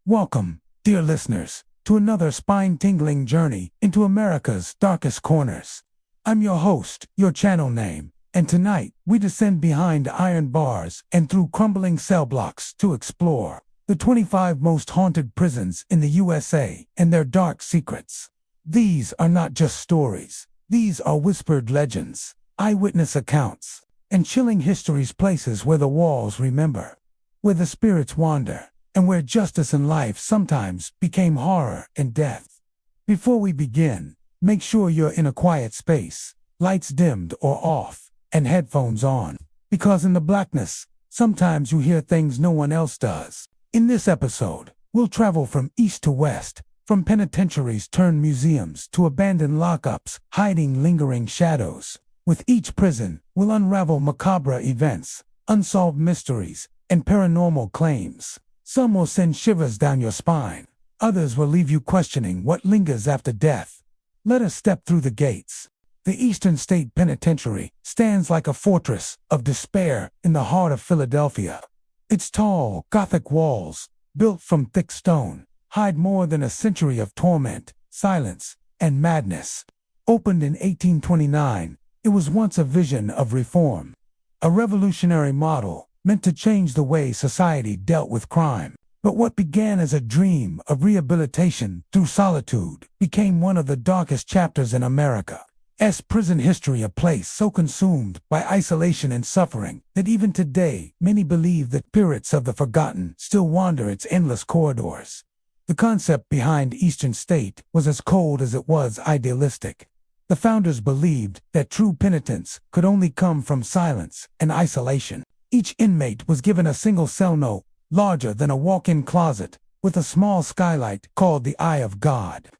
Welcome, dear listeners, to another spine-tingling journey into America's darkest corners. I'm your host, your channel name, and tonight we descend behind iron bars and through crumbling cell blocks to explore the 25 most haunted prisons in the USA and their dark secrets. These are not just stories. These are whispered legends, eyewitness accounts, and chilling histories, places where the walls remember, where the spirits wander, and where justice and life sometimes became horror and death. Before we begin, make sure you're in a quiet space, lights dimmed or off, and headphones on, because in the blackness, sometimes you hear things no one else does. In this episode, we'll travel from east to west, from penitentiaries turned museums to abandoned lockups, hiding lingering shadows. With each prison, we'll unravel macabre events, unsolved mysteries, and paranormal claims. Some will send shivers down your spine. Others will leave you questioning what lingers after death. Let us step through the gates. The Eastern State Penitentiary stands like a fortress of despair in the heart of Philadelphia. Its tall, Gothic walls, built from thick stone, hide more than a century of torment, silence, and madness. Opened in 1829, it was once a vision of reform, a revolutionary model meant to change the way society dealt with crime. But what began as a dream of rehabilitation through solitude became one of the darkest chapters in America's prison history, a place so consumed by isolation and suffering that even today many believe that spirits of the forgotten still wander its endless corridors. The concept behind Eastern State was as cold as it was idealistic. The founders believed that true penitence could only come from silence and isolation. Each inmate was given a single cell, no larger than a walk-in closet, with a small skylight called the Eye of God,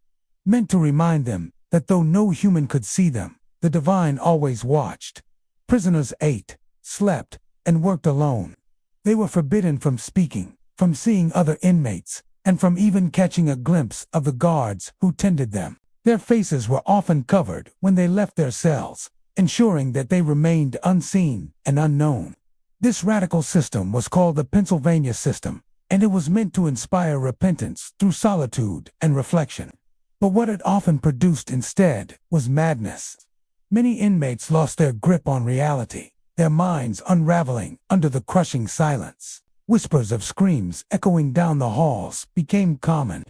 meant to remind them that though no human could see them, the divine always watched. Prisoners ate, slept, and worked alone. They were forbidden from speaking, from seeing other inmates, and from even catching a glimpse of the guards who tended them. Their faces were often covered when they left their cells, ensuring that they remained unseen and unknown. This radical system was called the Pennsylvania system, and it was meant to inspire repentance through solitude and reflection. But what it often produced instead was madness. Many inmates lost their grip on reality, their minds unraveling under the crushing silence. Whispers of screams echoing down the halls became common,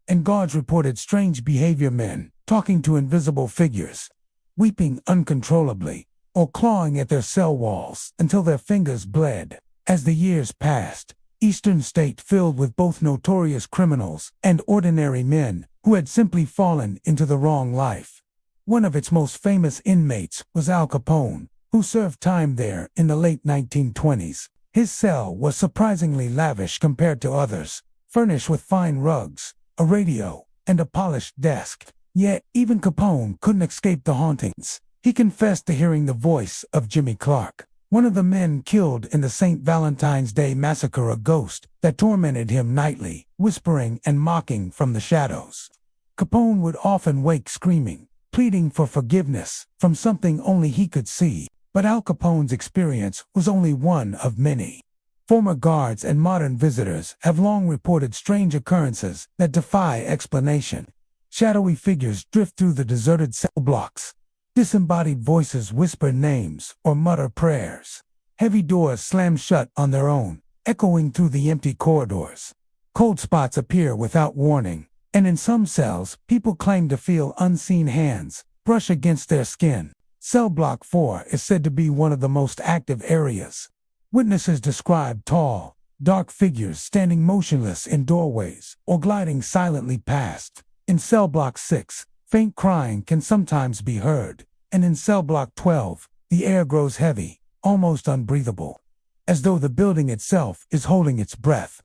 and guards reported strange behavior, men talking to invisible figures, weeping uncontrollably, or clawing at their cell walls until their fingers bled. As the years passed, Eastern State filled with both notorious criminals and ordinary men who had simply fallen into the wrong life. One of its most famous inmates was Al Capone, who served time there in the late 1920s. His cell was surprisingly lavish compared to others, furnished with fine rugs, a radio, and a polished desk. Yet, even Capone couldn't escape the hauntings. He confessed to hearing the voice of Jimmy Clark, one of the men killed in the St. Valentine's Day massacre, a ghost that tormented him nightly, whispering and mocking from the shadows. Capone would often wake screaming, pleading for forgiveness from something only he could see. But Al Capone's experience was only one of many. Former guards and modern visitors have long reported strange occurrences that defy explanation. Shadowy figures drift through the deserted cell blocks. Disembodied voices whisper names or mutter prayers. Heavy doors slam shut on their own, echoing through the empty corridors. Cold spots appear without warning, and in some cells, people claim to feel unseen hands brush against their skin. Cell Block 4 is said to be one of the most active areas. Witnesses describe tall, dark figures standing motionless in doorways or gliding silently past. In Cell Block 6, faint crying can sometimes be heard, and in Cell Block 12, the air grows heavy, almost unbreathable, as though the building itself is holding its breath.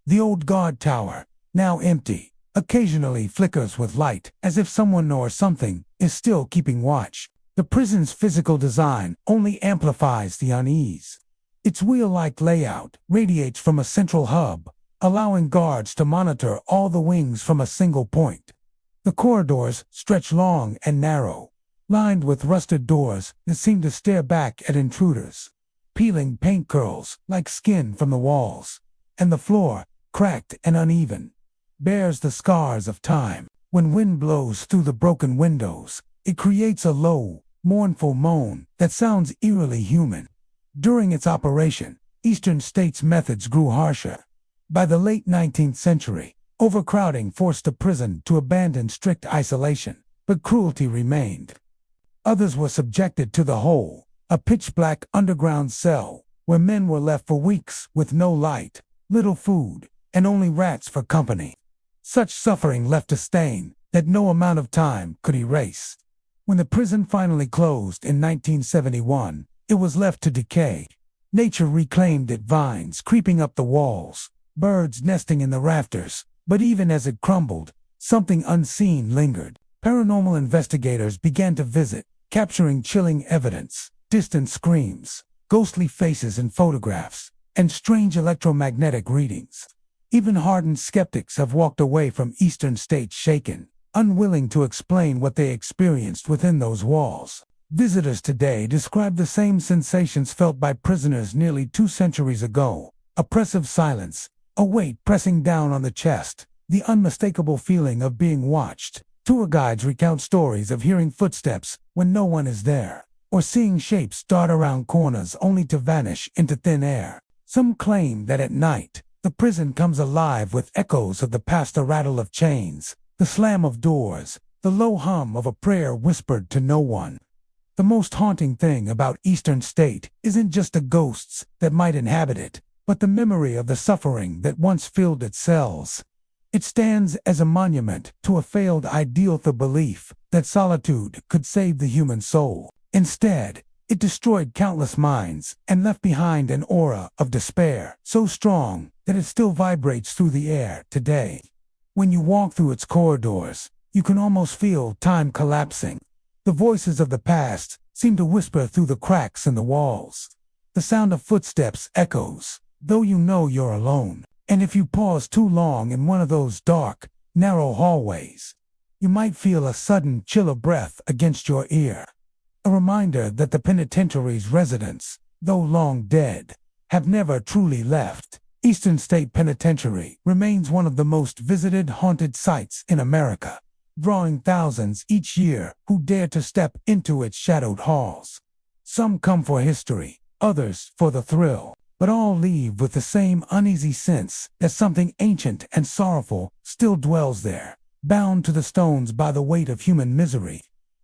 The old guard tower, now empty, occasionally flickers with light, as if someone or something is still keeping watch. The prison's physical design only amplifies the unease. Its wheel-like layout radiates from a central hub, allowing guards to monitor all the wings from a single point. The corridors stretch long and narrow, lined with rusted doors that seem to stare back at intruders. Peeling paint curls like skin from the walls, and the floor, cracked and uneven, bears the scars of time. When wind blows through the broken windows, it creates a low, mournful moan that sounds eerily human. During its operation, Eastern State's methods grew harsher. By the late 19th century, overcrowding forced the prison to abandon strict isolation, but cruelty remained. Others were subjected to the hole, a pitch-black underground cell, where men were left for weeks with no light, little food, and only rats for company. Such suffering left a stain that no amount of time could erase. When the prison finally closed in 1971, it was left to decay. Nature reclaimed it, vines creeping up the walls, birds nesting in the rafters, but even as it crumbled, something unseen lingered. Paranormal investigators began to visit, capturing chilling evidence, distant screams, ghostly faces in photographs, and strange electromagnetic readings. Even hardened skeptics have walked away from Eastern State shaken, unwilling to explain what they experienced within those walls. Visitors today describe the same sensations felt by prisoners nearly 2 centuries ago: oppressive silence, a weight pressing down on the chest, the unmistakable feeling of being watched. Tour guides recount stories of hearing footsteps when no one is there, or seeing shapes dart around corners only to vanish into thin air. Some claim that at night, the prison comes alive with echoes of the past: the rattle of chains, the slam of doors, the low hum of a prayer whispered to no one. The most haunting thing about Eastern State isn't just the ghosts that might inhabit it, but the memory of the suffering that once filled its cells. It stands as a monument to a failed ideal, the belief that solitude could save the human soul. Instead, it destroyed countless minds and left behind an aura of despair so strong that it still vibrates through the air today. When you walk through its corridors, you can almost feel time collapsing. The voices of the past seem to whisper through the cracks in the walls. The sound of footsteps echoes, though you know you're alone. And if you pause too long in one of those dark, narrow hallways, you might feel a sudden chill of breath against your ear. A reminder that the penitentiary's residents, though long dead, have never truly left. Eastern State Penitentiary remains one of the most visited haunted sites in America, drawing thousands each year who dare to step into its shadowed halls. Some come for history, others for the thrill, but all leave with the same uneasy sense that something ancient and sorrowful still dwells there, bound to the stones by the weight of human misery.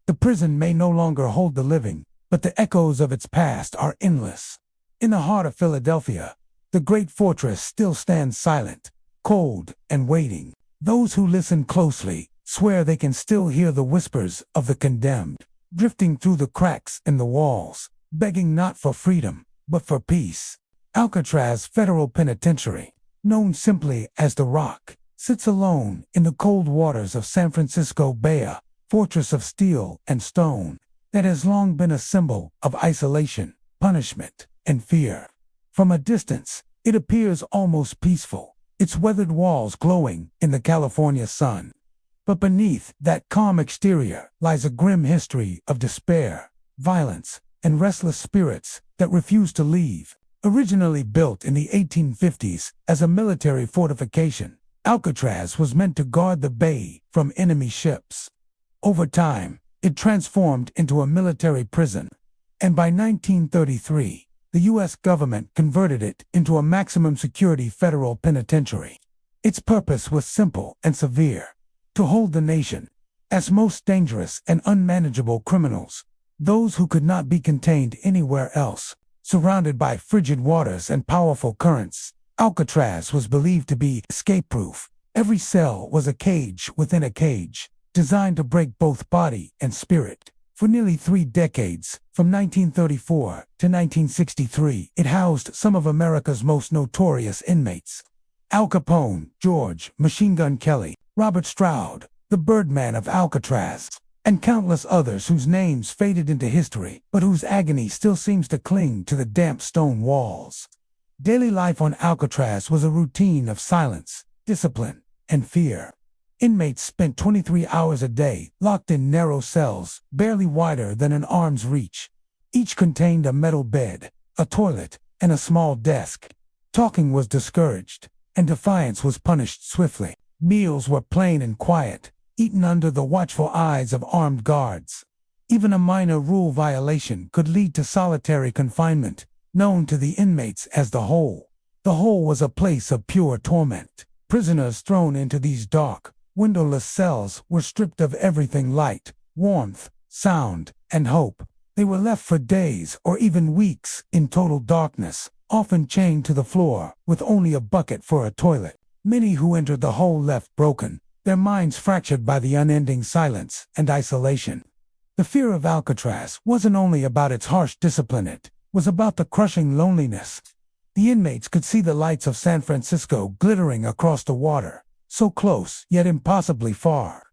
The prison may no longer hold the living, but the echoes of its past are endless. In the heart of Philadelphia, the great fortress still stands silent, cold, and waiting. Those who listen closely swear they can still hear the whispers of the condemned, drifting through the cracks in the walls, begging not for freedom, but for peace. Alcatraz Federal Penitentiary, known simply as The Rock, sits alone in the cold waters of San Francisco Bay, fortress of steel and stone that has long been a symbol of isolation, punishment, and fear. From a distance, it appears almost peaceful, its weathered walls glowing in the California sun. But beneath that calm exterior lies a grim history of despair, violence, and restless spirits that refuse to leave. Originally built in the 1850s as a military fortification, Alcatraz was meant to guard the bay from enemy ships. Over time, it transformed into a military prison, and by 1933, the U.S. government converted it into a maximum security federal penitentiary. Its purpose was simple and severe: to hold the nation, as most dangerous and unmanageable criminals, those who could not be contained anywhere else. Surrounded by frigid waters and powerful currents, Alcatraz was believed to be escape-proof. Every cell was a cage within a cage, designed to break both body and spirit. For nearly 3 decades, from 1934 to 1963, it housed some of America's most notorious inmates. Al Capone, George "Machine Gun" Kelly, Robert Stroud, the Birdman of Alcatraz, and countless others whose names faded into history, but whose agony still seems to cling to the damp stone walls. Daily life on Alcatraz was a routine of silence, discipline, and fear. Inmates spent 23 hours a day, locked in narrow cells, barely wider than an arm's reach. Each contained a metal bed, a toilet, and a small desk. Talking was discouraged, and defiance was punished swiftly. Meals were plain and quiet, eaten under the watchful eyes of armed guards. Even a minor rule violation could lead to solitary confinement, known to the inmates as the hole. The hole was a place of pure torment. Prisoners thrown into these dark, windowless cells were stripped of everything light, warmth, sound, and hope. They were left for days or even weeks in total darkness, often chained to the floor, with only a bucket for a toilet. Many who entered the hole left broken, their minds fractured by the unending silence and isolation. The fear of Alcatraz wasn't only about its harsh discipline, it was about the crushing loneliness. The inmates could see the lights of San Francisco glittering across the water, so close yet impossibly far.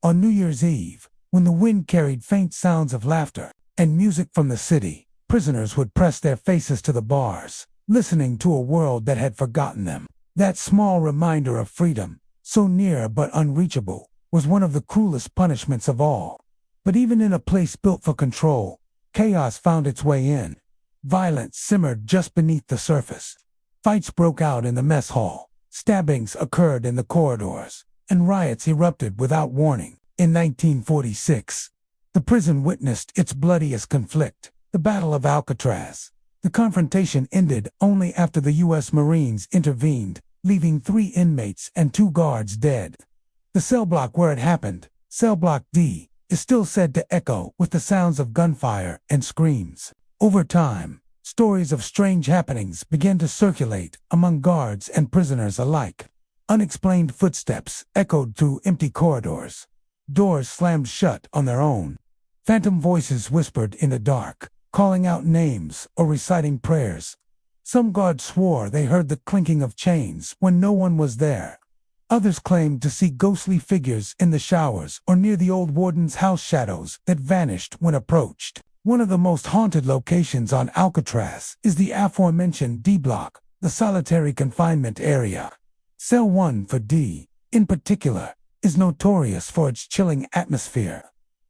On New Year's Eve, when the wind carried faint sounds of laughter and music from the city, prisoners would press their faces to the bars, listening to a world that had forgotten them. That small reminder of freedom, so near but unreachable, was one of the cruelest punishments of all. But even in a place built for control, chaos found its way in. Violence simmered just beneath the surface. Fights broke out in the mess hall, stabbings occurred in the corridors, and riots erupted without warning. In 1946, the prison witnessed its bloodiest conflict, the Battle of Alcatraz. The confrontation ended only after the U.S. Marines intervened, leaving 3 inmates and 2 guards dead. The cell block where it happened, Cell Block D, is still said to echo with the sounds of gunfire and screams. Over time, stories of strange happenings began to circulate among guards and prisoners alike. Unexplained footsteps echoed through empty corridors. Doors slammed shut on their own. Phantom voices whispered in the dark, calling out names or reciting prayers. Some guards swore they heard the clinking of chains when no one was there. Others claimed to see ghostly figures in the showers or near the old warden's house, shadows that vanished when approached. One of the most haunted locations on Alcatraz is the aforementioned D Block, the solitary confinement area. Cell 1 for D, in particular, is notorious for its chilling atmosphere.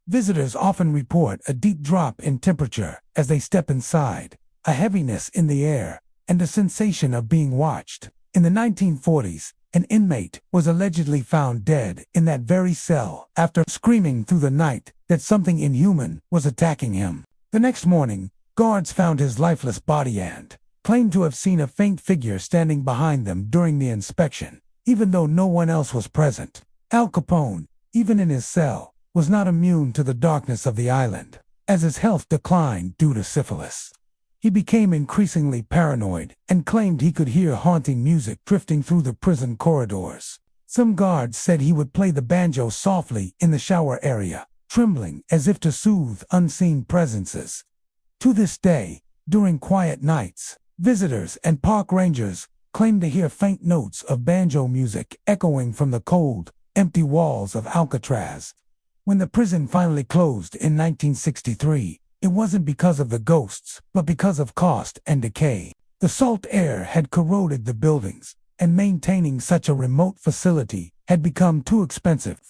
Visitors often report a deep drop in temperature as they step inside, a heaviness in the air, and a sensation of being watched. In the 1940s, an inmate was allegedly found dead in that very cell after screaming through the night that something inhuman was attacking him. The next morning, guards found his lifeless body and claimed to have seen a faint figure standing behind them during the inspection, even though no one else was present. Al Capone, even in his cell, was not immune to the darkness of the island, as his health declined due to syphilis. He became increasingly paranoid and claimed he could hear haunting music drifting through the prison corridors. Some guards said he would play the banjo softly in the shower area, trembling as if to soothe unseen presences. To this day, during quiet nights, visitors and park rangers claim to hear faint notes of banjo music echoing from the cold, empty walls of Alcatraz. When the prison finally closed in 1963, it wasn't because of the ghosts, but because of cost and decay. The salt air had corroded the buildings, and maintaining such a remote facility had become too expensive.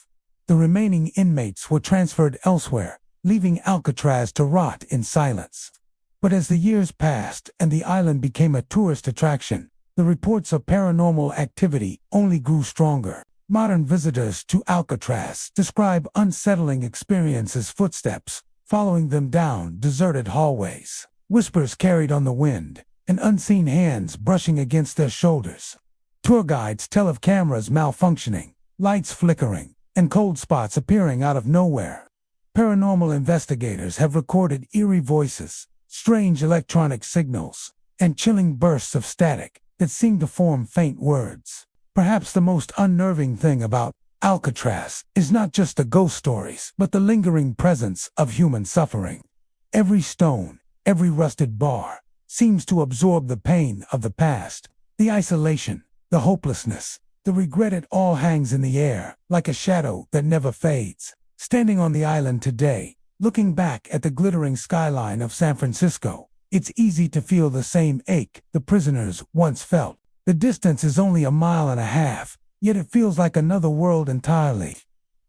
The remaining inmates were transferred elsewhere, leaving Alcatraz to rot in silence. But as the years passed and the island became a tourist attraction, the reports of paranormal activity only grew stronger. Modern visitors to Alcatraz describe unsettling experiences: footsteps following them down deserted hallways, whispers carried on the wind, and unseen hands brushing against their shoulders. Tour guides tell of cameras malfunctioning, lights flickering, and cold spots appearing out of nowhere. Paranormal investigators have recorded eerie voices, strange electronic signals, and chilling bursts of static that seem to form faint words. Perhaps the most unnerving thing about Alcatraz is not just the ghost stories, but the lingering presence of human suffering. Every stone, every rusted bar, seems to absorb the pain of the past, the isolation, the hopelessness, the regret. It all hangs in the air, like a shadow that never fades. Standing on the island today, looking back at the glittering skyline of San Francisco, it's easy to feel the same ache the prisoners once felt. The distance is only 1.5 miles, yet it feels like another world entirely.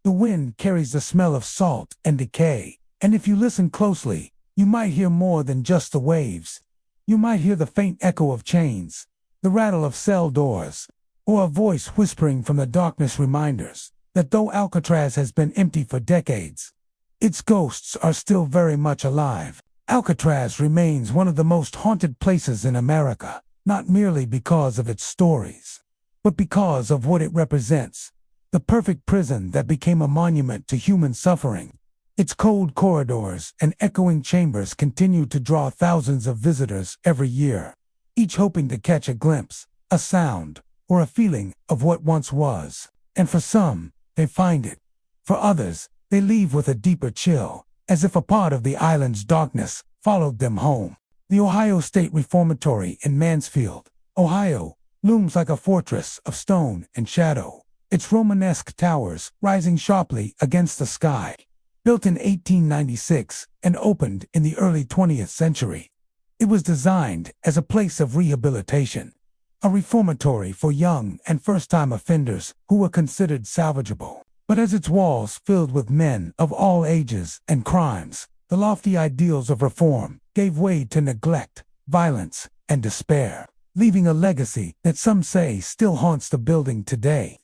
The wind carries the smell of salt and decay, and if you listen closely, you might hear more than just the waves. You might hear the faint echo of chains, the rattle of cell doors, or a voice whispering from the darkness reminders that though Alcatraz has been empty for decades, its ghosts are still very much alive. Alcatraz remains one of the most haunted places in America, not merely because of its stories, but because of what it represents, the perfect prison that became a monument to human suffering. Its cold corridors and echoing chambers continue to draw thousands of visitors every year, each hoping to catch a glimpse, a sound, or a feeling of what once was. And for some, they find it. For others, they leave with a deeper chill, as if a part of the island's darkness followed them home. The Ohio State Reformatory in Mansfield, Ohio, looms like a fortress of stone and shadow, its Romanesque towers rising sharply against the sky. Built in 1896 and opened in the early 20th century, it was designed as a place of rehabilitation, a reformatory for young and first-time offenders who were considered salvageable. But as its walls filled with men of all ages and crimes, the lofty ideals of reform gave way to neglect, violence, and despair, leaving a legacy that some say still haunts the building today.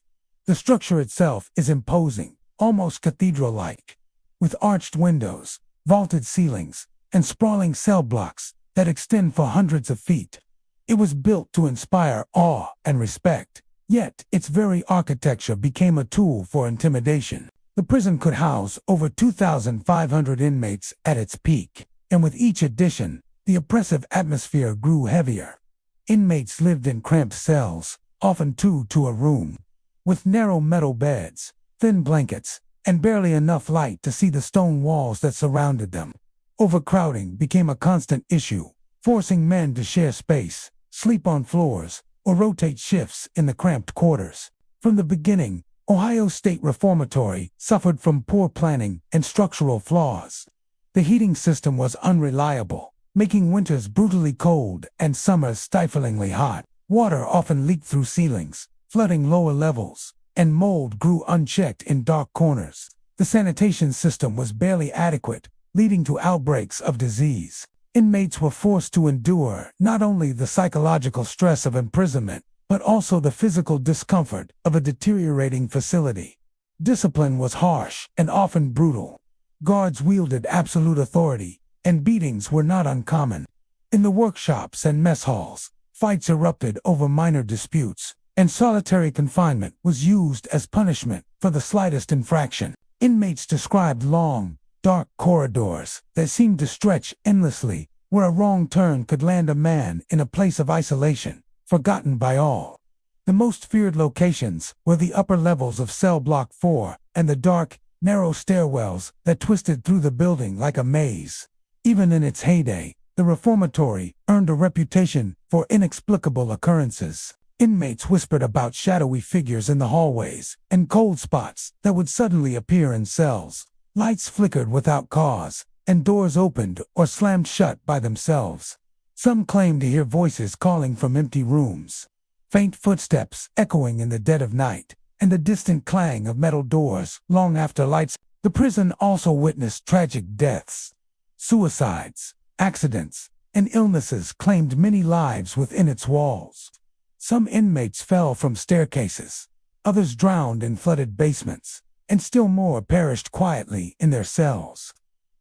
The structure itself is imposing, almost cathedral-like, with arched windows, vaulted ceilings, and sprawling cell blocks that extend for hundreds of feet. It was built to inspire awe and respect, yet its very architecture became a tool for intimidation. The prison could house over 2,500 inmates at its peak, and with each addition, the oppressive atmosphere grew heavier. Inmates lived in cramped cells, often two to a room, with narrow metal beds, thin blankets, and barely enough light to see the stone walls that surrounded them. Overcrowding became a constant issue, forcing men to share space, sleep on floors, or rotate shifts in the cramped quarters. From the beginning, Ohio State Reformatory suffered from poor planning and structural flaws. The heating system was unreliable, making winters brutally cold and summers stiflingly hot. Water often leaked through ceilings, flooding lower levels, and mold grew unchecked in dark corners. The sanitation system was barely adequate, leading to outbreaks of disease. Inmates were forced to endure not only the psychological stress of imprisonment, but also the physical discomfort of a deteriorating facility. Discipline was harsh and often brutal. Guards wielded absolute authority, and beatings were not uncommon. In the workshops and mess halls, fights erupted over minor disputes, and solitary confinement was used as punishment for the slightest infraction. Inmates described long, dark corridors that seemed to stretch endlessly, where a wrong turn could land a man in a place of isolation, forgotten by all. The most feared locations were the upper levels of Cell Block 4 and the dark, narrow stairwells that twisted through the building like a maze. Even in its heyday, the reformatory earned a reputation for inexplicable occurrences. Inmates whispered about shadowy figures in the hallways and cold spots that would suddenly appear in cells. Lights flickered without cause, and doors opened or slammed shut by themselves. Some claimed to hear voices calling from empty rooms, faint footsteps echoing in the dead of night, and the distant clang of metal doors long after lights. The prison also witnessed tragic deaths. Suicides, accidents, and illnesses claimed many lives within its walls. Some inmates fell from staircases, others drowned in flooded basements, and still more perished quietly in their cells.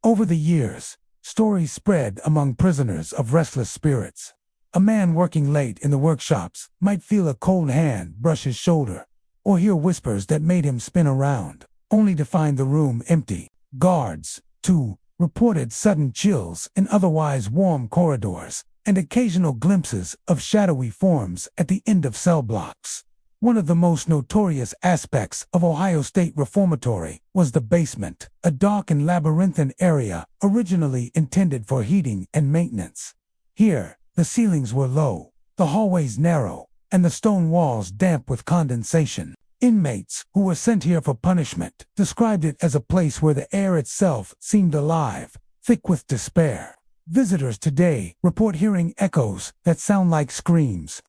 Over the years, stories spread among prisoners of restless spirits. A man working late in the workshops might feel a cold hand brush his shoulder, or hear whispers that made him spin around, only to find the room empty. Guards, too, reported sudden chills in otherwise warm corridors, and occasional glimpses of shadowy forms at the end of cell blocks. One of the most notorious aspects of Ohio State Reformatory was the basement, a dark and labyrinthine area originally intended for heating and maintenance. Here, the ceilings were low, the hallways narrow, and the stone walls damp with condensation. Inmates, who were sent here for punishment, described it as a place where the air itself seemed alive, thick with despair. Visitors today report hearing echoes that sound like screams,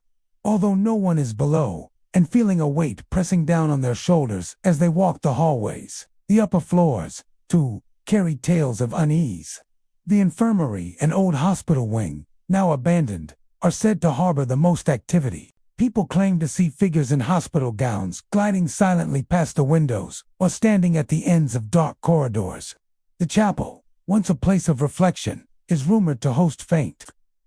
although no one is below, and feeling a weight pressing down on their shoulders as they walk the hallways. The upper floors, too, carry tales of unease. The infirmary and old hospital wing, now abandoned, are said to harbor the most activity. People claim to see figures in hospital gowns gliding silently past the windows or standing at the ends of dark corridors. The chapel, once a place of reflection, is rumored to host faint,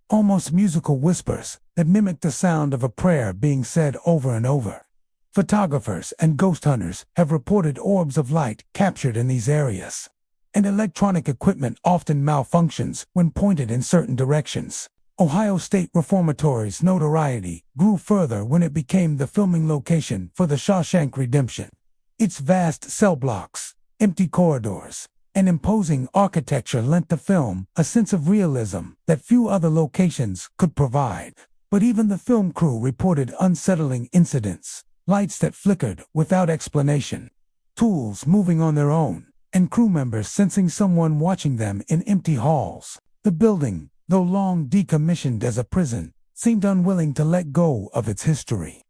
almost musical whispers that mimic the sound of a prayer being said over and over. Photographers and ghost hunters have reported orbs of light captured in these areas, and electronic equipment often malfunctions when pointed in certain directions. Ohio State Reformatory's notoriety grew further when it became the filming location for the Shawshank Redemption. Its vast cell blocks, empty corridors, and imposing architecture lent the film a sense of realism that few other locations could provide. But even the film crew reported unsettling incidents, lights that flickered without explanation, tools moving on their own, and crew members sensing someone watching them in empty halls. The building, though long decommissioned as a prison, seemed unwilling to let go of its history.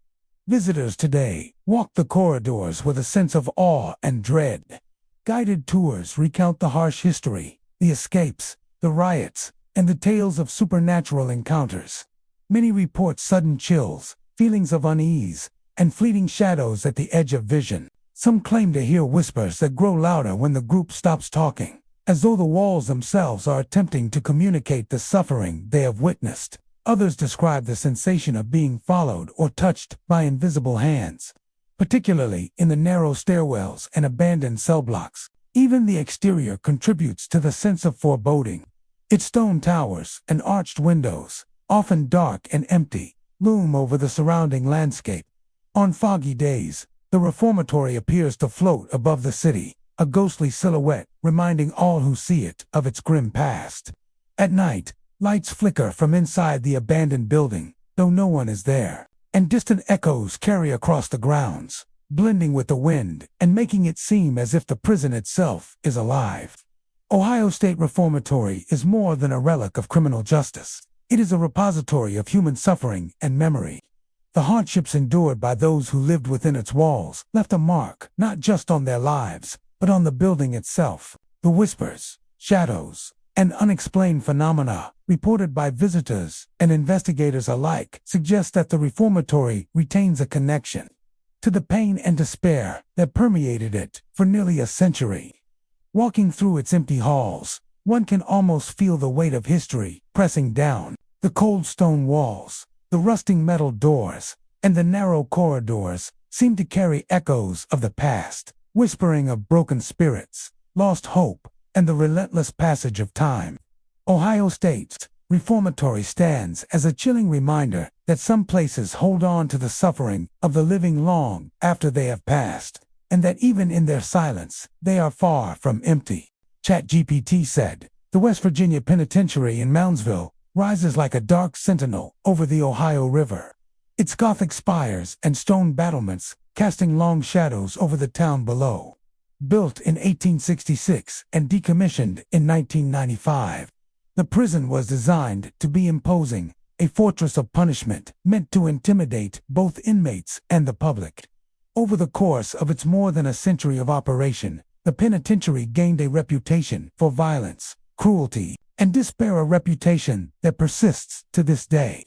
Visitors today walk the corridors with a sense of awe and dread. Guided tours recount the harsh history, the escapes, the riots, and the tales of supernatural encounters. Many report sudden chills, feelings of unease, and fleeting shadows at the edge of vision. Some claim to hear whispers that grow louder when the group stops talking, as though the walls themselves are attempting to communicate the suffering they have witnessed. Others describe the sensation of being followed or touched by invisible hands, particularly in the narrow stairwells and abandoned cell blocks. Even the exterior contributes to the sense of foreboding. Its stone towers and arched windows, often dark and empty, loom over the surrounding landscape. On foggy days, the reformatory appears to float above the city, a ghostly silhouette reminding all who see it of its grim past. At night, lights flicker from inside the abandoned building, though no one is there, and distant echoes carry across the grounds, blending with the wind and making it seem as if the prison itself is alive. Ohio State Reformatory is more than a relic of criminal justice. It is a repository of human suffering and memory. The hardships endured by those who lived within its walls left a mark not just on their lives, but on the building itself. The whispers, shadows, and unexplained phenomena reported by visitors and investigators alike suggest that the reformatory retains a connection to the pain and despair that permeated it for nearly a century. Walking through its empty halls, one can almost feel the weight of history pressing down. The cold stone walls, the rusting metal doors, and the narrow corridors seem to carry echoes of the past, whispering of broken spirits, lost hope, and the relentless passage of time. Ohio State's Reformatory stands as a chilling reminder that some places hold on to the suffering of the living long after they have passed, and that even in their silence, they are far from empty. ChatGPT said, "The West Virginia Penitentiary in Moundsville rises like a dark sentinel over the Ohio River, its Gothic spires and stone battlements casting long shadows over the town below." Built in 1866 and decommissioned in 1995, the prison was designed to be imposing, a fortress of punishment meant to intimidate both inmates and the public. Over the course of its more than a century of operation, the penitentiary gained a reputation for violence, cruelty, and despair, a reputation that persists to this day,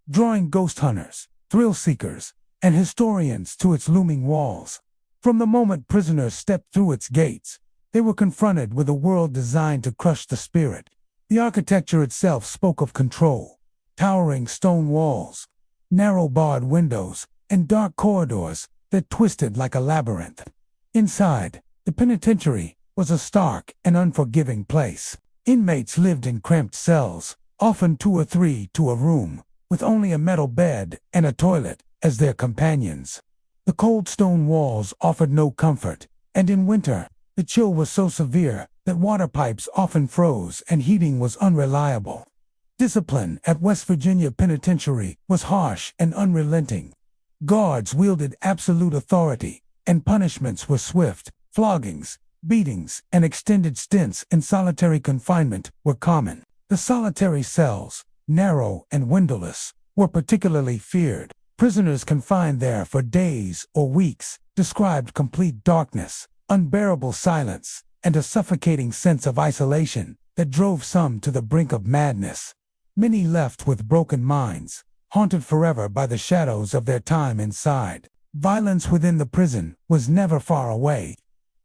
drawing ghost hunters, thrill seekers, and historians to its looming walls. From the moment prisoners stepped through its gates, they were confronted with a world designed to crush the spirit. The architecture itself spoke of control: towering stone walls, narrow barred windows, and dark corridors that twisted like a labyrinth. Inside, the penitentiary was a stark and unforgiving place. Inmates lived in cramped cells, often 2 or 3 to a room, with only a metal bed and a toilet as their companions. The cold stone walls offered no comfort, and in winter, the chill was so severe that water pipes often froze and heating was unreliable. Discipline at West Virginia Penitentiary was harsh and unrelenting. Guards wielded absolute authority, and punishments were swift. Floggings, beatings, and extended stints in solitary confinement were common. The solitary cells, narrow and windowless, were particularly feared. Prisoners confined there for days or weeks described complete darkness, unbearable silence, and a suffocating sense of isolation that drove some to the brink of madness. Many left with broken minds, haunted forever by the shadows of their time inside. Violence within the prison was never far away.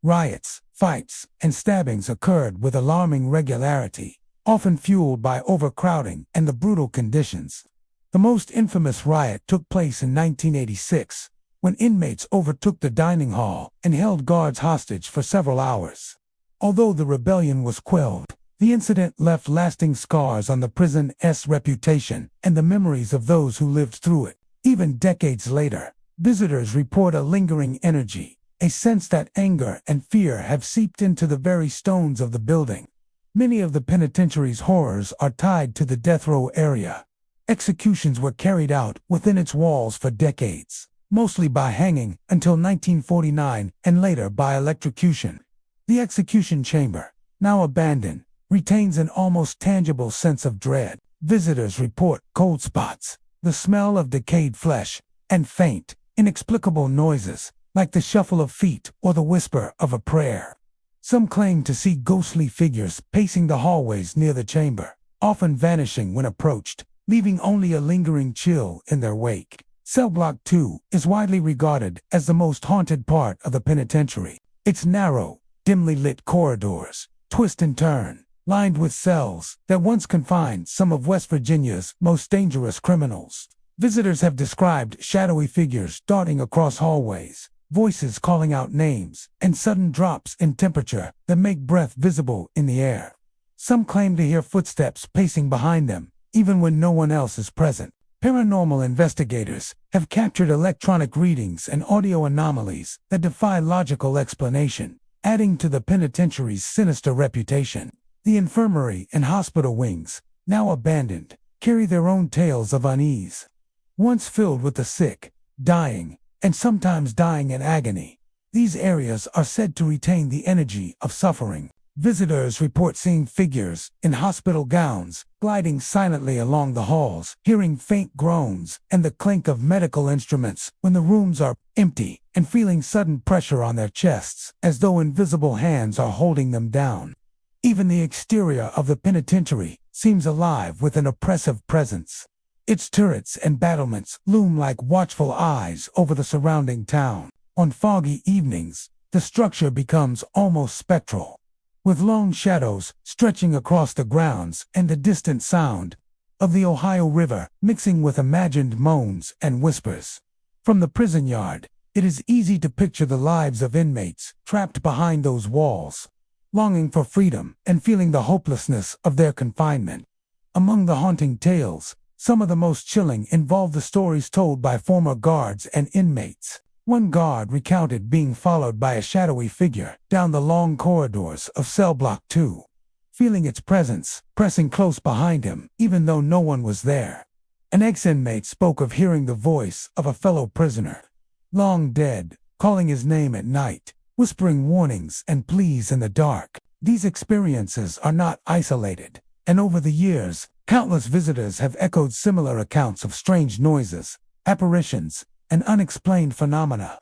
Riots, fights, and stabbings occurred with alarming regularity, often fueled by overcrowding and the brutal conditions. The most infamous riot took place in 1986, when inmates overtook the dining hall and held guards hostage for several hours. Although the rebellion was quelled, the incident left lasting scars on the prison's reputation and the memories of those who lived through it. Even decades later, visitors report a lingering energy, a sense that anger and fear have seeped into the very stones of the building. Many of the penitentiary's horrors are tied to the death row area. Executions were carried out within its walls for decades, mostly by hanging until 1949 and later by electrocution. The execution chamber, now abandoned, retains an almost tangible sense of dread. Visitors report cold spots, the smell of decayed flesh, and faint, inexplicable noises, like the shuffle of feet or the whisper of a prayer. Some claim to see ghostly figures pacing the hallways near the chamber, often vanishing when approached, leaving only a lingering chill in their wake. Cell Block 2 is widely regarded as the most haunted part of the penitentiary. Its narrow, dimly lit corridors twist and turn, lined with cells that once confined some of West Virginia's most dangerous criminals. Visitors have described shadowy figures darting across hallways, voices calling out names, and sudden drops in temperature that make breath visible in the air. Some claim to hear footsteps pacing behind them, even when no one else is present. Paranormal investigators have captured electronic readings and audio anomalies that defy logical explanation, adding to the penitentiary's sinister reputation. The infirmary and hospital wings, now abandoned, carry their own tales of unease. Once filled with the sick, dying, and sometimes dying in agony, these areas are said to retain the energy of suffering. Visitors report seeing figures in hospital gowns gliding silently along the halls, hearing faint groans and the clink of medical instruments when the rooms are empty, and feeling sudden pressure on their chests as though invisible hands are holding them down. Even the exterior of the penitentiary seems alive with an oppressive presence. Its turrets and battlements loom like watchful eyes over the surrounding town. On foggy evenings, the structure becomes almost spectral, with long shadows stretching across the grounds and the distant sound of the Ohio River mixing with imagined moans and whispers. From the prison yard, it is easy to picture the lives of inmates trapped behind those walls, longing for freedom and feeling the hopelessness of their confinement. Among the haunting tales, some of the most chilling involve the stories told by former guards and inmates. One guard recounted being followed by a shadowy figure down the long corridors of Cell Block 2, feeling its presence pressing close behind him even though no one was there. An ex-inmate spoke of hearing the voice of a fellow prisoner, long dead, calling his name at night, whispering warnings and pleas in the dark. These experiences are not isolated, and over the years, countless visitors have echoed similar accounts of strange noises, apparitions, and unexplained phenomena.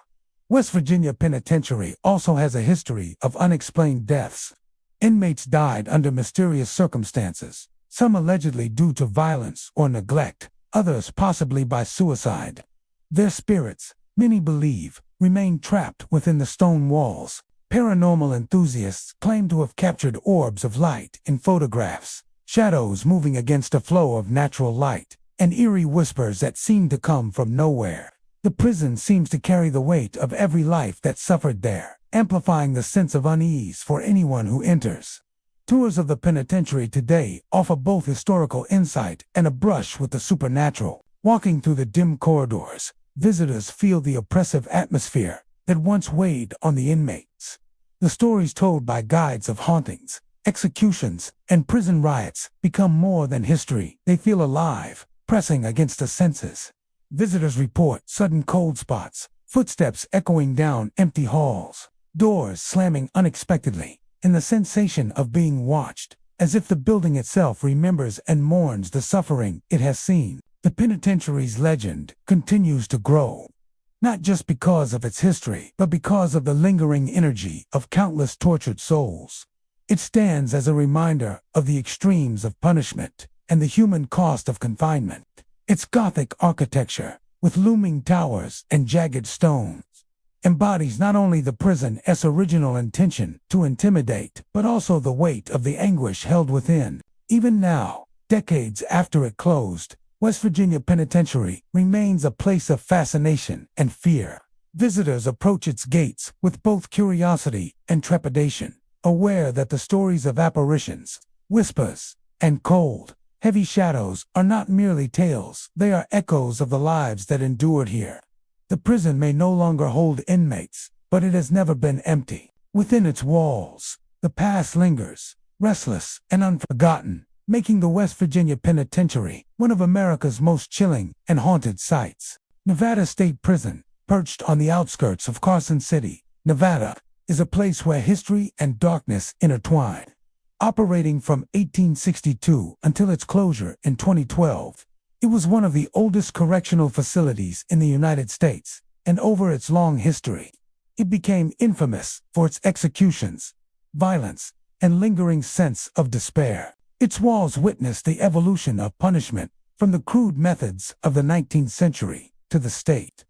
West Virginia Penitentiary also has a history of unexplained deaths. Inmates died under mysterious circumstances, some allegedly due to violence or neglect, others possibly by suicide. Their spirits, many believe, remain trapped within the stone walls. Paranormal enthusiasts claim to have captured orbs of light in photographs, shadows moving against a flow of natural light, and eerie whispers that seem to come from nowhere. The prison seems to carry the weight of every life that suffered there, amplifying the sense of unease for anyone who enters. Tours of the penitentiary today offer both historical insight and a brush with the supernatural. Walking through the dim corridors, visitors feel the oppressive atmosphere that once weighed on the inmates. The stories told by guides of hauntings, executions, and prison riots become more than history. They feel alive, pressing against the senses. Visitors report sudden cold spots, footsteps echoing down empty halls, doors slamming unexpectedly, and the sensation of being watched, as if the building itself remembers and mourns the suffering it has seen. The penitentiary's legend continues to grow, not just because of its history, but because of the lingering energy of countless tortured souls. It stands as a reminder of the extremes of punishment and the human cost of confinement. Its Gothic architecture, with looming towers and jagged stones, embodies not only the prison's original intention to intimidate, but also the weight of the anguish held within. Even now, decades after it closed, West Virginia Penitentiary remains a place of fascination and fear. Visitors approach its gates with both curiosity and trepidation, aware that the stories of apparitions, whispers, and cold, heavy shadows are not merely tales, they are echoes of the lives that endured here. The prison may no longer hold inmates, but it has never been empty. Within its walls, the past lingers, restless and unforgotten, making the West Virginia Penitentiary one of America's most chilling and haunted sights. Nevada State Prison, perched on the outskirts of Carson City, Nevada, is a place where history and darkness intertwine. Operating from 1862 until its closure in 2012, it was one of the oldest correctional facilities in the United States, and over its long history, it became infamous for its executions, violence, and lingering sense of despair. Its walls witnessed the evolution of punishment, from the crude methods of the 19th century to the state's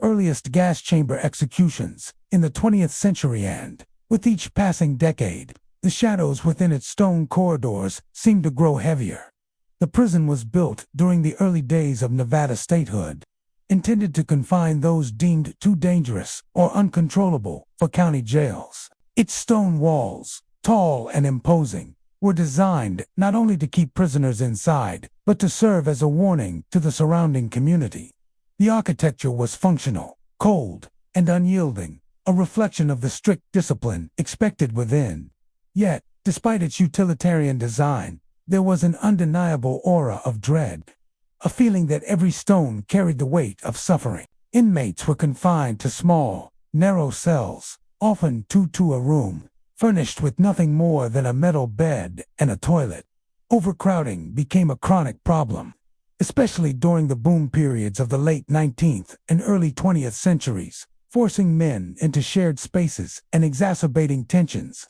earliest gas chamber executions in the 20th century, and, with each passing decade, the shadows within its stone corridors seemed to grow heavier. The prison was built during the early days of Nevada statehood, intended to confine those deemed too dangerous or uncontrollable for county jails. Its stone walls, tall and imposing, were designed not only to keep prisoners inside, but to serve as a warning to the surrounding community. The architecture was functional, cold, and unyielding, a reflection of the strict discipline expected within. Yet, despite its utilitarian design, there was an undeniable aura of dread, a feeling that every stone carried the weight of suffering. Inmates were confined to small, narrow cells, often two to a room, furnished with nothing more than a metal bed and a toilet. Overcrowding became a chronic problem, especially during the boom periods of the late 19th and early 20th centuries, forcing men into shared spaces and exacerbating tensions.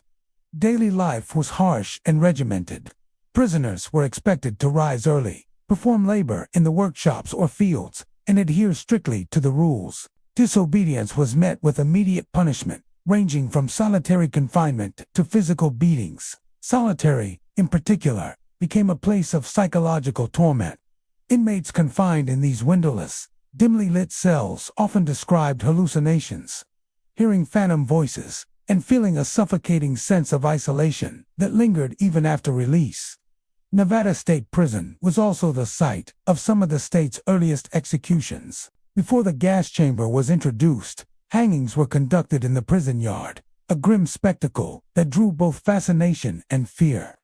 Daily life was harsh and regimented. Prisoners were expected to rise early, perform labor in the workshops or fields, and adhere strictly to the rules. Disobedience was met with immediate punishment, ranging from solitary confinement to physical beatings. Solitary, in particular, became a place of psychological torment. Inmates confined in these windowless, dimly lit cells often described hallucinations, hearing phantom voices, and feeling a suffocating sense of isolation that lingered even after release. Nevada State Prison was also the site of some of the state's earliest executions. Before the gas chamber was introduced, hangings were conducted in the prison yard, a grim spectacle that drew both fascination and fear.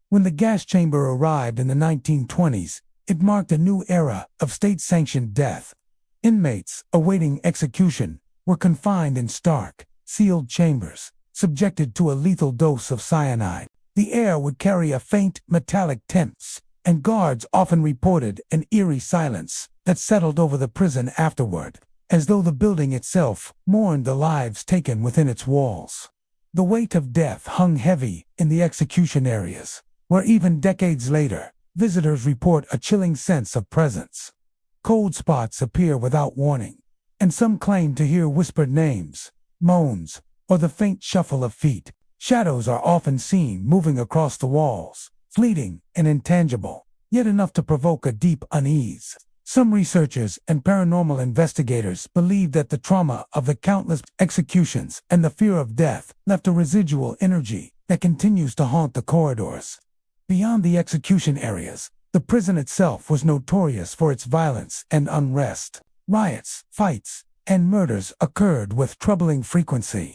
When the gas chamber arrived in the 1920s, it marked a new era of state-sanctioned death. Inmates awaiting execution were confined in stark, sealed chambers, subjected to a lethal dose of cyanide. The air would carry a faint, metallic temps, and guards often reported an eerie silence that settled over the prison afterward, as though the building itself mourned the lives taken within its walls. The weight of death hung heavy in the execution areas, where even decades later, visitors report a chilling sense of presence. Cold spots appear without warning, and some claim to hear whispered names, moans, or the faint shuffle of feet. Shadows are often seen moving across the walls, fleeting and intangible, yet enough to provoke a deep unease. Some researchers and paranormal investigators believe that the trauma of the countless executions and the fear of death left a residual energy that continues to haunt the corridors. Beyond the execution areas, the prison itself was notorious for its violence and unrest. Riots, fights, and murders occurred with troubling frequency.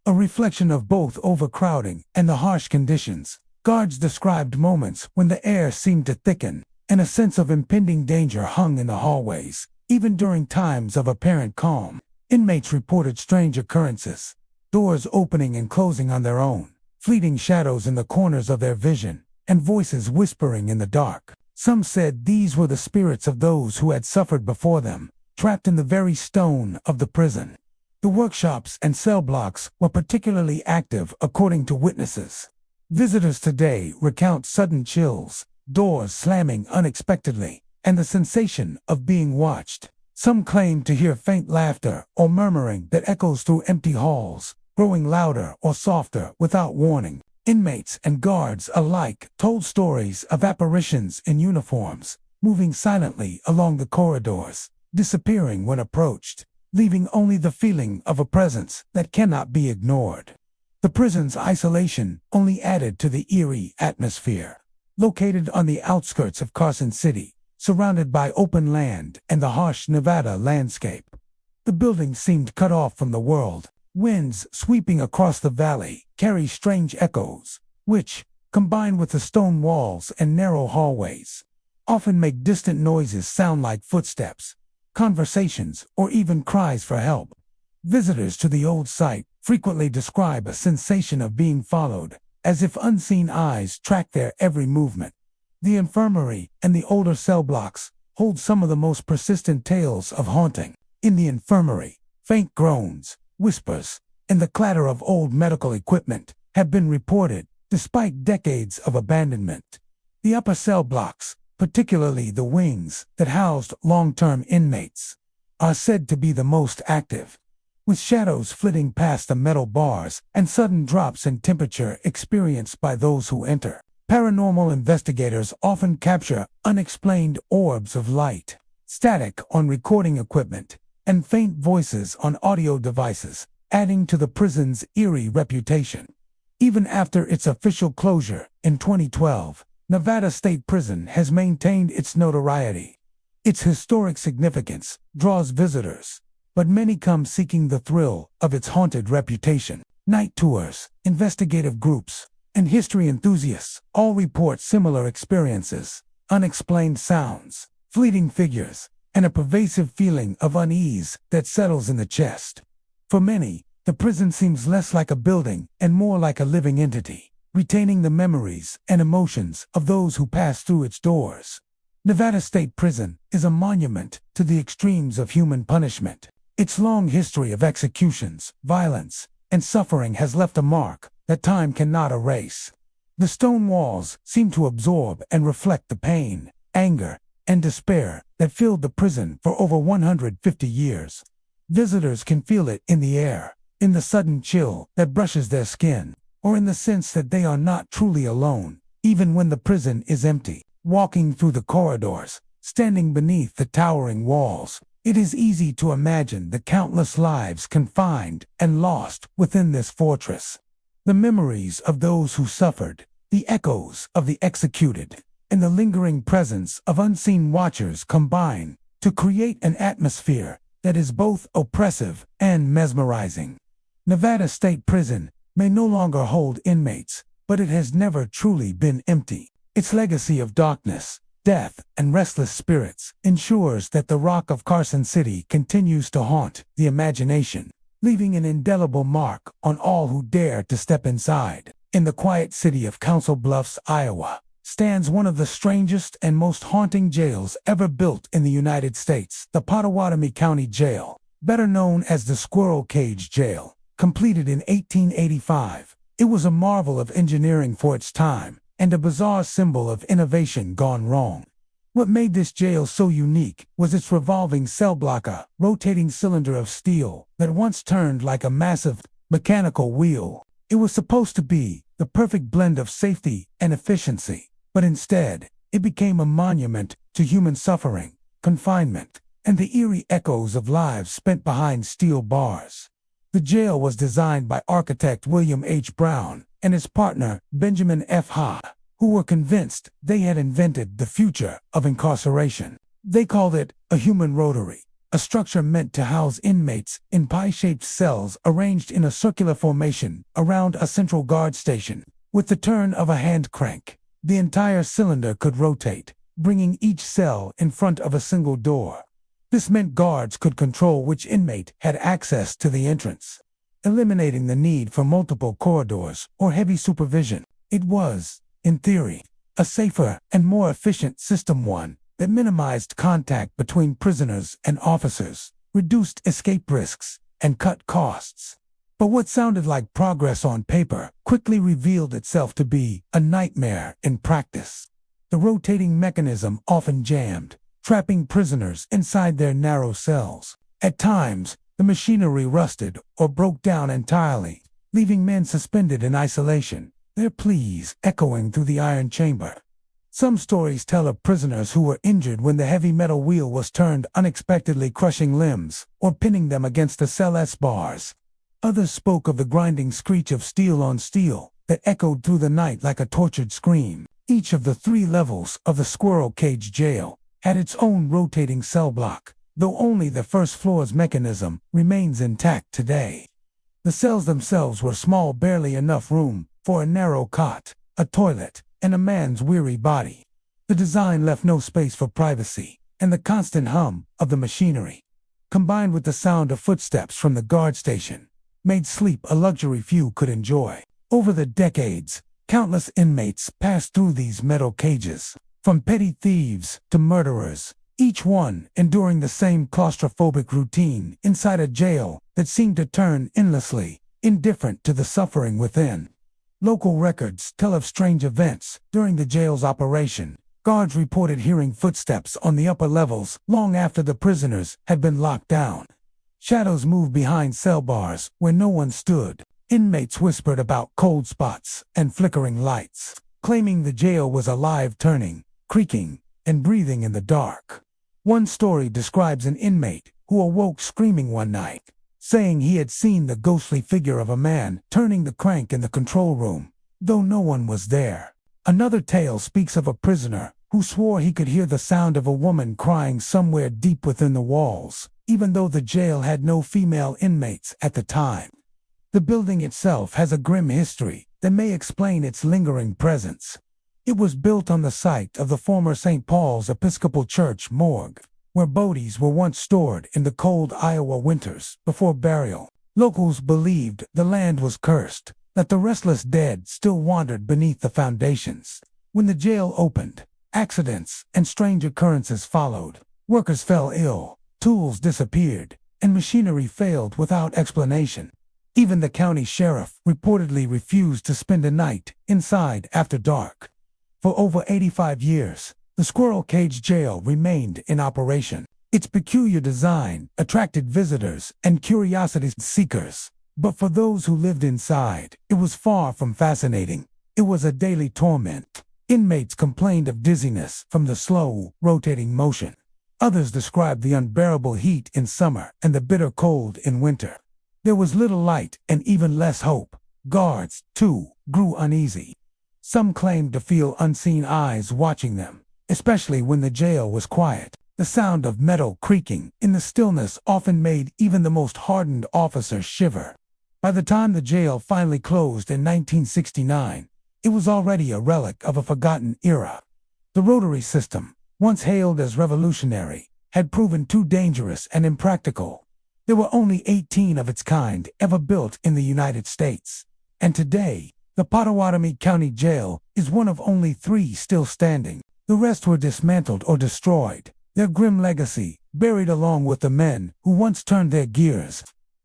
A reflection of both overcrowding and the harsh conditions, guards described moments when the air seemed to thicken, and a sense of impending danger hung in the hallways. Even during times of apparent calm, inmates reported strange occurrences, doors opening and closing on their own, fleeting shadows in the corners of their vision, and voices whispering in the dark. Some said these were the spirits of those who had suffered before them, trapped in the very stone of the prison. The workshops and cell blocks were particularly active, according to witnesses. Visitors today recount sudden chills, doors slamming unexpectedly, and the sensation of being watched. Some claim to hear faint laughter or murmuring that echoes through empty halls, growing louder or softer without warning. Inmates and guards alike told stories of apparitions in uniforms, moving silently along the corridors, disappearing when approached, leaving only the feeling of a presence that cannot be ignored. The prison's isolation only added to the eerie atmosphere. Located on the outskirts of Carson City, surrounded by open land and the harsh Nevada landscape, the building seemed cut off from the world. Winds sweeping across the valley carry strange echoes, which, combined with the stone walls and narrow hallways, often make distant noises sound like footsteps, conversations, or even cries for help. Visitors to the old site frequently describe a sensation of being followed, as if unseen eyes track their every movement. The infirmary and the older cell blocks hold some of the most persistent tales of haunting. In the infirmary, faint groans, whispers, and the clatter of old medical equipment have been reported, despite decades of abandonment. The upper cell blocks, particularly the wings that housed long-term inmates, are said to be the most active, with shadows flitting past the metal bars and sudden drops in temperature experienced by those who enter. Paranormal investigators often capture unexplained orbs of light, static on recording equipment, and faint voices on audio devices, adding to the prison's eerie reputation. Even after its official closure in 2012, Nevada State Prison has maintained its notoriety. Its historic significance draws visitors, but many come seeking the thrill of its haunted reputation. Night tours, investigative groups, and history enthusiasts all report similar experiences: unexplained sounds, fleeting figures, and a pervasive feeling of unease that settles in the chest. For many, the prison seems less like a building and more like a living entity, retaining the memories and emotions of those who pass through its doors. Nevada State Prison is a monument to the extremes of human punishment. Its long history of executions, violence, and suffering has left a mark that time cannot erase. The stone walls seem to absorb and reflect the pain, anger, and despair that filled the prison for over 150 years. Visitors can feel it in the air, in the sudden chill that brushes their skin, or in the sense that they are not truly alone, even when the prison is empty. Walking through the corridors, standing beneath the towering walls, it is easy to imagine the countless lives confined and lost within this fortress. The memories of those who suffered, the echoes of the executed, and the lingering presence of unseen watchers combine to create an atmosphere that is both oppressive and mesmerizing. Nevada State Prison may no longer hold inmates, but it has never truly been empty. Its legacy of darkness, death, and restless spirits ensures that the Rock of Carson City continues to haunt the imagination, leaving an indelible mark on all who dare to step inside. In the quiet city of Council Bluffs, Iowa, stands one of the strangest and most haunting jails ever built in the United States, the Pottawatomie County Jail, better known as the Squirrel Cage Jail. Completed in 1885, it was a marvel of engineering for its time, and a bizarre symbol of innovation gone wrong. What made this jail so unique was its revolving cell block, a rotating cylinder of steel that once turned like a massive mechanical wheel. It was supposed to be the perfect blend of safety and efficiency, but instead, it became a monument to human suffering, confinement, and the eerie echoes of lives spent behind steel bars. The jail was designed by architect William H. Brown and his partner Benjamin F. Ha, who were convinced they had invented the future of incarceration. They called it a human rotary, a structure meant to house inmates in pie-shaped cells arranged in a circular formation around a central guard station. With the turn of a hand crank, the entire cylinder could rotate, bringing each cell in front of a single door. This meant guards could control which inmate had access to the entrance, eliminating the need for multiple corridors or heavy supervision. It was, in theory, a safer and more efficient system, one that minimized contact between prisoners and officers, reduced escape risks, and cut costs. But what sounded like progress on paper quickly revealed itself to be a nightmare in practice. The rotating mechanism often jammed, trapping prisoners inside their narrow cells. At times, the machinery rusted or broke down entirely, leaving men suspended in isolation, their pleas echoing through the iron chamber. Some stories tell of prisoners who were injured when the heavy metal wheel was turned, unexpectedly crushing limbs or pinning them against the cell's bars. Others spoke of the grinding screech of steel on steel that echoed through the night like a tortured scream. Each of the 3 levels of the squirrel cage jail had its own rotating cell block, though only the first floor's mechanism remains intact today. The cells themselves were small, barely enough room for a narrow cot, a toilet, and a man's weary body. The design left no space for privacy, and the constant hum of the machinery, combined with the sound of footsteps from the guard station, made sleep a luxury few could enjoy. Over the decades, countless inmates passed through these metal cages, from petty thieves to murderers, each one enduring the same claustrophobic routine inside a jail that seemed to turn endlessly, indifferent to the suffering within. Local records tell of strange events during the jail's operation. Guards reported hearing footsteps on the upper levels long after the prisoners had been locked down. Shadows moved behind cell bars where no one stood. Inmates whispered about cold spots and flickering lights, claiming the jail was alive, turning, creaking, and breathing in the dark. One story describes an inmate who awoke screaming one night, saying he had seen the ghostly figure of a man turning the crank in the control room, though no one was there. Another tale speaks of a prisoner who swore he could hear the sound of a woman crying somewhere deep within the walls, even though the jail had no female inmates at the time. The building itself has a grim history that may explain its lingering presence. It was built on the site of the former St. Paul's Episcopal Church morgue, where bodies were once stored in the cold Iowa winters before burial. Locals believed the land was cursed, that the restless dead still wandered beneath the foundations. When the jail opened, accidents and strange occurrences followed. Workers fell ill, tools disappeared, and machinery failed without explanation. Even the county sheriff reportedly refused to spend a night inside after dark. For over 85 years, the Squirrel Cage Jail remained in operation. Its peculiar design attracted visitors and curiosity seekers, but for those who lived inside, it was far from fascinating. It was a daily torment. Inmates complained of dizziness from the slow, rotating motion. Others described the unbearable heat in summer and the bitter cold in winter. There was little light and even less hope. Guards, too, grew uneasy. Some claimed to feel unseen eyes watching them, especially when the jail was quiet. The sound of metal creaking in the stillness often made even the most hardened officer shiver. By the time the jail finally closed in 1969, it was already a relic of a forgotten era. The rotary system, once hailed as revolutionary, had proven too dangerous and impractical. There were only 18 of its kind ever built in the United States, and today, the Pottawatomie County Jail is one of only 3 still standing. The rest were dismantled or destroyed, their grim legacy buried along with the men who once turned their gears.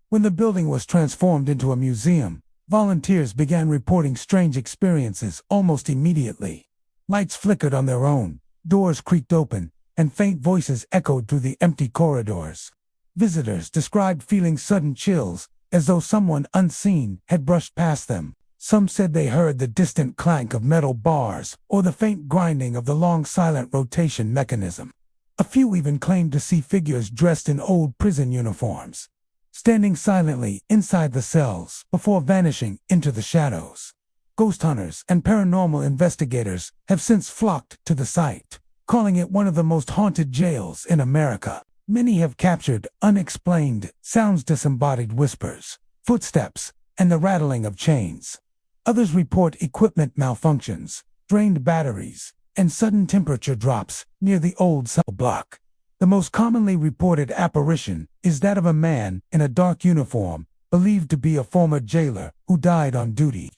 When the building was transformed into a museum, volunteers began reporting strange experiences almost immediately. Lights flickered on their own, doors creaked open, and faint voices echoed through the empty corridors. Visitors described feeling sudden chills, as though someone unseen had brushed past them. Some said they heard the distant clank of metal bars or the faint grinding of the long silent rotation mechanism. A few even claimed to see figures dressed in old prison uniforms, standing silently inside the cells before vanishing into the shadows. Ghost hunters and paranormal investigators have since flocked to the site, calling it one of the most haunted jails in America. Many have captured unexplained sounds, disembodied whispers, footsteps, and the rattling of chains. Others report equipment malfunctions, drained batteries, and sudden temperature drops near the old cell block. The most commonly reported apparition is that of a man in a dark uniform, believed to be a former jailer who died on duty.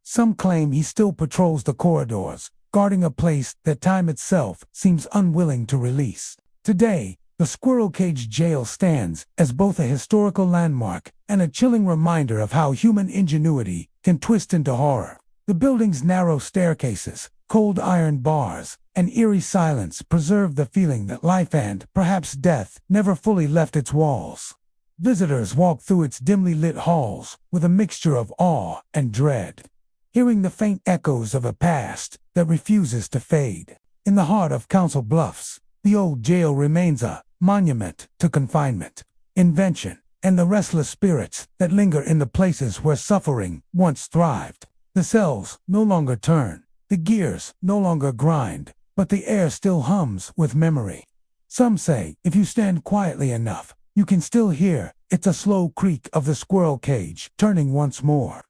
Some claim he still patrols the corridors, guarding a place that time itself seems unwilling to release. Today, the Squirrel Cage Jail stands as both a historical landmark and a chilling reminder of how human ingenuity can twist into horror. The building's narrow staircases, cold iron bars, An eerie silence preserved the feeling that life and, perhaps death, never fully left its walls. Visitors walked through its dimly lit halls with a mixture of awe and dread, hearing the faint echoes of a past that refuses to fade. In the heart of Council Bluffs, the old jail remains a monument to confinement, invention, and the restless spirits that linger in the places where suffering once thrived. The cells no longer turn, the gears no longer grind, but the air still hums with memory. Some say if you stand quietly enough, you can still hear it's a slow creak of the squirrel cage turning once more,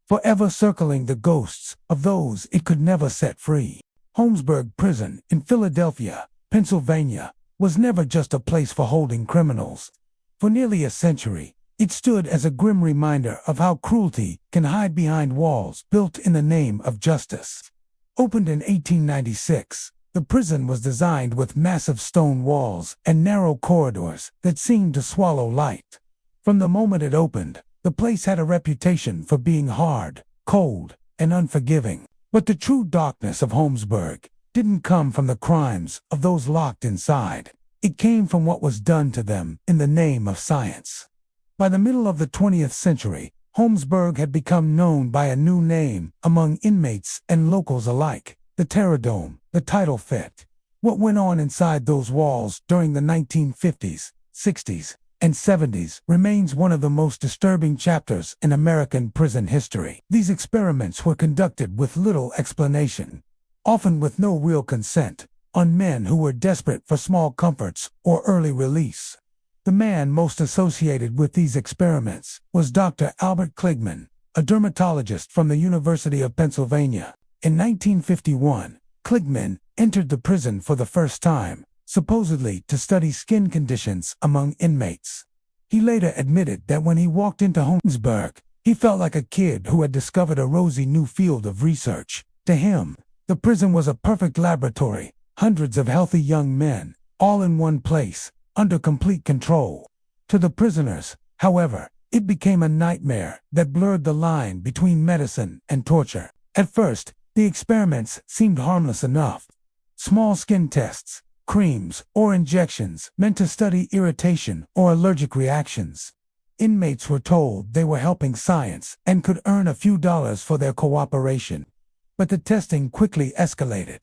forever circling the ghosts of those it could never set free. Holmesburg Prison in Philadelphia, Pennsylvania, was never just a place for holding criminals. For nearly a century, it stood as a grim reminder of how cruelty can hide behind walls built in the name of justice. Opened in 1896, the prison was designed with massive stone walls and narrow corridors that seemed to swallow light. From the moment it opened, the place had a reputation for being hard, cold, and unforgiving. But the true darkness of Holmesburg didn't come from the crimes of those locked inside. It came from what was done to them in the name of science. By the middle of the 20th century, Holmesburg had become known by a new name among inmates and locals alike: the Terror Dome, the title fit. What went on inside those walls during the 1950s, 60s, and 70s remains one of the most disturbing chapters in American prison history. These experiments were conducted with little explanation, often with no real consent, on men who were desperate for small comforts or early release. The man most associated with these experiments was Dr. Albert Kligman, a dermatologist from the University of Pennsylvania. In 1951, Kligman entered the prison for the first time, supposedly to study skin conditions among inmates. He later admitted that when he walked into Holmesburg, he felt like a kid who had discovered a rosy new field of research. To him, the prison was a perfect laboratory, hundreds of healthy young men, all in one place, under complete control. To the prisoners, however, it became a nightmare that blurred the line between medicine and torture. At first, the experiments seemed harmless enough. Small skin tests, creams, or injections meant to study irritation or allergic reactions. Inmates were told they were helping science and could earn a few dollars for their cooperation. But the testing quickly escalated.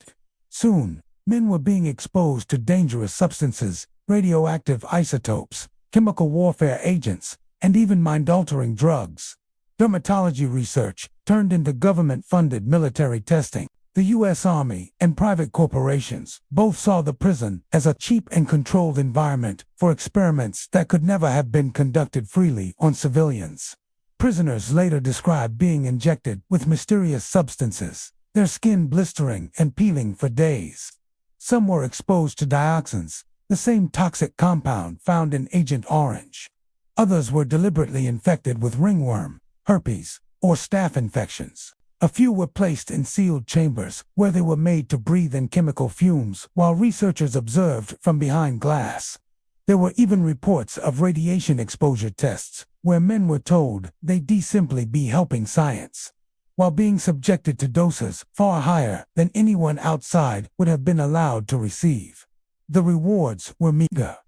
Soon, men were being exposed to dangerous substances, radioactive isotopes, chemical warfare agents, and even mind-altering drugs. Dermatology research turned into government-funded military testing. The U.S. Army and private corporations both saw the prison as a cheap and controlled environment for experiments that could never have been conducted freely on civilians. Prisoners later described being injected with mysterious substances, their skin blistering and peeling for days. Some were exposed to dioxins, the same toxic compound found in Agent Orange. Others were deliberately infected with ringworm, herpes, or staph infections. A few were placed in sealed chambers where they were made to breathe in chemical fumes while researchers observed from behind glass. There were even reports of radiation exposure tests where men were told they'd simply be helping science, while being subjected to doses far higher than anyone outside would have been allowed to receive. The rewards were meager.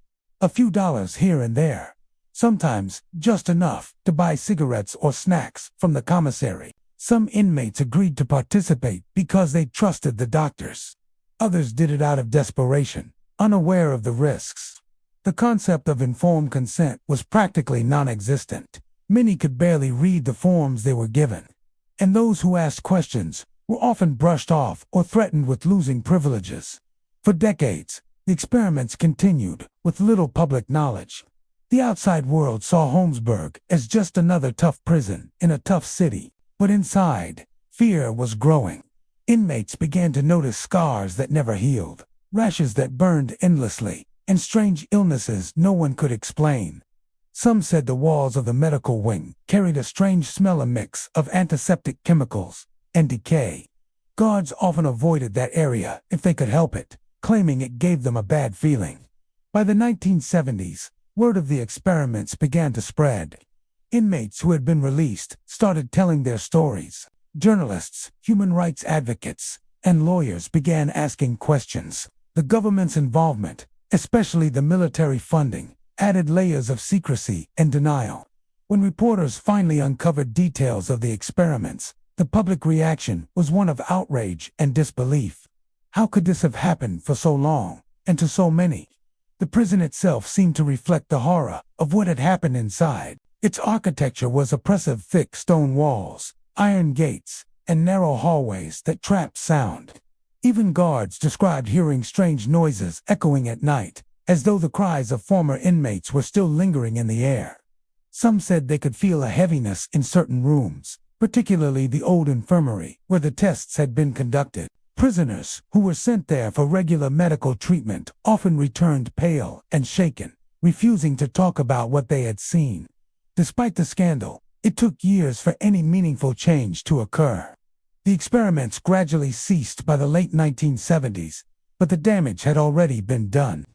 A few dollars here and there, sometimes just enough to buy cigarettes or snacks from the commissary. Some inmates agreed to participate because they trusted the doctors. Others did it out of desperation, unaware of the risks. The concept of informed consent was practically non-existent. Many could barely read the forms they were given, and those who asked questions were often brushed off or threatened with losing privileges. For decades, the experiments continued with little public knowledge. The outside world saw Holmesburg as just another tough prison in a tough city. But inside, fear was growing. Inmates began to notice scars that never healed, rashes that burned endlessly, and strange illnesses no one could explain. Some said the walls of the medical wing carried a strange smell, a mix of antiseptic chemicals and decay. Guards often avoided that area if they could help it, claiming it gave them a bad feeling. By the 1970s, word of the experiments began to spread. Inmates who had been released started telling their stories. Journalists, human rights advocates, and lawyers began asking questions. The government's involvement, especially the military funding, added layers of secrecy and denial. When reporters finally uncovered details of the experiments, the public reaction was one of outrage and disbelief. How could this have happened for so long, and to so many? The prison itself seemed to reflect the horror of what had happened inside. Its architecture was oppressive: thick stone walls, iron gates, and narrow hallways that trapped sound. Even guards described hearing strange noises echoing at night, as though the cries of former inmates were still lingering in the air. Some said they could feel a heaviness in certain rooms, particularly the old infirmary where the tests had been conducted. Prisoners who were sent there for regular medical treatment often returned pale and shaken, refusing to talk about what they had seen. Despite the scandal, it took years for any meaningful change to occur. The experiments gradually ceased by the late 1970s, but the damage had already been done.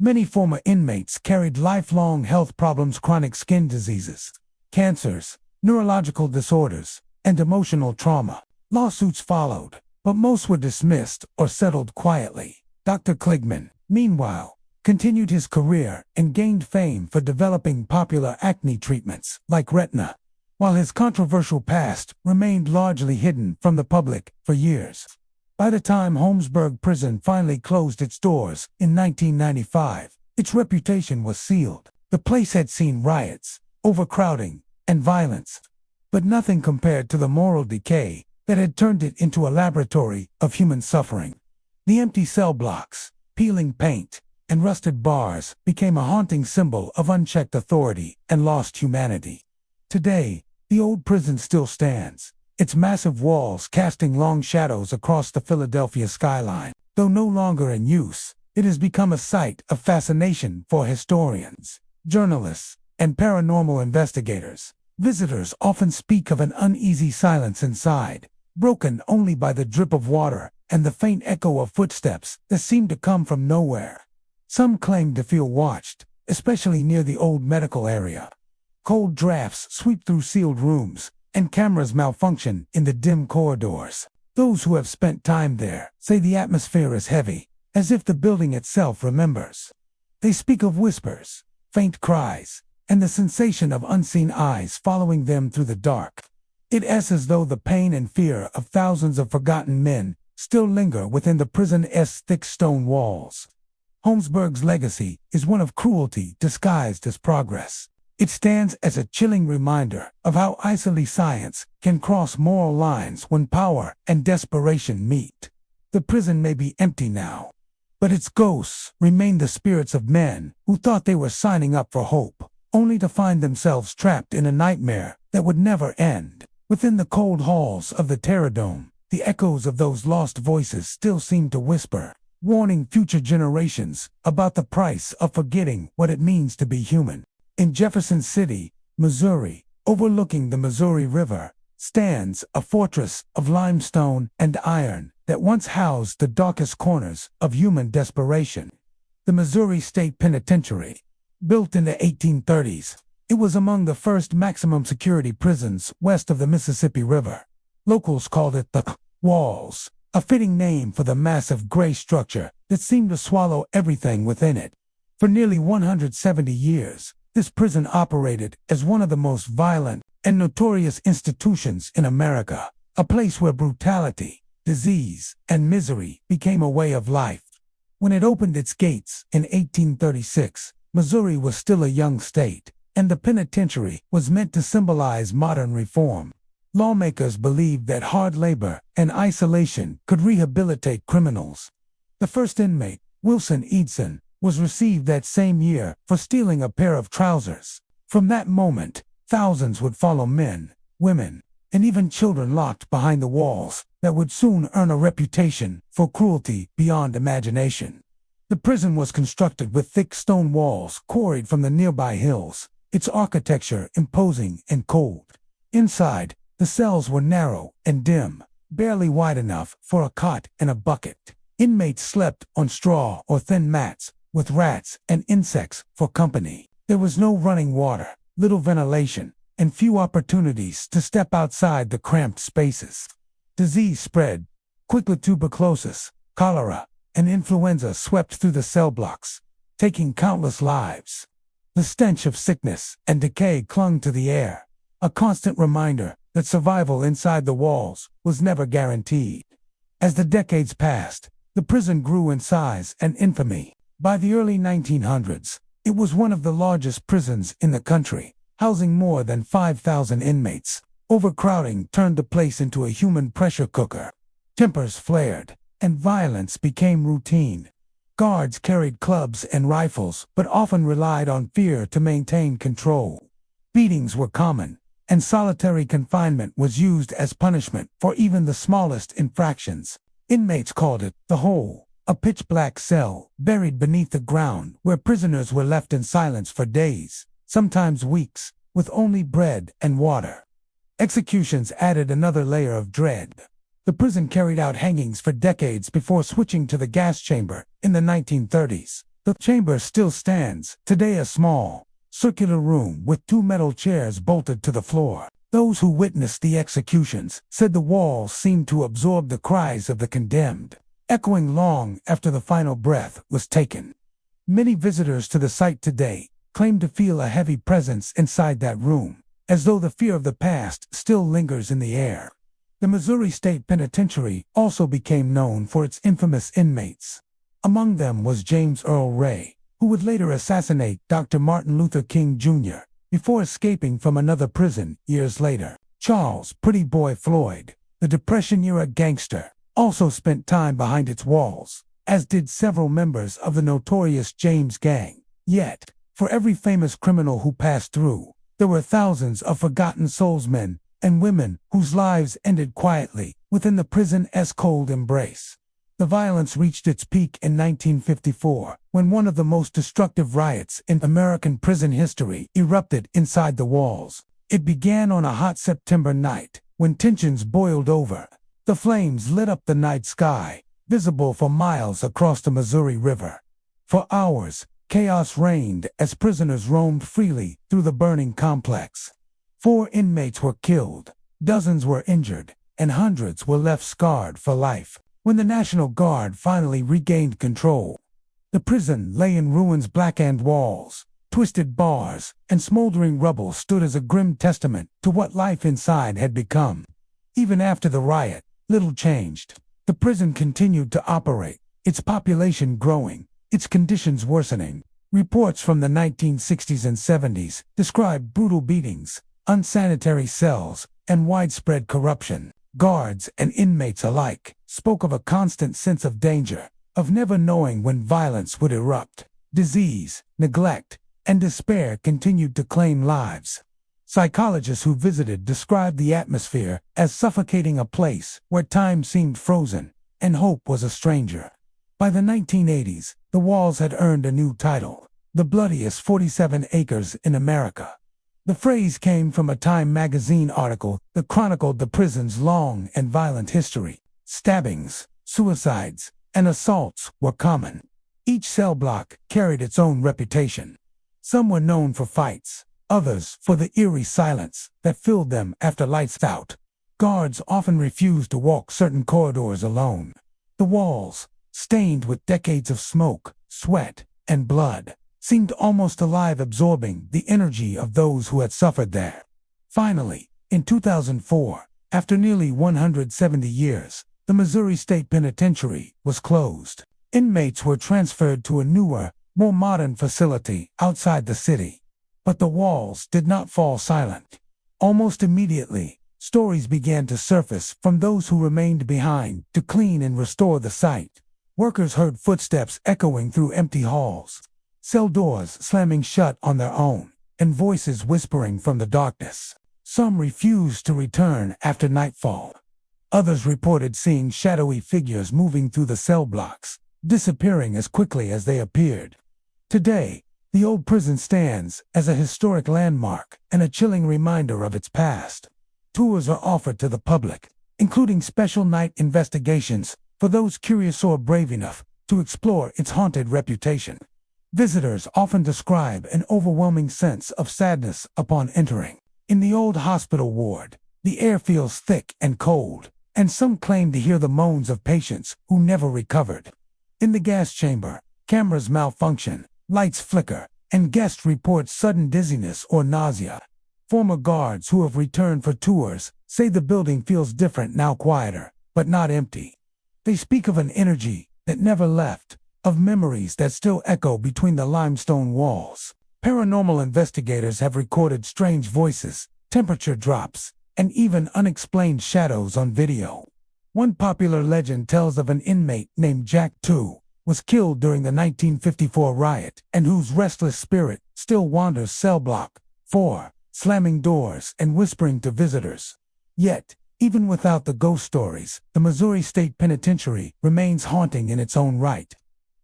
Many former inmates carried lifelong health problems: chronic skin diseases, cancers, neurological disorders, and emotional trauma. Lawsuits followed, but most were dismissed or settled quietly. Dr. Kligman, meanwhile, continued his career and gained fame for developing popular acne treatments like retina, while his controversial past remained largely hidden from the public for years. By the time Holmesburg Prison finally closed its doors in 1995, its reputation was sealed. The place had seen riots, overcrowding, and violence, but nothing compared to the moral decay that had turned it into a laboratory of human suffering. The empty cell blocks, peeling paint, and rusted bars became a haunting symbol of unchecked authority and lost humanity. Today, the old prison still stands, its massive walls casting long shadows across the Philadelphia skyline. Though no longer in use, it has become a site of fascination for historians, journalists, and paranormal investigators. Visitors often speak of an uneasy silence inside, broken only by the drip of water and the faint echo of footsteps that seem to come from nowhere. Some claim to feel watched, especially near the old medical area. Cold drafts sweep through sealed rooms, and cameras malfunction in the dim corridors. Those who have spent time there say the atmosphere is heavy, as if the building itself remembers. They speak of whispers, faint cries, and the sensation of unseen eyes following them through the dark. It is as though the pain and fear of thousands of forgotten men still linger within the prison's thick stone walls. Holmesburg's legacy is one of cruelty disguised as progress. It stands as a chilling reminder of how easily science can cross moral lines when power and desperation meet. The prison may be empty now, but its ghosts remain the spirits of men who thought they were signing up for hope, only to find themselves trapped in a nightmare that would never end. Within the cold halls of the Terror Dome, the echoes of those lost voices still seem to whisper, warning future generations about the price of forgetting what it means to be human. In Jefferson City, Missouri, overlooking the Missouri River, stands a fortress of limestone and iron that once housed the darkest corners of human desperation. The Missouri State Penitentiary. Built in the 1830s, it was among the first maximum security prisons west of the Mississippi River. Locals called it the Walls, a fitting name for the massive gray structure that seemed to swallow everything within it. For nearly 170 years, this prison operated as one of the most violent and notorious institutions in America, a place where brutality, disease, and misery became a way of life. When it opened its gates in 1836, Missouri was still a young state, and the penitentiary was meant to symbolize modern reform. Lawmakers believed that hard labor and isolation could rehabilitate criminals. The first inmate, Wilson Eidson, was received that same year for stealing a pair of trousers. From that moment, thousands would follow, men, women, and even children locked behind the walls that would soon earn a reputation for cruelty beyond imagination. The prison was constructed with thick stone walls quarried from the nearby hills, its architecture imposing and cold. Inside, the cells were narrow and dim, barely wide enough for a cot and a bucket. Inmates slept on straw or thin mats, with rats and insects for company. There was no running water, little ventilation, and few opportunities to step outside the cramped spaces. Disease spread Quickly tuberculosis, cholera, and influenza swept through the cell blocks, taking countless lives. The stench of sickness and decay clung to the air, a constant reminder that survival inside the walls was never guaranteed. As the decades passed, the prison grew in size and infamy. By the early 1900s, it was one of the largest prisons in the country, housing more than 5,000 inmates. Overcrowding turned the place into a human pressure cooker. Tempers flared, and violence became routine. Guards carried clubs and rifles, but often relied on fear to maintain control. Beatings were common, and solitary confinement was used as punishment for even the smallest infractions. Inmates called it the hole, a pitch-black cell buried beneath the ground where prisoners were left in silence for days, sometimes weeks, with only bread and water. Executions added another layer of dread. The prison carried out hangings for decades before switching to the gas chamber in the 1930s. The chamber still stands, today a small, circular room with 2 metal chairs bolted to the floor. Those who witnessed the executions said the walls seemed to absorb the cries of the condemned, echoing long after the final breath was taken. Many visitors to the site today claim to feel a heavy presence inside that room, as though the fear of the past still lingers in the air. The Missouri State Penitentiary also became known for its infamous inmates. Among them was James Earl Ray, who would later assassinate Dr. Martin Luther King Jr. before escaping from another prison years later. Charles "Pretty Boy" Floyd, the Depression-era gangster, also spent time behind its walls, as did several members of the notorious James Gang. Yet, for every famous criminal who passed through, there were thousands of forgotten souls, men and women whose lives ended quietly within the prison's cold embrace. The violence reached its peak in 1954, when one of the most destructive riots in American prison history erupted inside the walls. It began on a hot September night, when tensions boiled over. The flames lit up the night sky, visible for miles across the Missouri River. For hours, chaos reigned as prisoners roamed freely through the burning complex. 4 inmates were killed, dozens were injured, and hundreds were left scarred for life. When the National Guard finally regained control, the prison lay in ruins. Blackened walls, twisted bars, and smoldering rubble stood as a grim testament to what life inside had become. Even after the riot, little changed. The prison continued to operate, its population growing, its conditions worsening. Reports from the 1960s and 70s described brutal beatings, unsanitary cells, and widespread corruption. Guards and inmates alike spoke of a constant sense of danger, of never knowing when violence would erupt. Disease, neglect, and despair continued to claim lives. Psychologists who visited described the atmosphere as suffocating, a place where time seemed frozen and hope was a stranger. By the 1980s, the walls had earned a new title: the bloodiest 47 acres in America. The phrase came from a Time magazine article that chronicled the prison's long and violent history. Stabbings, suicides, and assaults were common. Each cell block carried its own reputation. Some were known for fights, others for the eerie silence that filled them after lights out. Guards often refused to walk certain corridors alone. The walls, stained with decades of smoke, sweat, and blood, seemed almost alive, absorbing the energy of those who had suffered there. Finally, in 2004, after nearly 170 years, the Missouri State Penitentiary was closed. Inmates were transferred to a newer, more modern facility outside the city. But the walls did not fall silent. Almost immediately, stories began to surface from those who remained behind to clean and restore the site. Workers heard footsteps echoing through empty halls, cell doors slamming shut on their own, and voices whispering from the darkness. Some refused to return after nightfall. Others reported seeing shadowy figures moving through the cell blocks, disappearing as quickly as they appeared. Today, the old prison stands as a historic landmark and a chilling reminder of its past. Tours are offered to the public, including special night investigations for those curious or brave enough to explore its haunted reputation. Visitors often describe an overwhelming sense of sadness upon entering. In the old hospital ward, the air feels thick and cold, and some claim to hear the moans of patients who never recovered. In the gas chamber, cameras malfunction, lights flicker, and guests report sudden dizziness or nausea. Former guards who have returned for tours say the building feels different now, quieter, but not empty. They speak of an energy that never left, of memories that still echo between the limestone walls. Paranormal investigators have recorded strange voices, temperature drops, and even unexplained shadows on video. One popular legend tells of an inmate named Jack II, was killed during the 1954 riot and whose restless spirit still wanders cell block 4, slamming doors and whispering to visitors. Yet, even without the ghost stories, the Missouri State Penitentiary remains haunting in its own right.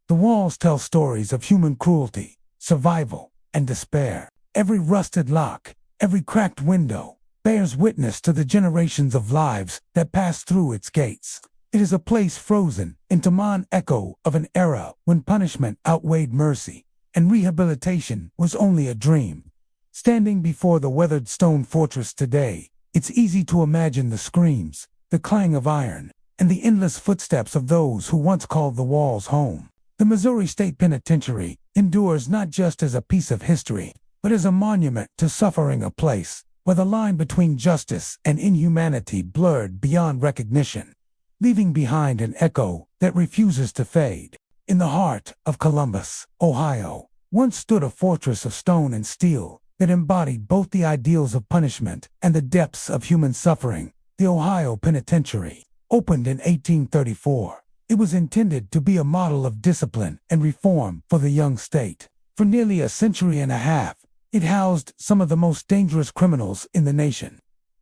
The walls tell stories of human cruelty, survival, and despair. Every rusted lock, every cracked window, bears witness to the generations of lives that passed through its gates. It is a place frozen into an echo of an era when punishment outweighed mercy, and rehabilitation was only a dream. Standing before the weathered stone fortress today, it's easy to imagine the screams, the clang of iron, and the endless footsteps of those who once called the walls home. The Missouri State Penitentiary endures not just as a piece of history, but as a monument to suffering, a place where the line between justice and inhumanity blurred beyond recognition, leaving behind an echo that refuses to fade. In the heart of Columbus, Ohio, once stood a fortress of stone and steel that embodied both the ideals of punishment and the depths of human suffering. The Ohio Penitentiary, opened in 1834, it was intended to be a model of discipline and reform for the young state. For nearly a century and a half, it housed some of the most dangerous criminals in the nation,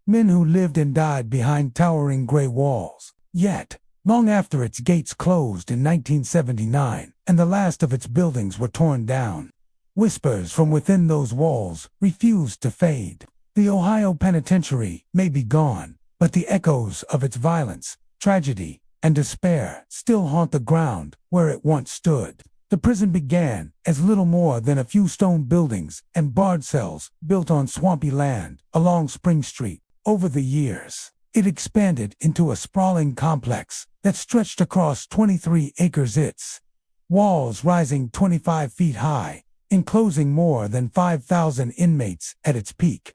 men who lived and died behind towering gray walls. Yet, long after its gates closed in 1979 and the last of its buildings were torn down, whispers from within those walls refused to fade. The Ohio Penitentiary may be gone, but the echoes of its violence, tragedy, and despair still haunt the ground where it once stood. The prison began as little more than a few stone buildings and barred cells built on swampy land along Spring Street. Over the years, it expanded into a sprawling complex that stretched across 23 acres, its walls rising 25 feet high, enclosing more than 5,000 inmates at its peak.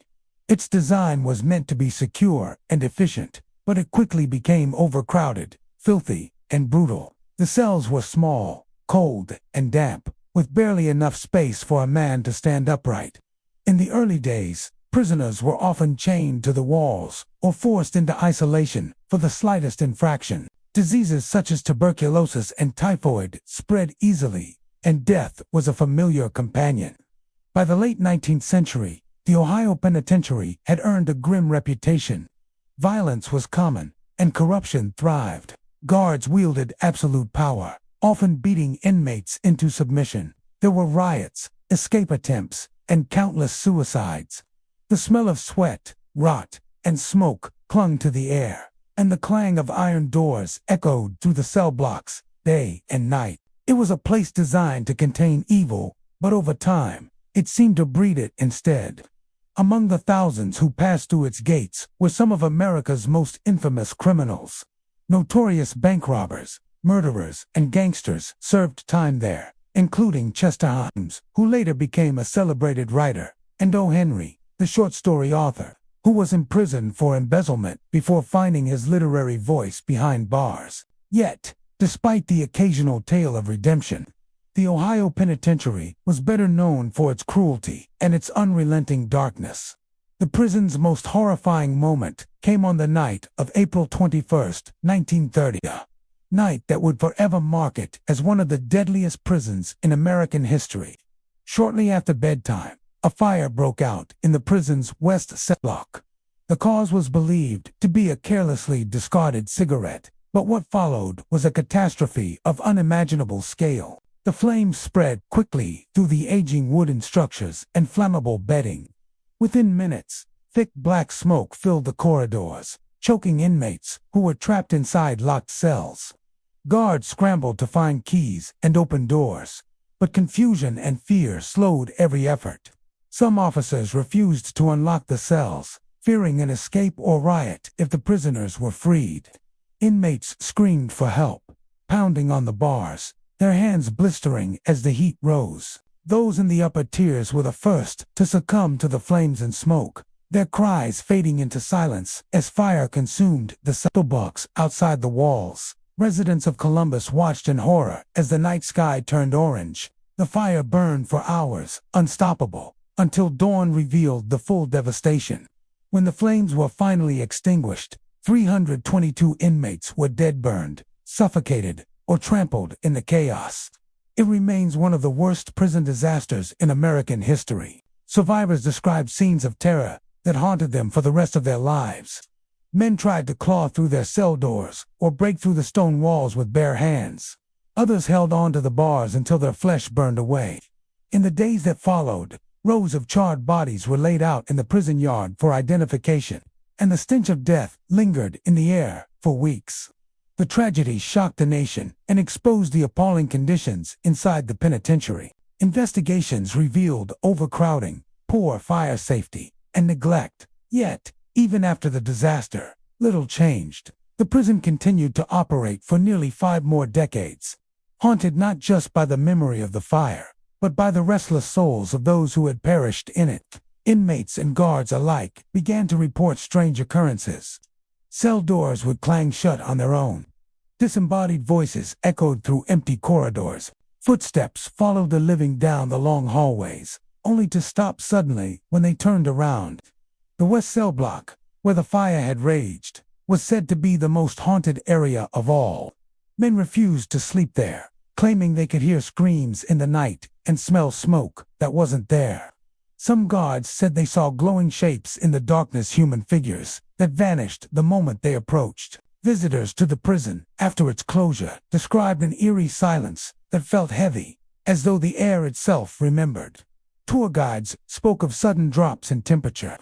Its design was meant to be secure and efficient, but it quickly became overcrowded, filthy, and brutal. The cells were small, cold, and damp, with barely enough space for a man to stand upright. In the early days, prisoners were often chained to the walls or forced into isolation for the slightest infraction. Diseases such as tuberculosis and typhoid spread easily, and death was a familiar companion. By the late 19th century, the Ohio Penitentiary had earned a grim reputation. Violence was common, and corruption thrived. Guards wielded absolute power, often beating inmates into submission. There were riots, escape attempts, and countless suicides. The smell of sweat, rot, and smoke clung to the air, and the clang of iron doors echoed through the cell blocks, day and night. It was a place designed to contain evil, but over time, it seemed to breed it instead. Among the thousands who passed through its gates were some of America's most infamous criminals. Notorious bank robbers, murderers, and gangsters served time there, including Chester Himes, who later became a celebrated writer, and O. Henry, the short story author, who was imprisoned for embezzlement before finding his literary voice behind bars. Yet, despite the occasional tale of redemption, the Ohio Penitentiary was better known for its cruelty and its unrelenting darkness. The prison's most horrifying moment came on the night of April 21, 1930, a night that would forever mark it as one of the deadliest prisons in American history. Shortly after bedtime, a fire broke out in the prison's west cell block. The cause was believed to be a carelessly discarded cigarette, but what followed was a catastrophe of unimaginable scale. The flames spread quickly through the aging wooden structures and flammable bedding. Within minutes, thick black smoke filled the corridors, choking inmates who were trapped inside locked cells. Guards scrambled to find keys and open doors, but confusion and fear slowed every effort. Some officers refused to unlock the cells, fearing an escape or riot if the prisoners were freed. Inmates screamed for help, pounding on the bars, their hands blistering as the heat rose. Those in the upper tiers were the first to succumb to the flames and smoke, their cries fading into silence as fire consumed the cell blocks outside the walls. Residents of Columbus watched in horror as the night sky turned orange. The fire burned for hours, unstoppable, until dawn revealed the full devastation. When the flames were finally extinguished, 322 inmates were dead-burned, suffocated, or trampled in the chaos. It remains one of the worst prison disasters in American history. Survivors described scenes of terror that haunted them for the rest of their lives. Men tried to claw through their cell doors or break through the stone walls with bare hands. Others held on to the bars until their flesh burned away. In the days that followed, rows of charred bodies were laid out in the prison yard for identification, and the stench of death lingered in the air for weeks. The tragedy shocked the nation and exposed the appalling conditions inside the penitentiary. Investigations revealed overcrowding, poor fire safety, and neglect. Yet, even after the disaster, little changed. The prison continued to operate for nearly 5 more decades, haunted not just by the memory of the fire, but by the restless souls of those who had perished in it. Inmates and guards alike began to report strange occurrences. Cell doors would clang shut on their own. Disembodied voices echoed through empty corridors. Footsteps followed the living down the long hallways, only to stop suddenly when they turned around. The West Cell Block, where the fire had raged, was said to be the most haunted area of all. Men refused to sleep there, claiming they could hear screams in the night and smell smoke that wasn't there. Some guards said they saw glowing shapes in the darkness, human figures that vanished the moment they approached. Visitors to the prison, after its closure, described an eerie silence that felt heavy, as though the air itself remembered. Tour guides spoke of sudden drops in temperature,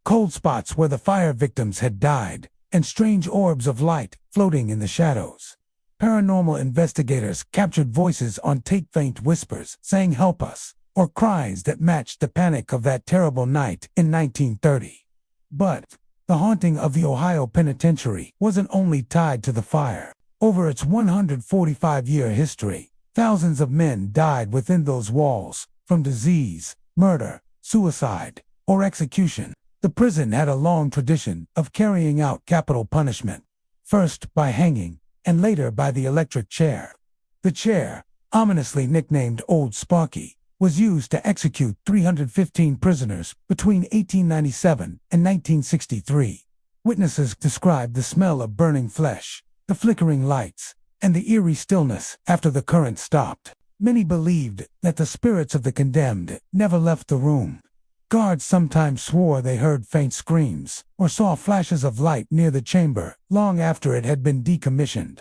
cold spots where the fire victims had died, and strange orbs of light floating in the shadows. Paranormal investigators captured voices on tape, faint whispers saying "help us," or cries that matched the panic of that terrible night in 1930. But the haunting of the Ohio Penitentiary wasn't only tied to the fire. Over its 145-year history, thousands of men died within those walls, from disease, murder, suicide, or execution. The prison had a long tradition of carrying out capital punishment, first by hanging, and later by the electric chair. The chair, ominously nicknamed Old Sparky, was used to execute 315 prisoners between 1897 and 1963. Witnesses described the smell of burning flesh, the flickering lights, and the eerie stillness after the current stopped. Many believed that the spirits of the condemned never left the room. Guards sometimes swore they heard faint screams or saw flashes of light near the chamber long after it had been decommissioned.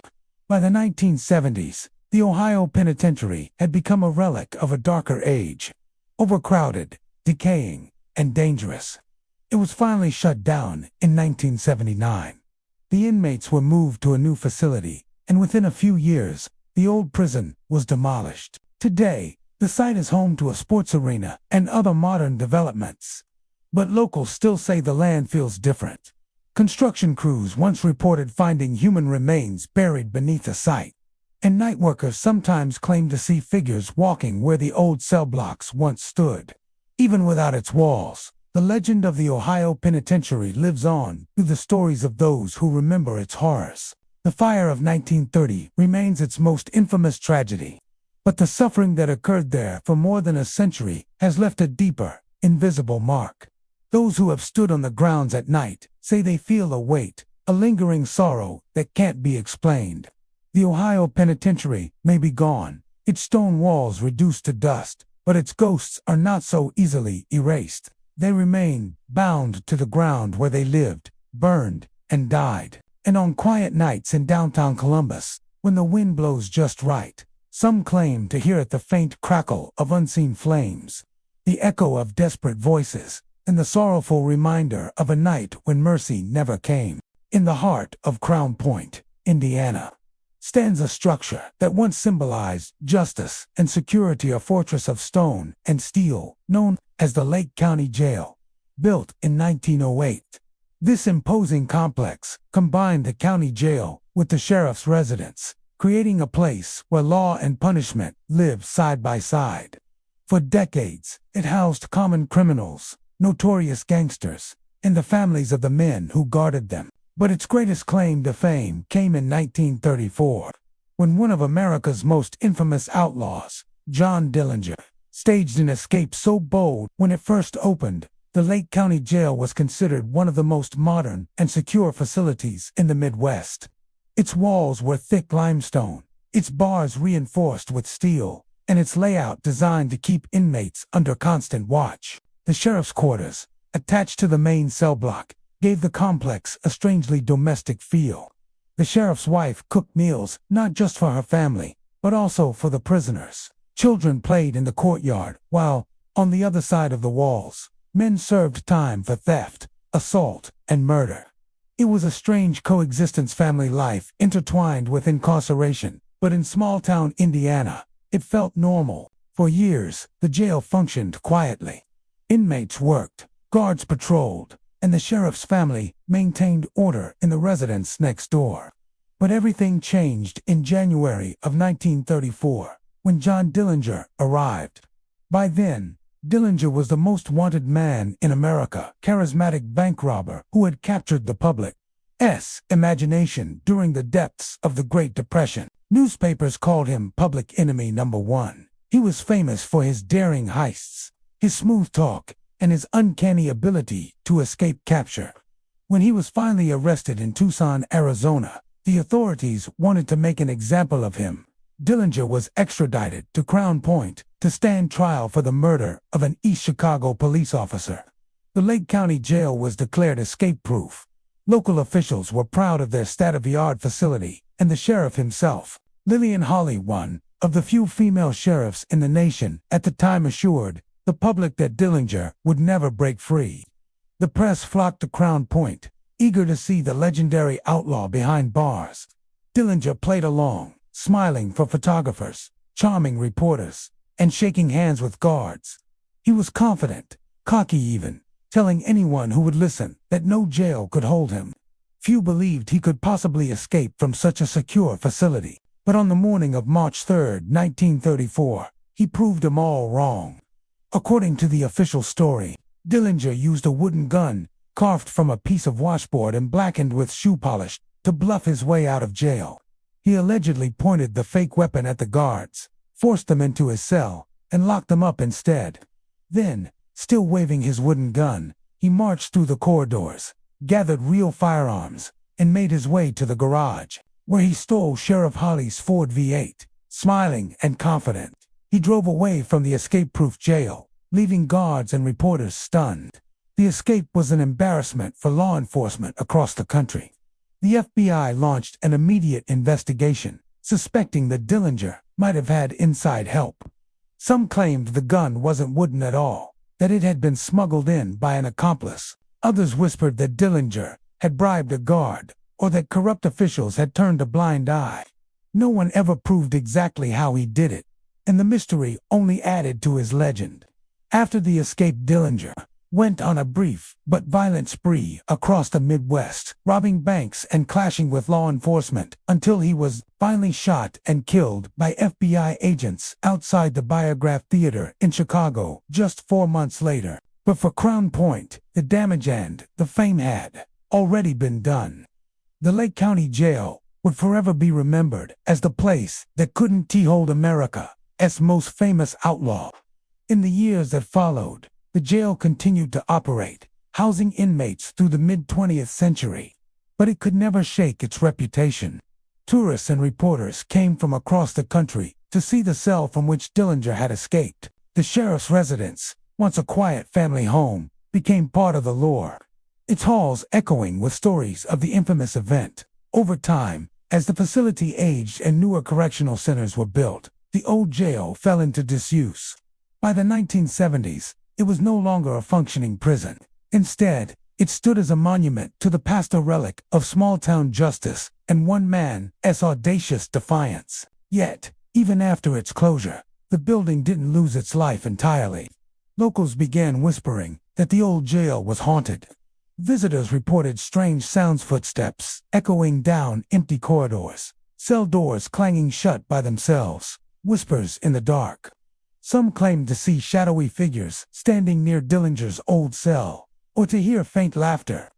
By the 1970s, the Ohio Penitentiary had become a relic of a darker age, overcrowded, decaying, and dangerous. It was finally shut down in 1979. The inmates were moved to a new facility, and within a few years, the old prison was demolished. Today, the site is home to a sports arena and other modern developments. But locals still say the land feels different. Construction crews once reported finding human remains buried beneath the site, and night workers sometimes claim to see figures walking where the old cell blocks once stood. Even without its walls, the legend of the Ohio Penitentiary lives on through the stories of those who remember its horrors. The fire of 1930 remains its most infamous tragedy, but the suffering that occurred there for more than a century has left a deeper, invisible mark. Those who have stood on the grounds at night say they feel a weight, a lingering sorrow that can't be explained. The Ohio Penitentiary may be gone, its stone walls reduced to dust, but its ghosts are not so easily erased. They remain bound to the ground where they lived, burned, and died. And on quiet nights in downtown Columbus, when the wind blows just right, some claim to hear the faint crackle of unseen flames, the echo of desperate voices, and the sorrowful reminder of a night when mercy never came. In the heart of Crown Point, Indiana, stands a structure that once symbolized justice and security, a fortress of stone and steel known as the Lake County Jail. Built in 1908, This imposing complex combined the county jail with the sheriff's residence, creating a place where law and punishment lived side by side. For decades, it housed common criminals, notorious gangsters, and the families of the men who guarded them. But its greatest claim to fame came in 1934, when one of America's most infamous outlaws, John Dillinger, staged an escape so bold. When it first opened, the Lake County Jail was considered one of the most modern and secure facilities in the Midwest. Its walls were thick limestone, its bars reinforced with steel, and its layout designed to keep inmates under constant watch. The sheriff's quarters, attached to the main cell block, gave the complex a strangely domestic feel. The sheriff's wife cooked meals not just for her family, but also for the prisoners. Children played in the courtyard, while, on the other side of the walls, men served time for theft, assault, and murder. It was a strange coexistence, family life intertwined with incarceration, but in small-town Indiana, it felt normal. For years, the jail functioned quietly. Inmates worked, guards patrolled, and the sheriff's family maintained order in the residence next door. But everything changed in January of 1934, when John Dillinger arrived. By then, Dillinger was the most wanted man in America, charismatic bank robber who had captured the public's imagination during the depths of the Great Depression. Newspapers called him public enemy number one. He was famous for his daring heists, his smooth talk, and his uncanny ability to escape capture. When he was finally arrested in Tucson, Arizona, the authorities wanted to make an example of him. Dillinger was extradited to Crown Point to stand trial for the murder of an East Chicago police officer. The Lake County Jail was declared escape-proof. Local officials were proud of their state-of-the-art facility, and the sheriff himself, Lillian Hawley, one of the few female sheriffs in the nation at the time, assured the public that Dillinger would never break free. The press flocked to Crown Point, eager to see the legendary outlaw behind bars. Dillinger played along, smiling for photographers, charming reporters, and shaking hands with guards. He was confident, cocky even, telling anyone who would listen that no jail could hold him. Few believed he could possibly escape from such a secure facility. But on the morning of March 3, 1934, he proved them all wrong. According to the official story, Dillinger used a wooden gun, carved from a piece of washboard and blackened with shoe polish, to bluff his way out of jail. He allegedly pointed the fake weapon at the guards, forced them into his cell, and locked them up instead. Then, still waving his wooden gun, he marched through the corridors, gathered real firearms, and made his way to the garage, where he stole Sheriff Hawley's Ford V8. Smiling and confident, he drove away from the escape-proof jail, leaving guards and reporters stunned. The escape was an embarrassment for law enforcement across the country. The FBI launched an immediate investigation, suspecting that Dillinger might have had inside help. Some claimed the gun wasn't wooden at all, that it had been smuggled in by an accomplice. Others whispered that Dillinger had bribed a guard, or that corrupt officials had turned a blind eye. No one ever proved exactly how he did it, and the mystery only added to his legend. After the escape, Dillinger went on a brief but violent spree across the Midwest, robbing banks and clashing with law enforcement until he was finally shot and killed by FBI agents outside the Biograph Theater in Chicago just 4 months later. But for Crown Point, the damage and the fame had already been done. The Lake County Jail would forever be remembered as the place that couldn't hold America's most famous outlaw. In the years that followed, the jail continued to operate, housing inmates through the mid-20th century. But it could never shake its reputation. Tourists and reporters came from across the country to see the cell from which Dillinger had escaped. The sheriff's residence, once a quiet family home, became part of the lore, its halls echoing with stories of the infamous event. Over time, as the facility aged and newer correctional centers were built, the old jail fell into disuse. By the 1970s, it was no longer a functioning prison. Instead, it stood as a monument to the past, a relic of small-town justice and one man's audacious defiance. Yet, even after its closure, the building didn't lose its life entirely. Locals began whispering that the old jail was haunted. Visitors reported strange sounds, footsteps echoing down empty corridors, cell doors clanging shut by themselves, whispers in the dark. Some claimed to see shadowy figures standing near Dillinger's old cell, or to hear faint laughter,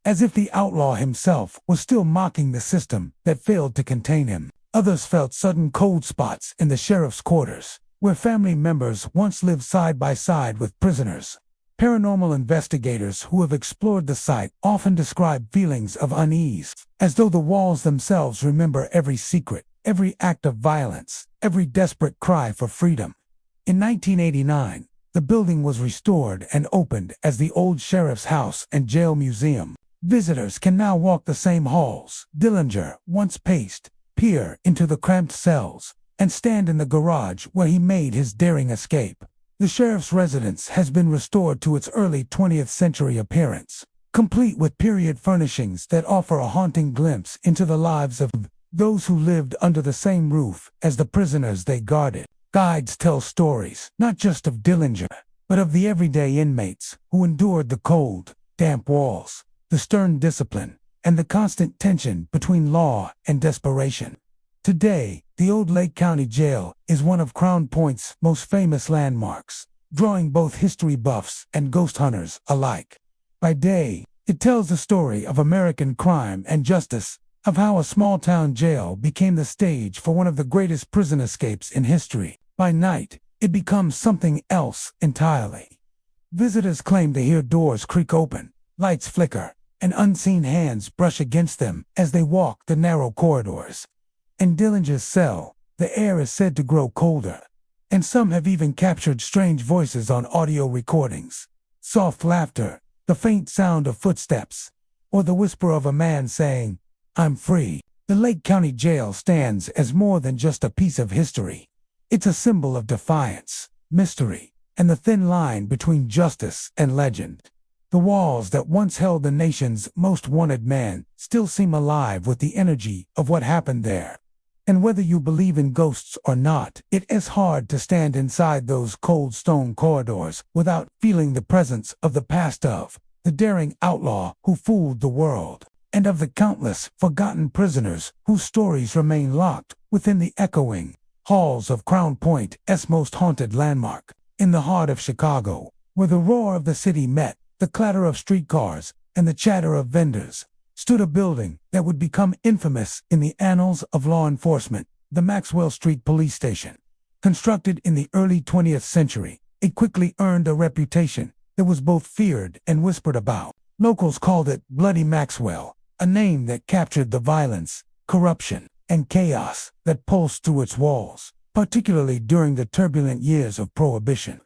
as if the outlaw himself was still mocking the system that failed to contain him. Others felt sudden cold spots in the sheriff's quarters, where family members once lived side by side with prisoners. Paranormal investigators who have explored the site often describe feelings of unease, as though the walls themselves remember every secret, every act of violence, every desperate cry for freedom. In 1989, the building was restored and opened as the old sheriff's house and jail museum. Visitors can now walk the same halls Dillinger once paced, peer into the cramped cells, and stand in the garage where he made his daring escape. The sheriff's residence has been restored to its early 20th century appearance, complete with period furnishings that offer a haunting glimpse into the lives of those who lived under the same roof as the prisoners they guarded. Guides tell stories, not just of Dillinger, but of the everyday inmates who endured the cold, damp walls, the stern discipline, and the constant tension between law and desperation. Today, the old Lake County Jail is one of Crown Point's most famous landmarks, drawing both history buffs and ghost hunters alike. By day, it tells the story of American crime and justice, of how a small-town jail became the stage for one of the greatest prison escapes in history. By night, it becomes something else entirely. Visitors claim to hear doors creak open, lights flicker, and unseen hands brush against them as they walk the narrow corridors. In Dillinger's cell, the air is said to grow colder, and some have even captured strange voices on audio recordings. Soft laughter, the faint sound of footsteps, or the whisper of a man saying, "I'm free." The Lake County Jail stands as more than just a piece of history. It's a symbol of defiance, mystery, and the thin line between justice and legend. The walls that once held the nation's most wanted man still seem alive with the energy of what happened there. And whether you believe in ghosts or not, it is hard to stand inside those cold stone corridors without feeling the presence of the past, of the daring outlaw who fooled the world, and of the countless forgotten prisoners whose stories remain locked within the echoing halls of Crown Point's most haunted landmark. In the heart of Chicago, where the roar of the city met the clatter of streetcars and the chatter of vendors, stood a building that would become infamous in the annals of law enforcement, the Maxwell Street Police Station. Constructed in the early 20th century, it quickly earned a reputation that was both feared and whispered about. Locals called it Bloody Maxwell, a name that captured the violence, corruption, and chaos that pulsed through its walls, particularly during the turbulent years of Prohibition.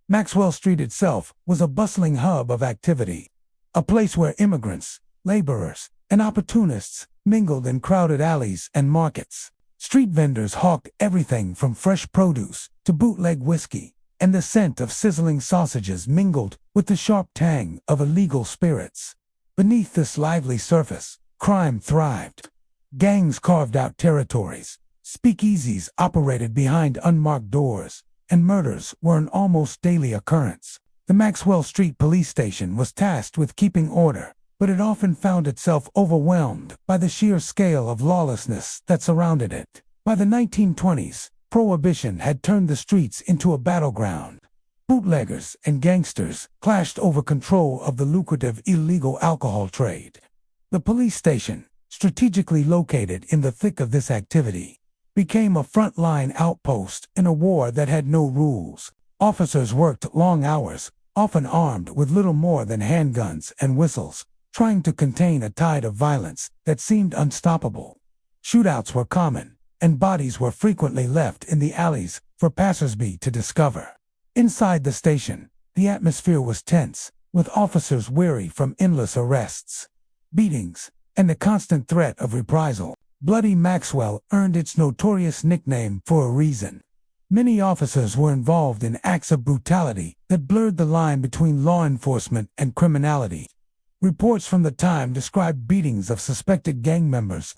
Maxwell Street itself was a bustling hub of activity, a place where immigrants, laborers, and opportunists mingled in crowded alleys and markets. Street vendors hawked everything from fresh produce to bootleg whiskey, and the scent of sizzling sausages mingled with the sharp tang of illegal spirits. Beneath this lively surface, crime thrived. Gangs carved out territories, speakeasies operated behind unmarked doors, and murders were an almost daily occurrence. The Maxwell Street Police Station was tasked with keeping order, but it often found itself overwhelmed by the sheer scale of lawlessness that surrounded it. By the 1920s, Prohibition had turned the streets into a battleground. Bootleggers and gangsters clashed over control of the lucrative illegal alcohol trade. The police station, strategically located in the thick of this activity, became a front-line outpost in a war that had no rules. Officers worked long hours, often armed with little more than handguns and whistles, trying to contain a tide of violence that seemed unstoppable. Shootouts were common, and bodies were frequently left in the alleys for passersby to discover. Inside the station, the atmosphere was tense, with officers weary from endless arrests, beatings, and the constant threat of reprisal. Bloody Maxwell earned its notorious nickname for a reason. Many officers were involved in acts of brutality that blurred the line between law enforcement and criminality. Reports from the time described beatings of suspected gang members,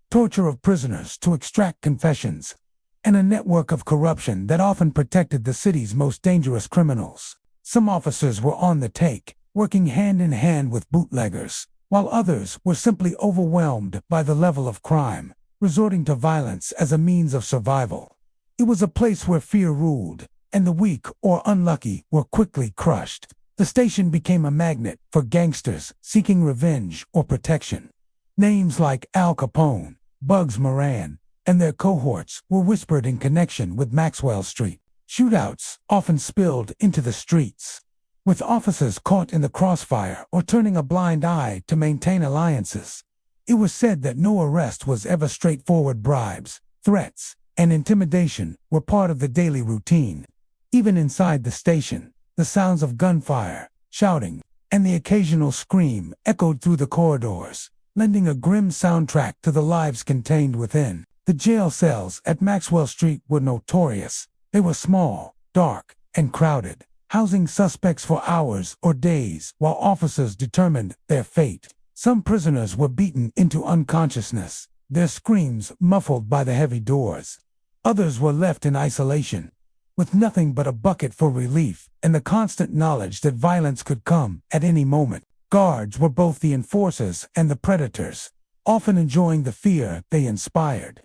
torture of prisoners to extract confessions, and a network of corruption that often protected the city's most dangerous criminals. Some officers were on the take, working hand in hand with bootleggers, while others were simply overwhelmed by the level of crime, resorting to violence as a means of survival. It was a place where fear ruled, and the weak or unlucky were quickly crushed. The station became a magnet for gangsters seeking revenge or protection. Names like Al Capone, Bugs Moran, and their cohorts were whispered in connection with Maxwell Street. Shootouts often spilled into the streets, with officers caught in the crossfire or turning a blind eye to maintain alliances. It was said that no arrest was ever straightforward. Bribes, threats, and intimidation were part of the daily routine. Even inside the station, the sounds of gunfire, shouting, and the occasional scream echoed through the corridors, lending a grim soundtrack to the lives contained within. The jail cells at Maxwell Street were notorious. They were small, dark, and crowded, housing suspects for hours or days while officers determined their fate. Some prisoners were beaten into unconsciousness, their screams muffled by the heavy doors. Others were left in isolation, with nothing but a bucket for relief and the constant knowledge that violence could come at any moment. Guards were both the enforcers and the predators, often enjoying the fear they inspired.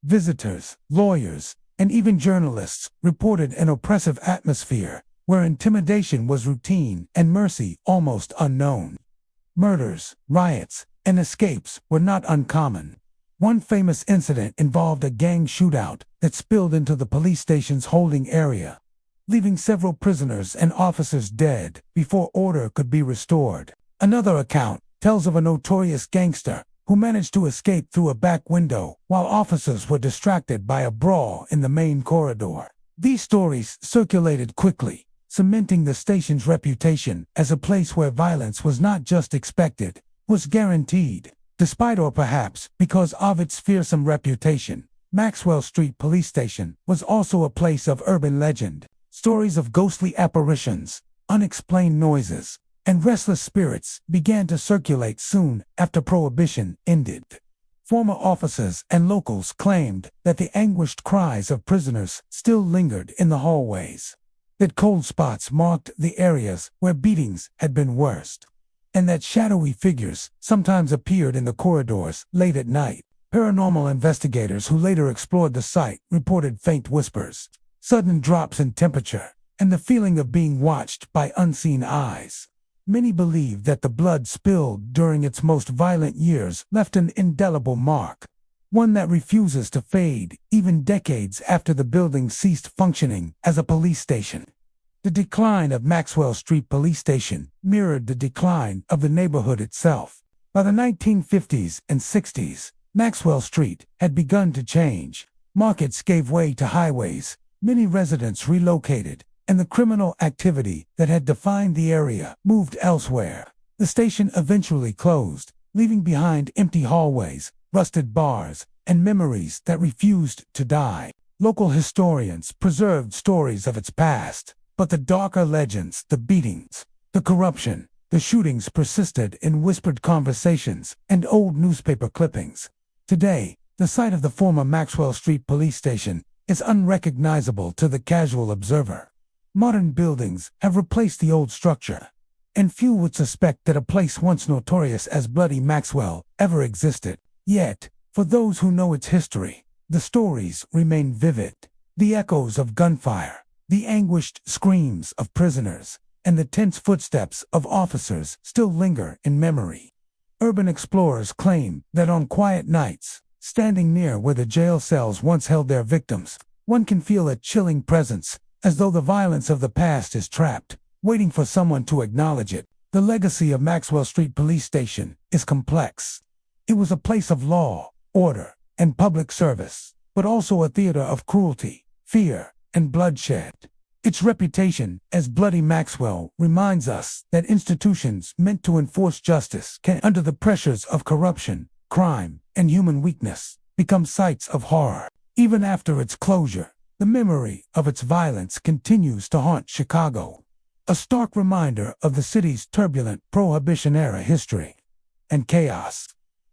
Visitors, lawyers, and even journalists reported an oppressive atmosphere where intimidation was routine and mercy almost unknown. Murders, riots, and escapes were not uncommon. One famous incident involved a gang shootout that spilled into the police station's holding area, leaving several prisoners and officers dead before order could be restored. Another account tells of a notorious gangster who managed to escape through a back window while officers were distracted by a brawl in the main corridor. These stories circulated quickly, cementing the station's reputation as a place where violence was not just expected, was guaranteed. Despite or perhaps because of its fearsome reputation, Maxwell Street Police Station was also a place of urban legend. Stories of ghostly apparitions, unexplained noises, and restless spirits began to circulate soon after Prohibition ended. Former officers and locals claimed that the anguished cries of prisoners still lingered in the hallways, that cold spots marked the areas where beatings had been worst, and that shadowy figures sometimes appeared in the corridors late at night. Paranormal investigators who later explored the site reported faint whispers, sudden drops in temperature, and the feeling of being watched by unseen eyes. Many believe that the blood spilled during its most violent years left an indelible mark, one that refuses to fade even decades after the building ceased functioning as a police station. The decline of Maxwell Street Police Station mirrored the decline of the neighborhood itself. By the 1950s and 60s, Maxwell Street had begun to change. Markets gave way to highways, many residents relocated, and the criminal activity that had defined the area moved elsewhere. The station eventually closed, leaving behind empty hallways, rusted bars, and memories that refused to die. Local historians preserved stories of its past, but the darker legends, the beatings, the corruption, the shootings persisted in whispered conversations and old newspaper clippings. Today, the site of the former Maxwell Street Police Station is unrecognizable to the casual observer. Modern buildings have replaced the old structure, and few would suspect that a place once notorious as Bloody Maxwell ever existed. Yet, for those who know its history, the stories remain vivid. The echoes of gunfire, the anguished screams of prisoners, and the tense footsteps of officers still linger in memory. Urban explorers claim that on quiet nights, standing near where the jail cells once held their victims, one can feel a chilling presence, as though the violence of the past is trapped, waiting for someone to acknowledge it. The legacy of Maxwell Street Police Station is complex. It was a place of law, order, and public service, but also a theater of cruelty, fear, and bloodshed. Its reputation as Bloody Maxwell reminds us that institutions meant to enforce justice can, under the pressures of corruption, crime, and human weakness, become sites of horror. Even after its closure, the memory of its violence continues to haunt Chicago, a stark reminder of the city's turbulent Prohibition-era history and chaos,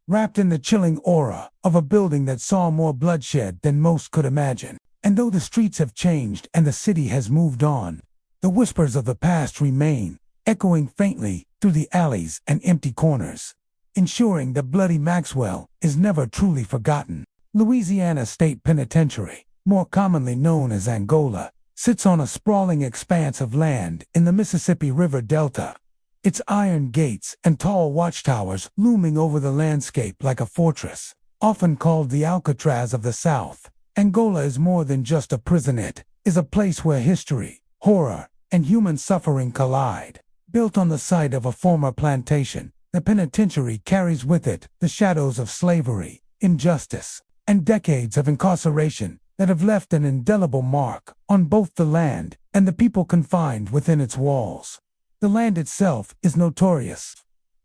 wrapped in the chilling aura of a building that saw more bloodshed than most could imagine. And though the streets have changed and the city has moved on, the whispers of the past remain, echoing faintly through the alleys and empty corners, ensuring that Bloody Maxwell is never truly forgotten. Louisiana State Penitentiary, more commonly known as Angola, sits on a sprawling expanse of land in the Mississippi River Delta. Its iron gates and tall watchtowers looming over the landscape like a fortress. Often called the Alcatraz of the South, Angola is more than just a prison. It is a place where history, horror, and human suffering collide. Built on the site of a former plantation, the penitentiary carries with it the shadows of slavery, injustice, and decades of incarceration that have left an indelible mark on both the land and the people confined within its walls. The land itself is notorious.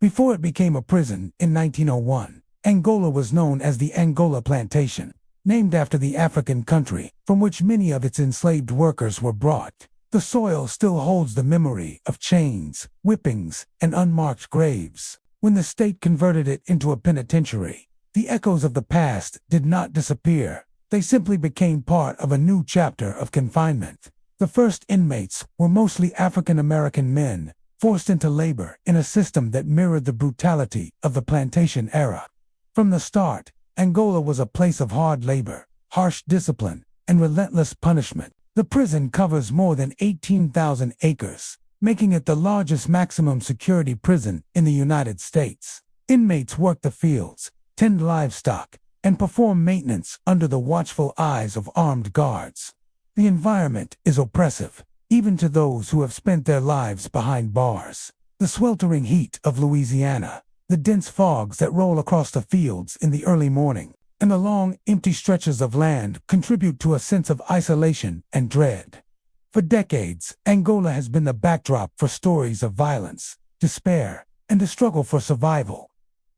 Before it became a prison in 1901, Angola was known as the Angola Plantation, named after the African country from which many of its enslaved workers were brought. The soil still holds the memory of chains, whippings, and unmarked graves. When the state converted it into a penitentiary, the echoes of the past did not disappear. They simply became part of a new chapter of confinement. The first inmates were mostly African American men, forced into labor in a system that mirrored the brutality of the plantation era. From the start, Angola was a place of hard labor, harsh discipline, and relentless punishment. The prison covers more than 18,000 acres, making it the largest maximum security prison in the United States. Inmates work the fields, tend livestock, and perform maintenance under the watchful eyes of armed guards. The environment is oppressive, even to those who have spent their lives behind bars. The sweltering heat of Louisiana, the dense fogs that roll across the fields in the early morning, and the long, empty stretches of land contribute to a sense of isolation and dread. For decades, Angola has been the backdrop for stories of violence, despair, and the struggle for survival.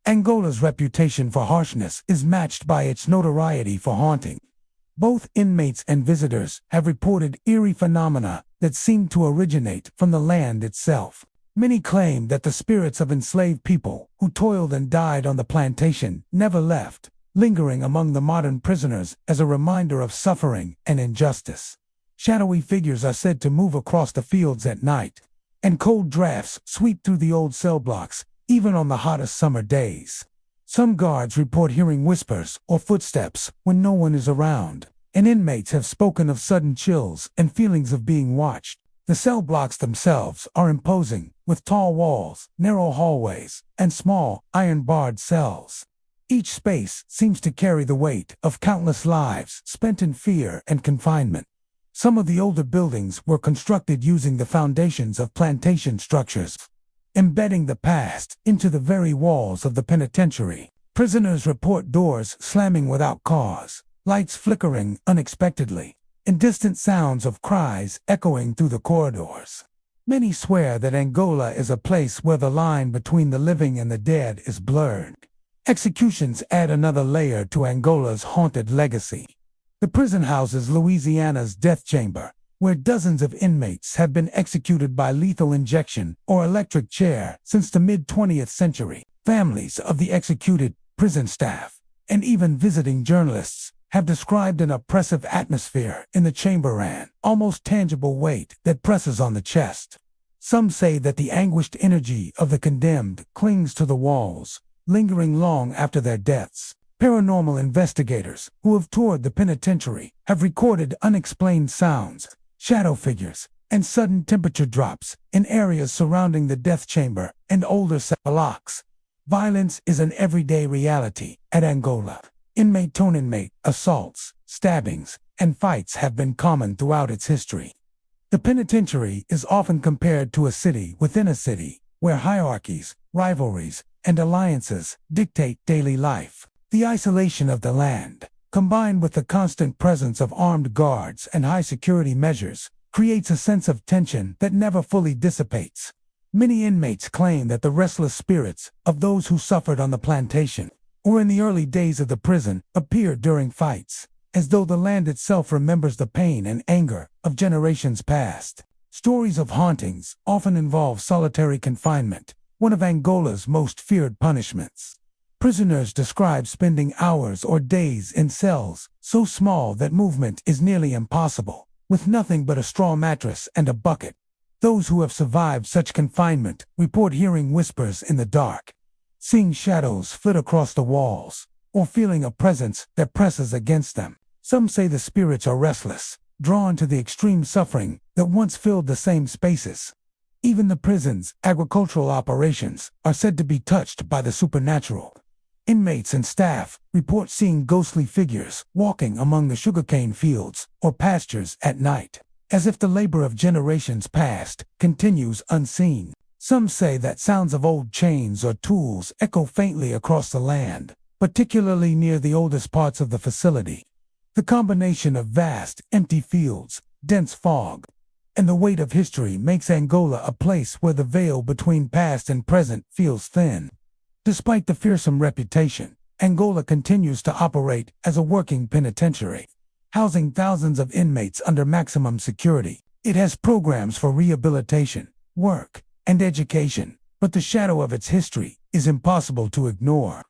Angola's reputation for harshness is matched by its notoriety for haunting. Both inmates and visitors have reported eerie phenomena that seem to originate from the land itself. Many claim that the spirits of enslaved people who toiled and died on the plantation never left, lingering among the modern prisoners as a reminder of suffering and injustice. Shadowy figures are said to move across the fields at night, and cold drafts sweep through the old cell blocks, even on the hottest summer days. Some guards report hearing whispers or footsteps when no one is around, and inmates have spoken of sudden chills and feelings of being watched. The cell blocks themselves are imposing, with tall walls, narrow hallways, and small, iron-barred cells. Each space seems to carry the weight of countless lives spent in fear and confinement. Some of the older buildings were constructed using the foundations of plantation structures, embedding the past into the very walls of the penitentiary. Prisoners report doors slamming without cause, lights flickering unexpectedly, and distant sounds of cries echoing through the corridors. Many swear that Angola is a place where the line between the living and the dead is blurred. Executions add another layer to Angola's haunted legacy. The prison houses Louisiana's death chamber, where dozens of inmates have been executed by lethal injection or electric chair since the mid-20th century. Families of the executed, prison staff, and even visiting journalists have described an oppressive atmosphere in the chamber, an almost tangible weight that presses on the chest. Some say that the anguished energy of the condemned clings to the walls, lingering long after their deaths. Paranormal investigators who have toured the penitentiary have recorded unexplained sounds, shadow figures, and sudden temperature drops in areas surrounding the death chamber and older cell blocks. Violence is an everyday reality at Angola. Inmate-on-inmate assaults, stabbings, and fights have been common throughout its history. The penitentiary is often compared to a city within a city, where hierarchies, rivalries, and alliances dictate daily life. The isolation of the land, combined with the constant presence of armed guards and high security measures, creates a sense of tension that never fully dissipates. Many inmates claim that the restless spirits of those who suffered on the plantation, or in the early days of the prison, appear during fights, as though the land itself remembers the pain and anger of generations past. Stories of hauntings often involve solitary confinement, one of Angola's most feared punishments. Prisoners describe spending hours or days in cells so small that movement is nearly impossible, with nothing but a straw mattress and a bucket. Those who have survived such confinement report hearing whispers in the dark, seeing shadows flit across the walls, or feeling a presence that presses against them. Some say the spirits are restless, drawn to the extreme suffering that once filled the same spaces. Even the prison's agricultural operations are said to be touched by the supernatural. Inmates and staff report seeing ghostly figures walking among the sugarcane fields or pastures at night, as if the labor of generations past continues unseen. Some say that sounds of old chains or tools echo faintly across the land, particularly near the oldest parts of the facility. The combination of vast, empty fields, dense fog, and the weight of history makes Angola a place where the veil between past and present feels thin. Despite the fearsome reputation, Angola continues to operate as a working penitentiary, housing thousands of inmates under maximum security. It has programs for rehabilitation, work, and education, but the shadow of its history is impossible to ignore.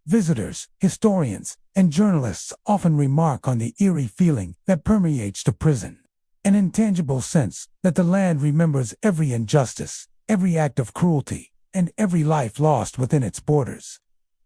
Visitors, historians, and journalists often remark on the eerie feeling that permeates the prison, an intangible sense that the land remembers every injustice, every act of cruelty, and every life lost within its borders.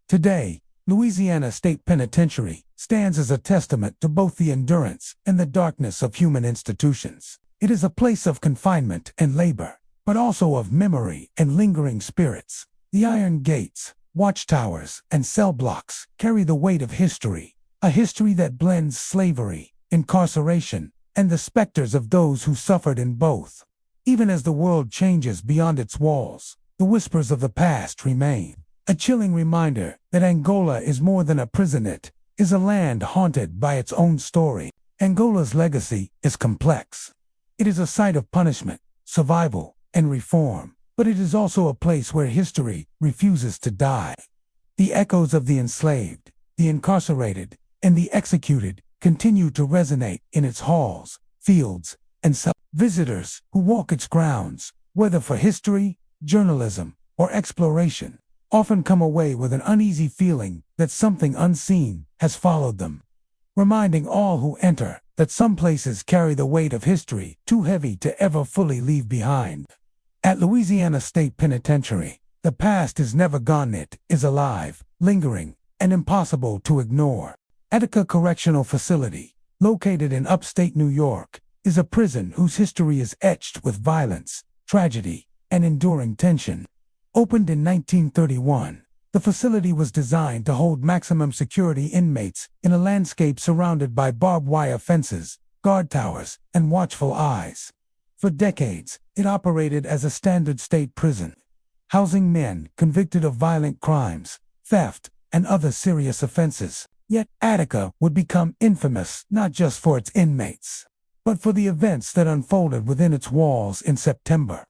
Today, Louisiana State Penitentiary stands as a testament to both the endurance and the darkness of human institutions. It is a place of confinement and labor, but also of memory and lingering spirits. The iron gates, watchtowers, and cell blocks carry the weight of history, a history that blends slavery, incarceration, and the specters of those who suffered in both. Even as the world changes beyond its walls, the whispers of the past remain, a chilling reminder that Angola is more than a prison. It is a land haunted by its own story. Angola's legacy is complex. It is a site of punishment, survival, and reform, but it is also a place where history refuses to die. The echoes of the enslaved, the incarcerated, and the executed continue to resonate in its halls, fields, and cells. Visitors who walk its grounds, whether for history, journalism, or exploration, often come away with an uneasy feeling that something unseen has followed them, reminding all who enter that some places carry the weight of history too heavy to ever fully leave behind. At Louisiana State Penitentiary, the past is never gone. It is alive, lingering, and impossible to ignore. Attica Correctional Facility, located in upstate New York, is a prison whose history is etched with violence, tragedy, and enduring tension. Opened in 1931, the facility was designed to hold maximum security inmates in a landscape surrounded by barbed wire fences, guard towers, and watchful eyes. For decades, it operated as a standard state prison, housing men convicted of violent crimes, theft, and other serious offenses. Yet, Attica would become infamous not just for its inmates, but for the events that unfolded within its walls in September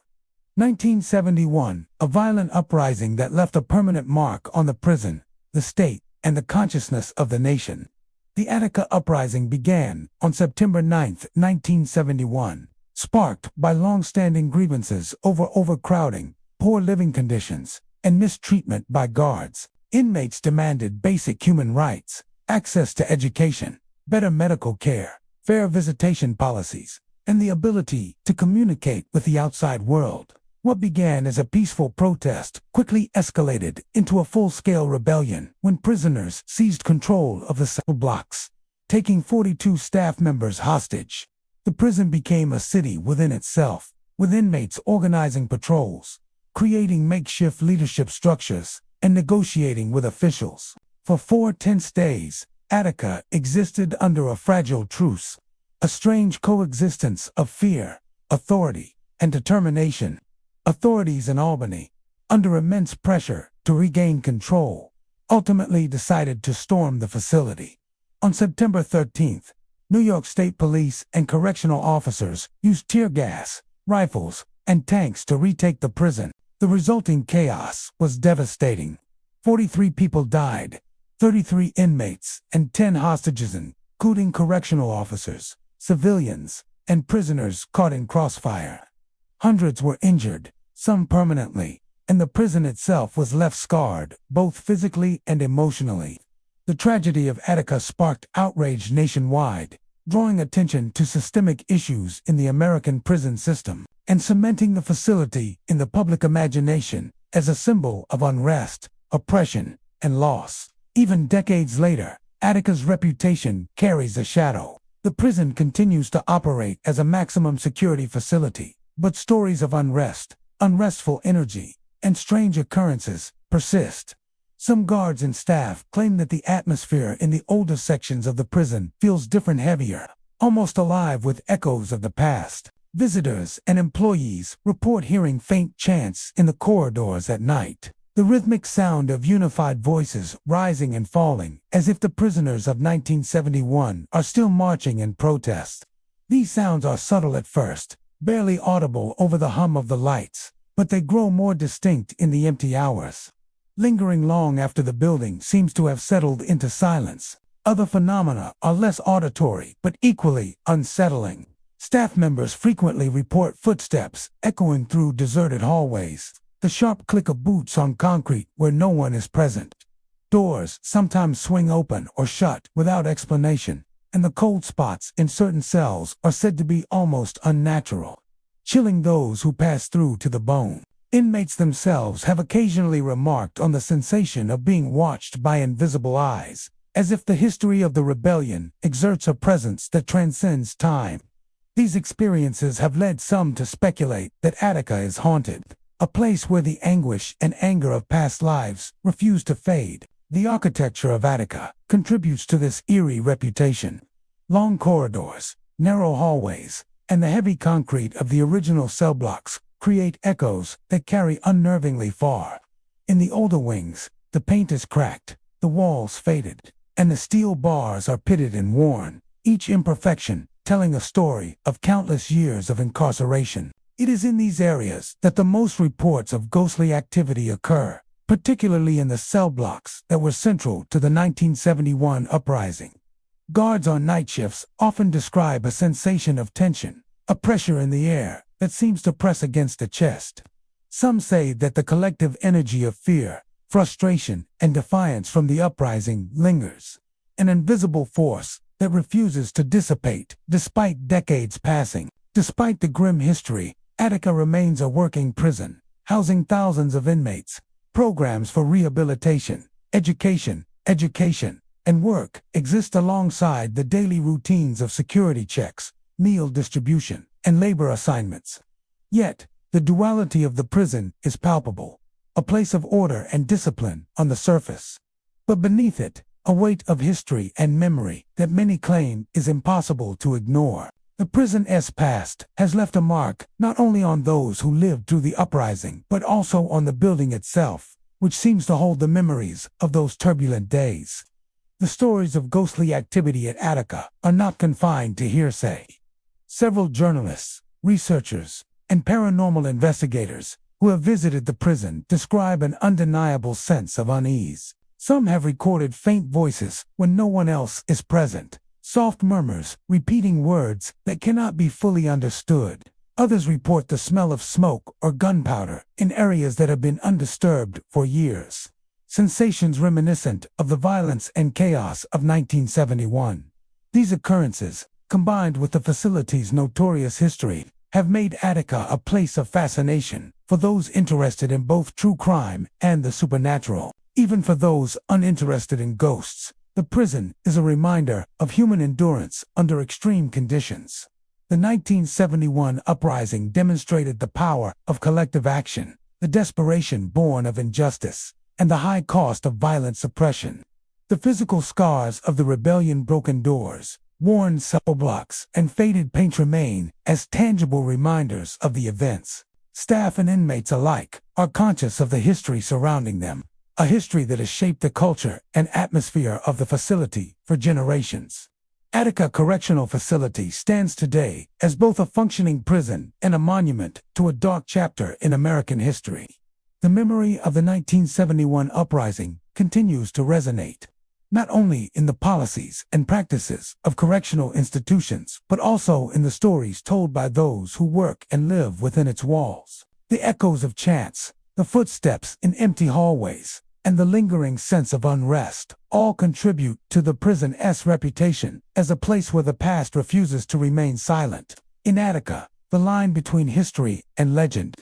1971, a violent uprising that left a permanent mark on the prison, the state, and the consciousness of the nation. The Attica uprising began on September 9, 1971. Sparked by long-standing grievances over overcrowding, poor living conditions, and mistreatment by guards. Inmates demanded basic human rights, access to education, better medical care, fair visitation policies, and the ability to communicate with the outside world. What began as a peaceful protest quickly escalated into a full-scale rebellion when prisoners seized control of the cell blocks, taking 42 staff members hostage. The prison became a city within itself, with inmates organizing patrols, creating makeshift leadership structures, and negotiating with officials. For 4 tense days, Attica existed under a fragile truce, a strange coexistence of fear, authority, and determination. Authorities in Albany, under immense pressure to regain control, ultimately decided to storm the facility. On September 13th, New York State Police and correctional officers used tear gas, rifles, and tanks to retake the prison. The resulting chaos was devastating. 43 people died, 33 inmates, and 10 hostages, including correctional officers, civilians, and prisoners caught in crossfire. Hundreds were injured, some permanently, and the prison itself was left scarred, both physically and emotionally. The tragedy of Attica sparked outrage nationwide, drawing attention to systemic issues in the American prison system. and cementing the facility in the public imagination as a symbol of unrest, oppression, and loss. Even decades later, Attica's reputation carries a shadow. The prison continues to operate as a maximum security facility, but stories of unrest, unrestful energy, and strange occurrences persist. Some guards and staff claim that the atmosphere in the older sections of the prison feels different, heavier, almost alive with echoes of the past. Visitors and employees report hearing faint chants in the corridors at night, the rhythmic sound of unified voices rising and falling, as if the prisoners of 1971 are still marching in protest. These sounds are subtle at first, barely audible over the hum of the lights, but they grow more distinct in the empty hours, lingering long after the building seems to have settled into silence. Other phenomena are less auditory but equally unsettling. Staff members frequently report footsteps echoing through deserted hallways, the sharp click of boots on concrete where no one is present. Doors sometimes swing open or shut without explanation, and the cold spots in certain cells are said to be almost unnatural, chilling those who pass through to the bone. Inmates themselves have occasionally remarked on the sensation of being watched by invisible eyes, as if the history of the rebellion exerts a presence that transcends time. These experiences have led some to speculate that Attica is haunted, a place where the anguish and anger of past lives refuse to fade. The architecture of Attica contributes to this eerie reputation. Long corridors, narrow hallways, and the heavy concrete of the original cell blocks create echoes that carry unnervingly far. In the older wings, the paint is cracked, the walls faded, and the steel bars are pitted and worn, each imperfection telling a story of countless years of incarceration. It is in these areas that the most reports of ghostly activity occur, particularly in the cell blocks that were central to the 1971 uprising. Guards on night shifts often describe a sensation of tension, a pressure in the air that seems to press against the chest. Some say that the collective energy of fear, frustration, and defiance from the uprising lingers, an invisible force that refuses to dissipate despite decades passing. Despite the grim history, Attica remains a working prison, housing thousands of inmates. Programs for rehabilitation, education, and work exist alongside the daily routines of security checks, meal distribution, and labor assignments. Yet, the duality of the prison is palpable, a place of order and discipline on the surface, but beneath it, a weight of history and memory that many claim is impossible to ignore. The prison's past has left a mark not only on those who lived through the uprising, but also on the building itself, which seems to hold the memories of those turbulent days. The stories of ghostly activity at Attica are not confined to hearsay. Several journalists, researchers, and paranormal investigators who have visited the prison describe an undeniable sense of unease. Some have recorded faint voices when no one else is present, soft murmurs repeating words that cannot be fully understood. Others report the smell of smoke or gunpowder in areas that have been undisturbed for years. Sensations reminiscent of the violence and chaos of 1971. These occurrences, combined with the facility's notorious history, have made Attica a place of fascination for those interested in both true crime and the supernatural. Even for those uninterested in ghosts, the prison is a reminder of human endurance under extreme conditions. The 1971 uprising demonstrated the power of collective action, the desperation born of injustice, and the high cost of violent suppression. The physical scars of the rebellion, broken doors, worn cell blocks, and faded paint remain as tangible reminders of the events. Staff and inmates alike are conscious of the history surrounding them, a history that has shaped the culture and atmosphere of the facility for generations. Attica Correctional Facility stands today as both a functioning prison and a monument to a dark chapter in American history. The memory of the 1971 uprising continues to resonate, not only in the policies and practices of correctional institutions, but also in the stories told by those who work and live within its walls. The echoes of chants, the footsteps in empty hallways, and the lingering sense of unrest all contribute to the prison's reputation as a place where the past refuses to remain silent. In Attica, The line between history and legend,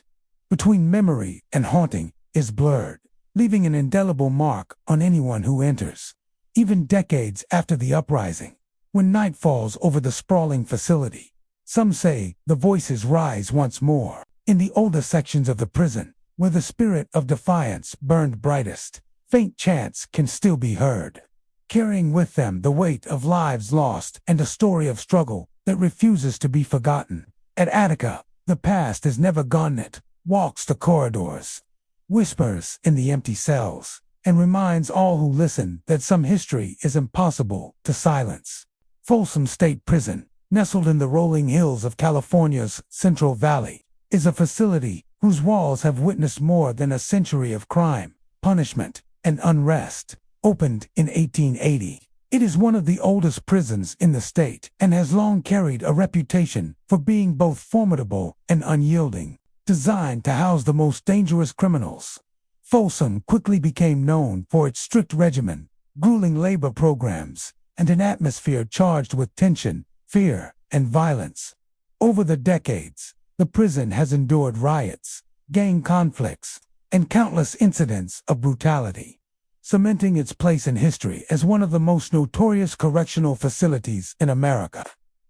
between memory and haunting, is blurred, leaving an indelible mark on anyone who enters. Even decades after the uprising, when night falls over the sprawling facility, some say the voices rise once more. In the older sections of the prison, where the spirit of defiance burned brightest, faint chants can still be heard, carrying with them the weight of lives lost and a story of struggle that refuses to be forgotten. At Attica, the past is never gone. It walks the corridors, whispers in the empty cells, and reminds all who listen that some history is impossible to silence. Folsom State Prison, nestled in the rolling hills of California's Central Valley, is a facility whose walls have witnessed more than a century of crime, punishment, and unrest. Opened in 1880, it is one of the oldest prisons in the state and has long carried a reputation for being both formidable and unyielding. Designed to house the most dangerous criminals, Folsom quickly became known for its strict regimen, grueling labor programs, and an atmosphere charged with tension, fear, and violence. Over the decades, the prison has endured riots, gang conflicts, and countless incidents of brutality, cementing its place in history as one of the most notorious correctional facilities in America.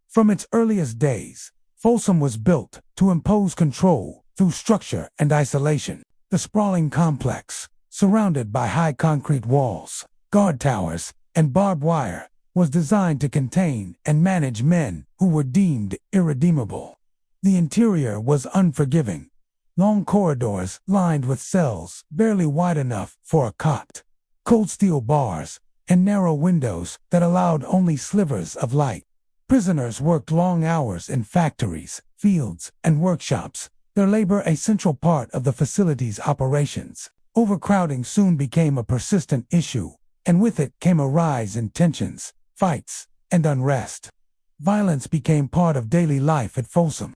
From its earliest days, Folsom was built to impose control through structure and isolation. The sprawling complex, surrounded by high concrete walls, guard towers, and barbed wire, was designed to contain and manage men who were deemed irredeemable. The interior was unforgiving. Long corridors lined with cells barely wide enough for a cot, cold steel bars, and narrow windows that allowed only slivers of light. Prisoners worked long hours in factories, fields, and workshops, their labor a central part of the facility's operations. Overcrowding soon became a persistent issue, and with it came a rise in tensions, fights, and unrest. Violence became part of daily life at Folsom.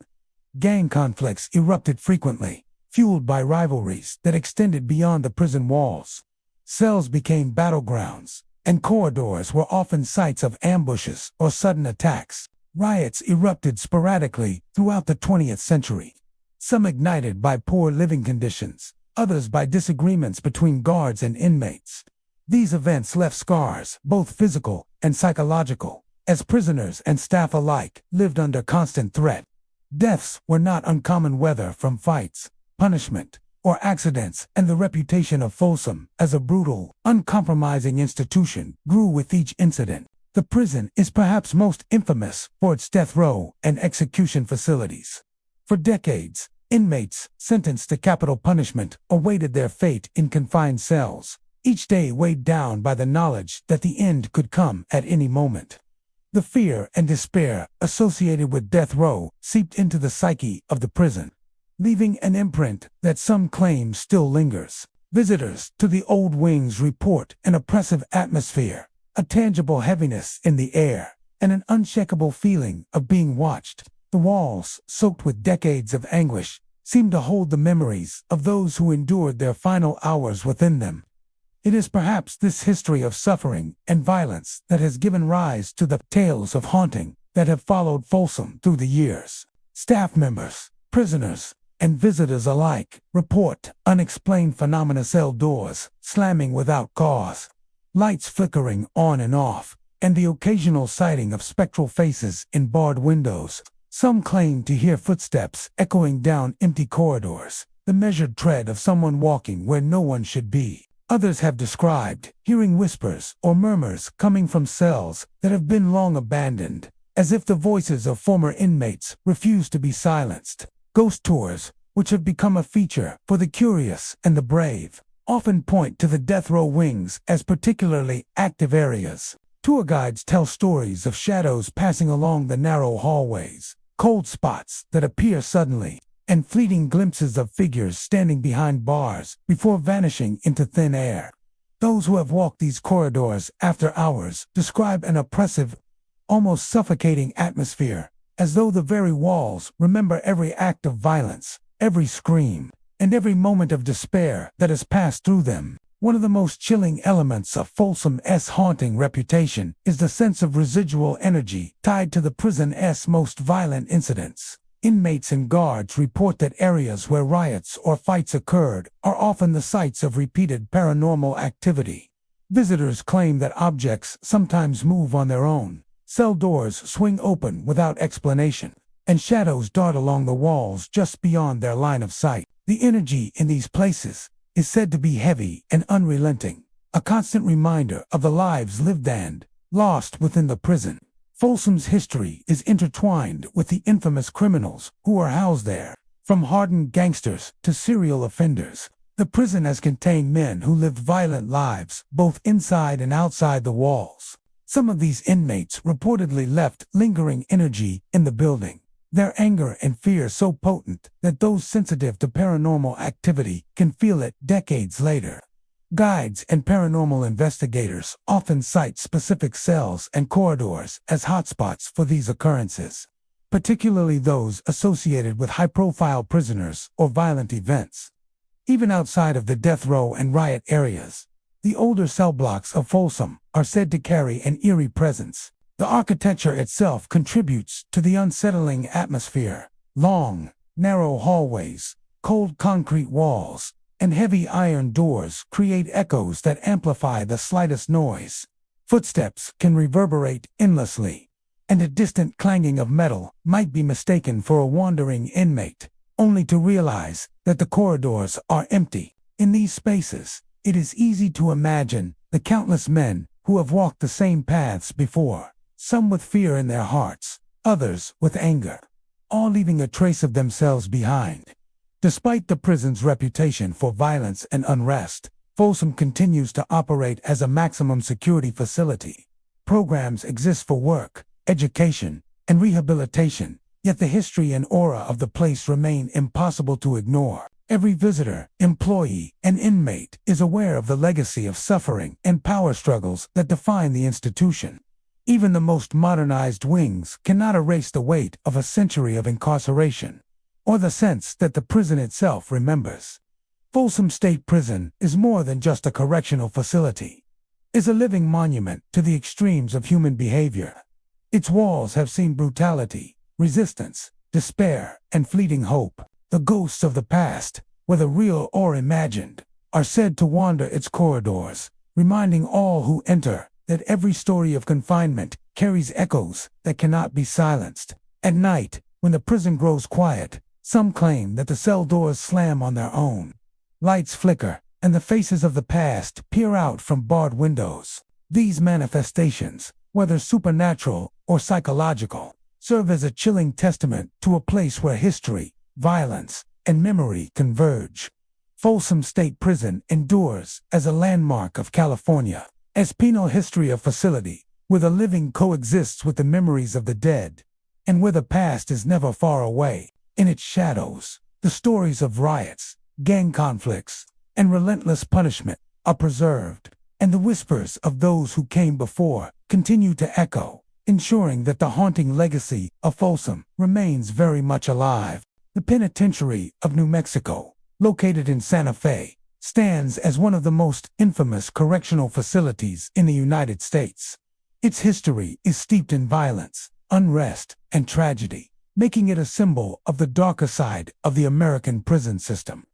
Gang conflicts erupted frequently, fueled by rivalries that extended beyond the prison walls. Cells became battlegrounds, and corridors were often sites of ambushes or sudden attacks. Riots erupted sporadically throughout the 20th century, some ignited by poor living conditions, others by disagreements between guards and inmates. These events left scars, both physical and psychological, as prisoners and staff alike lived under constant threat. Deaths were not uncommon, whether from fights, punishment, or accidents, and the reputation of Folsom as a brutal, uncompromising institution grew with each incident. The prison is perhaps most infamous for its death row and execution facilities. For decades, inmates sentenced to capital punishment awaited their fate in confined cells, each day weighed down by the knowledge that the end could come at any moment. The fear and despair associated with death row seeped into the psyche of the prison, leaving an imprint that some claim still lingers. Visitors to the old wings report an oppressive atmosphere, a tangible heaviness in the air, and an unshakable feeling of being watched. The walls, soaked with decades of anguish, seem to hold the memories of those who endured their final hours within them. It is perhaps this history of suffering and violence that has given rise to the tales of haunting that have followed Folsom through the years. Staff members, prisoners, and visitors alike report unexplained phenomena: cell doors slamming without cause, lights flickering on and off, and the occasional sighting of spectral faces in barred windows. Some claim to hear footsteps echoing down empty corridors, the measured tread of someone walking where no one should be. Others have described hearing whispers or murmurs coming from cells that have been long abandoned, as if the voices of former inmates refuse to be silenced. Ghost tours, which have become a feature for the curious and the brave, often point to the death row wings as particularly active areas. Tour guides tell stories of shadows passing along the narrow hallways, cold spots that appear suddenly, and fleeting glimpses of figures standing behind bars before vanishing into thin air. Those who have walked these corridors after hours describe an oppressive, almost suffocating atmosphere, as though the very walls remember every act of violence, every scream, and every moment of despair that has passed through them. One of the most chilling elements of Folsom's haunting reputation is the sense of residual energy tied to the prison's most violent incidents. Inmates and guards report that areas where riots or fights occurred are often the sites of repeated paranormal activity. Visitors claim that objects sometimes move on their own, cell doors swing open without explanation, and shadows dart along the walls just beyond their line of sight. The energy in these places is said to be heavy and unrelenting, a constant reminder of the lives lived and lost within the prison. Folsom's history is intertwined with the infamous criminals who are housed there. From hardened gangsters to serial offenders, the prison has contained men who lived violent lives both inside and outside the walls. Some of these inmates reportedly left lingering energy in the building, their anger and fear so potent that those sensitive to paranormal activity can feel it decades later. Guides and paranormal investigators often cite specific cells and corridors as hotspots for these occurrences, particularly those associated with high-profile prisoners or violent events. Even outside of the death row and riot areas, the older cell blocks of Folsom are said to carry an eerie presence. The architecture itself contributes to the unsettling atmosphere. Long, narrow hallways, cold concrete walls, and heavy iron doors create echoes that amplify the slightest noise. Footsteps can reverberate endlessly, and a distant clanging of metal might be mistaken for a wandering inmate, only to realize that the corridors are empty. In these spaces, it is easy to imagine the countless men who have walked the same paths before, some with fear in their hearts, others with anger, all leaving a trace of themselves behind. Despite the prison's reputation for violence and unrest, Folsom continues to operate as a maximum security facility. Programs exist for work, education, and rehabilitation, yet the history and aura of the place remain impossible to ignore. Every visitor, employee, and inmate is aware of the legacy of suffering and power struggles that define the institution. Even the most modernized wings cannot erase the weight of a century of incarceration, or the sense that the prison itself remembers. Folsom State Prison is more than just a correctional facility. It's a living monument to the extremes of human behavior. Its walls have seen brutality, resistance, despair, and fleeting hope. The ghosts of the past, whether real or imagined, are said to wander its corridors, reminding all who enter that every story of confinement carries echoes that cannot be silenced. At night, when the prison grows quiet, some claim that the cell doors slam on their own. Lights flicker, and the faces of the past peer out from barred windows. These manifestations, whether supernatural or psychological, serve as a chilling testament to a place where history, violence, and memory converge. Folsom State Prison endures as a landmark of California, as penal history of facility, where the living coexists with the memories of the dead, and where the past is never far away. In its shadows, the stories of riots, gang conflicts, and relentless punishment are preserved, and the whispers of those who came before continue to echo, ensuring that the haunting legacy of Folsom remains very much alive. The Penitentiary of New Mexico, located in Santa Fe, stands as one of the most infamous correctional facilities in the United States. Its history is steeped in violence, unrest, and tragedy, making it a symbol of the darker side of the American prison system.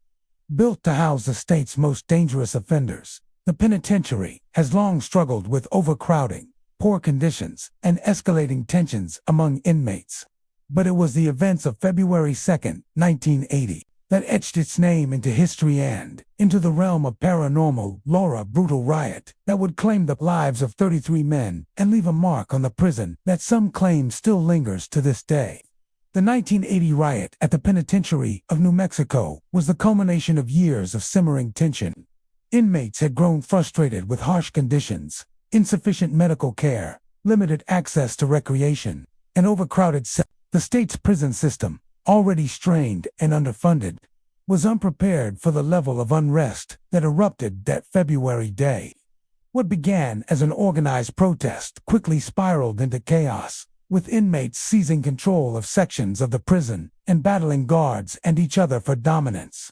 Built to house the state's most dangerous offenders, the penitentiary has long struggled with overcrowding, poor conditions, and escalating tensions among inmates. But it was the events of February 2, 1980, that etched its name into history and into the realm of paranormal lore. A brutal riot that would claim the lives of 33 men and leave a mark on the prison that some claim still lingers to this day. The 1980 riot at the Penitentiary of New Mexico was the culmination of years of simmering tension. Inmates had grown frustrated with harsh conditions, insufficient medical care, limited access to recreation, and overcrowded cells. The state's prison system, already strained and underfunded, was unprepared for the level of unrest that erupted that February day. What began as an organized protest quickly spiraled into chaos, with inmates seizing control of sections of the prison and battling guards and each other for dominance.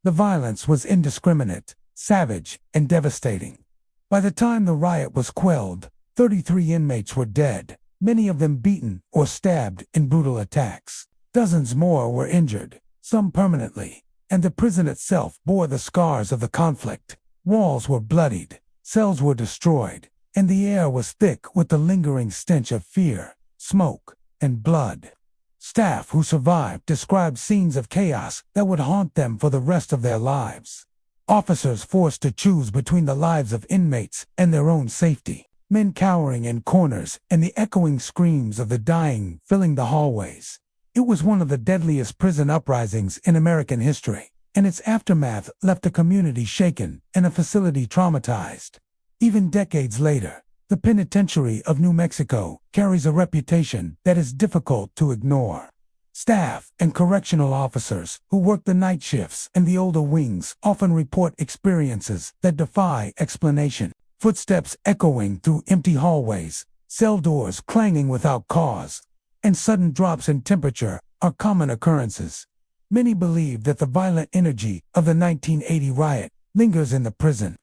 The violence was indiscriminate, savage, and devastating. By the time the riot was quelled, 33 inmates were dead, many of them beaten or stabbed in brutal attacks. Dozens more were injured, some permanently, and the prison itself bore the scars of the conflict. Walls were bloodied, cells were destroyed, and the air was thick with the lingering stench of fear, smoke, and blood. Staff who survived described scenes of chaos that would haunt them for the rest of their lives. Officers forced to choose between the lives of inmates and their own safety. Men cowering in corners and the echoing screams of the dying filling the hallways. It was one of the deadliest prison uprisings in American history, and its aftermath left the community shaken and a facility traumatized. Even decades later, the Penitentiary of New Mexico carries a reputation that is difficult to ignore. Staff and correctional officers who work the night shifts and the older wings often report experiences that defy explanation. Footsteps echoing through empty hallways, cell doors clanging without cause, and sudden drops in temperature are common occurrences. Many believe that the violent energy of the 1980 riot lingers in the prison,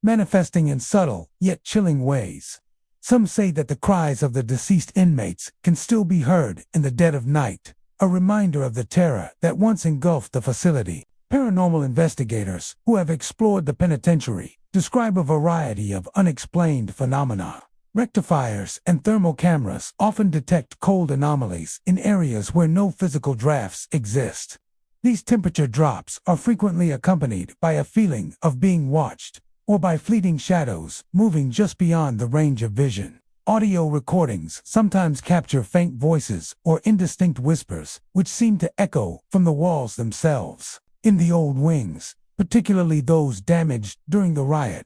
manifesting in subtle yet chilling ways. Some say that the cries of the deceased inmates can still be heard in the dead of night, a reminder of the terror that once engulfed the facility. Paranormal investigators who have explored the penitentiary describe a variety of unexplained phenomena. Rectifiers and thermal cameras often detect cold anomalies in areas where no physical drafts exist. These temperature drops are frequently accompanied by a feeling of being watched, or by fleeting shadows moving just beyond the range of vision. Audio recordings sometimes capture faint voices or indistinct whispers, which seem to echo from the walls themselves. In the old wings, particularly those damaged during the riot,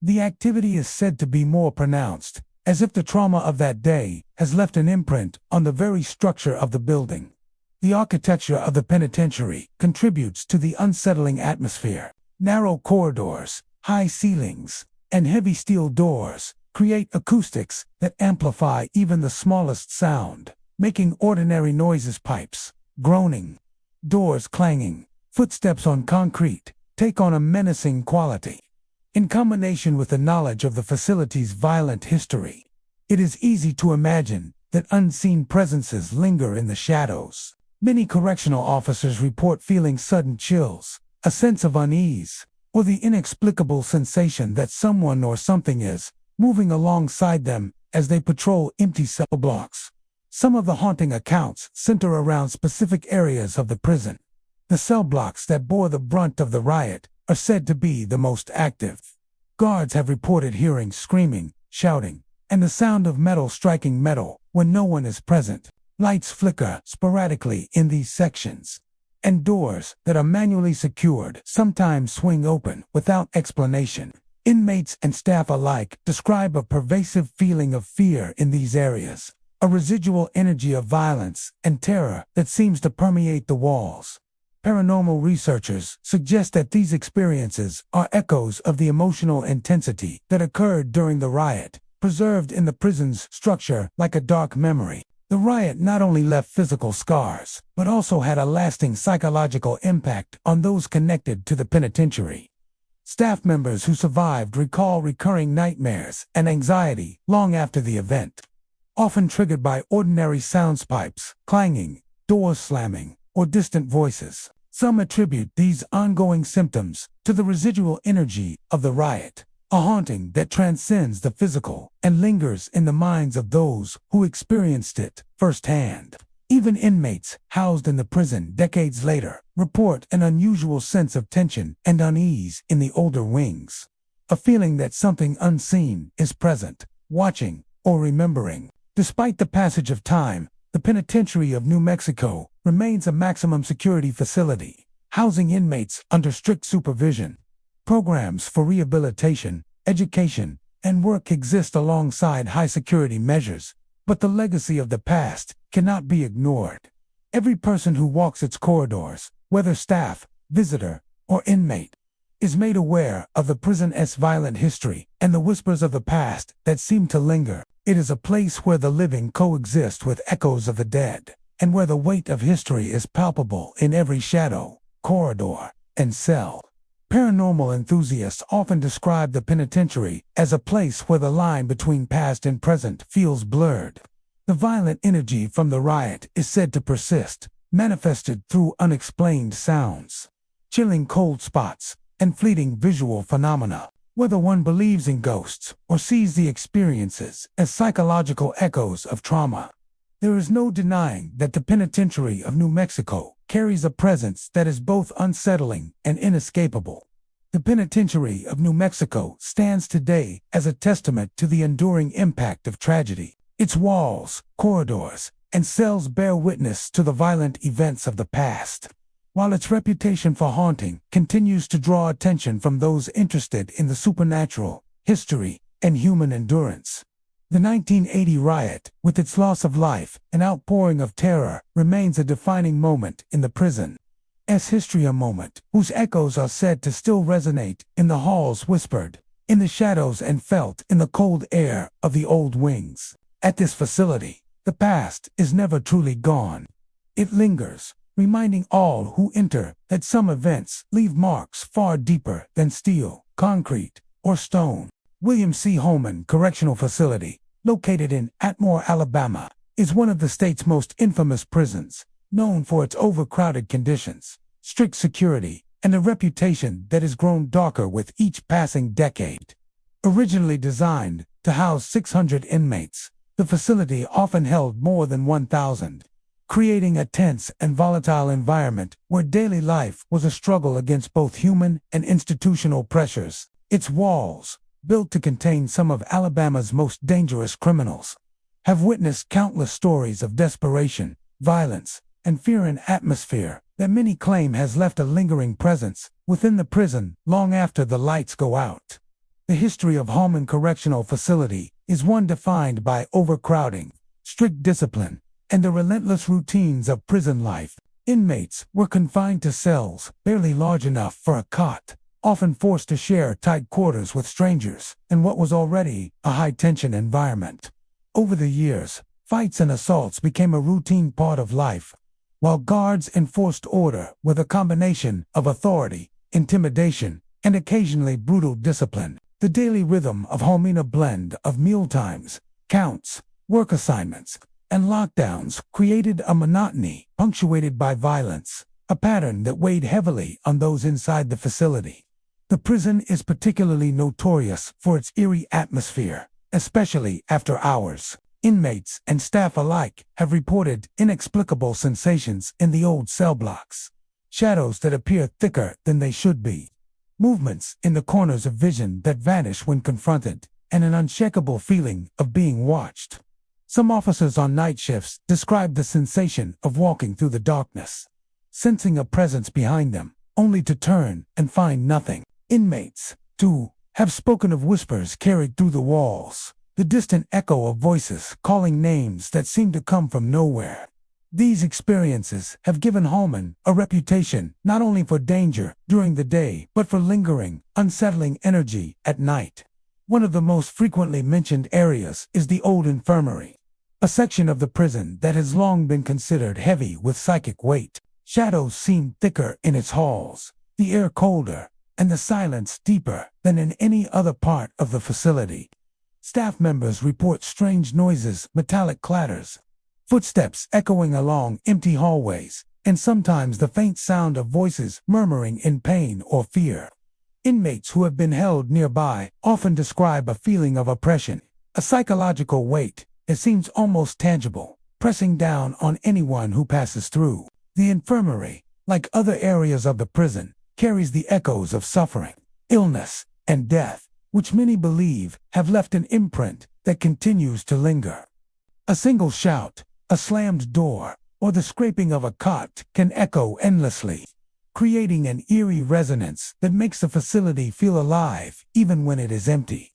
the activity is said to be more pronounced, as if the trauma of that day has left an imprint on the very structure of the building. The architecture of the penitentiary contributes to the unsettling atmosphere. Narrow corridors, high ceilings, and heavy steel doors create acoustics that amplify even the smallest sound, making ordinary noises pipes, groaning, doors clanging, footsteps on concrete take on a menacing quality. In combination with the knowledge of the facility's violent history, it is easy to imagine that unseen presences linger in the shadows. Many correctional officers report feeling sudden chills, a sense of unease, or the inexplicable sensation that someone or something is moving alongside them as they patrol empty cell blocks. Some of the haunting accounts center around specific areas of the prison. The cell blocks that bore the brunt of the riot are said to be the most active. Guards have reported hearing screaming, shouting, and the sound of metal striking metal when no one is present. Lights flicker sporadically in these sections, and doors that are manually secured sometimes swing open without explanation. Inmates and staff alike describe a pervasive feeling of fear in these areas, a residual energy of violence and terror that seems to permeate the walls. Paranormal researchers suggest that these experiences are echoes of the emotional intensity that occurred during the riot, preserved in the prison's structure like a dark memory. The riot not only left physical scars, but also had a lasting psychological impact on those connected to the penitentiary. Staff members who survived recall recurring nightmares and anxiety long after the event, often triggered by ordinary soundspipes, clanging, doors slamming, or distant voices. Some attribute these ongoing symptoms to the residual energy of the riot, a haunting that transcends the physical and lingers in the minds of those who experienced it firsthand. Even inmates housed in the prison decades later report an unusual sense of tension and unease in the older wings, a feeling that something unseen is present, watching, or remembering. Despite the passage of time, the Penitentiary of New Mexico remains a maximum security facility, housing inmates under strict supervision. Programs for rehabilitation, education, and work exist alongside high-security measures, but the legacy of the past cannot be ignored. Every person who walks its corridors, whether staff, visitor, or inmate, is made aware of the prison's violent history and the whispers of the past that seem to linger. It is a place where the living coexist with echoes of the dead, and where the weight of history is palpable in every shadow, corridor, and cell. Paranormal enthusiasts often describe the penitentiary as a place where the line between past and present feels blurred. The violent energy from the riot is said to persist, manifested through unexplained sounds, chilling cold spots, and fleeting visual phenomena. Whether one believes in ghosts or sees the experiences as psychological echoes of trauma, there is no denying that the Penitentiary of New Mexico carries a presence that is both unsettling and inescapable. The Penitentiary of New Mexico stands today as a testament to the enduring impact of tragedy. Its walls, corridors, and cells bear witness to the violent events of the past, while its reputation for haunting continues to draw attention from those interested in the supernatural, history, and human endurance. The 1980 riot, with its loss of life and outpouring of terror, remains a defining moment in the prison's history, a moment whose echoes are said to still resonate in the halls, whispered in the shadows, and felt in the cold air of the old wings. At this facility, the past is never truly gone. It lingers, reminding all who enter that some events leave marks far deeper than steel, concrete, or stone. William C. Holman Correctional Facility, located in Atmore, Alabama, is one of the state's most infamous prisons, known for its overcrowded conditions, strict security, and a reputation that has grown darker with each passing decade. Originally designed to house 600 inmates, the facility often held more than 1,000. Creating a tense and volatile environment where daily life was a struggle against both human and institutional pressures. Its walls, built to contain some of Alabama's most dangerous criminals, have witnessed countless stories of desperation, violence, and fear, an atmosphere that many claim has left a lingering presence within the prison long after the lights go out. The history of Holman Correctional Facility is one defined by overcrowding, strict discipline, and the relentless routines of prison life. Inmates were confined to cells barely large enough for a cot, often forced to share tight quarters with strangers in what was already a high-tension environment. Over the years, fights and assaults became a routine part of life, while guards enforced order with a combination of authority, intimidation, and occasionally brutal discipline. The daily rhythm of Holman, a blend of mealtimes, counts, work assignments, and lockdowns, created a monotony punctuated by violence, a pattern that weighed heavily on those inside the facility. The prison is particularly notorious for its eerie atmosphere, especially after hours. Inmates and staff alike have reported inexplicable sensations in the old cell blocks, shadows that appear thicker than they should be, movements in the corners of vision that vanish when confronted, and an unshakable feeling of being watched. Some officers on night shifts describe the sensation of walking through the darkness, sensing a presence behind them, only to turn and find nothing. Inmates, too, have spoken of whispers carried through the walls, the distant echo of voices calling names that seem to come from nowhere. These experiences have given Holman a reputation not only for danger during the day, but for lingering, unsettling energy at night. One of the most frequently mentioned areas is the old infirmary, a section of the prison that has long been considered heavy with psychic weight. Shadows seem thicker in its halls, the air colder, and the silence deeper than in any other part of the facility. Staff members report strange noises, metallic clatters, footsteps echoing along empty hallways, and sometimes the faint sound of voices murmuring in pain or fear. Inmates who have been held nearby often describe a feeling of oppression, a psychological weight that seems almost tangible, pressing down on anyone who passes through. The infirmary, like other areas of the prison, carries the echoes of suffering, illness, and death, which many believe have left an imprint that continues to linger. A single shout, a slammed door, or the scraping of a cot can echo endlessly, creating an eerie resonance that makes the facility feel alive even when it is empty.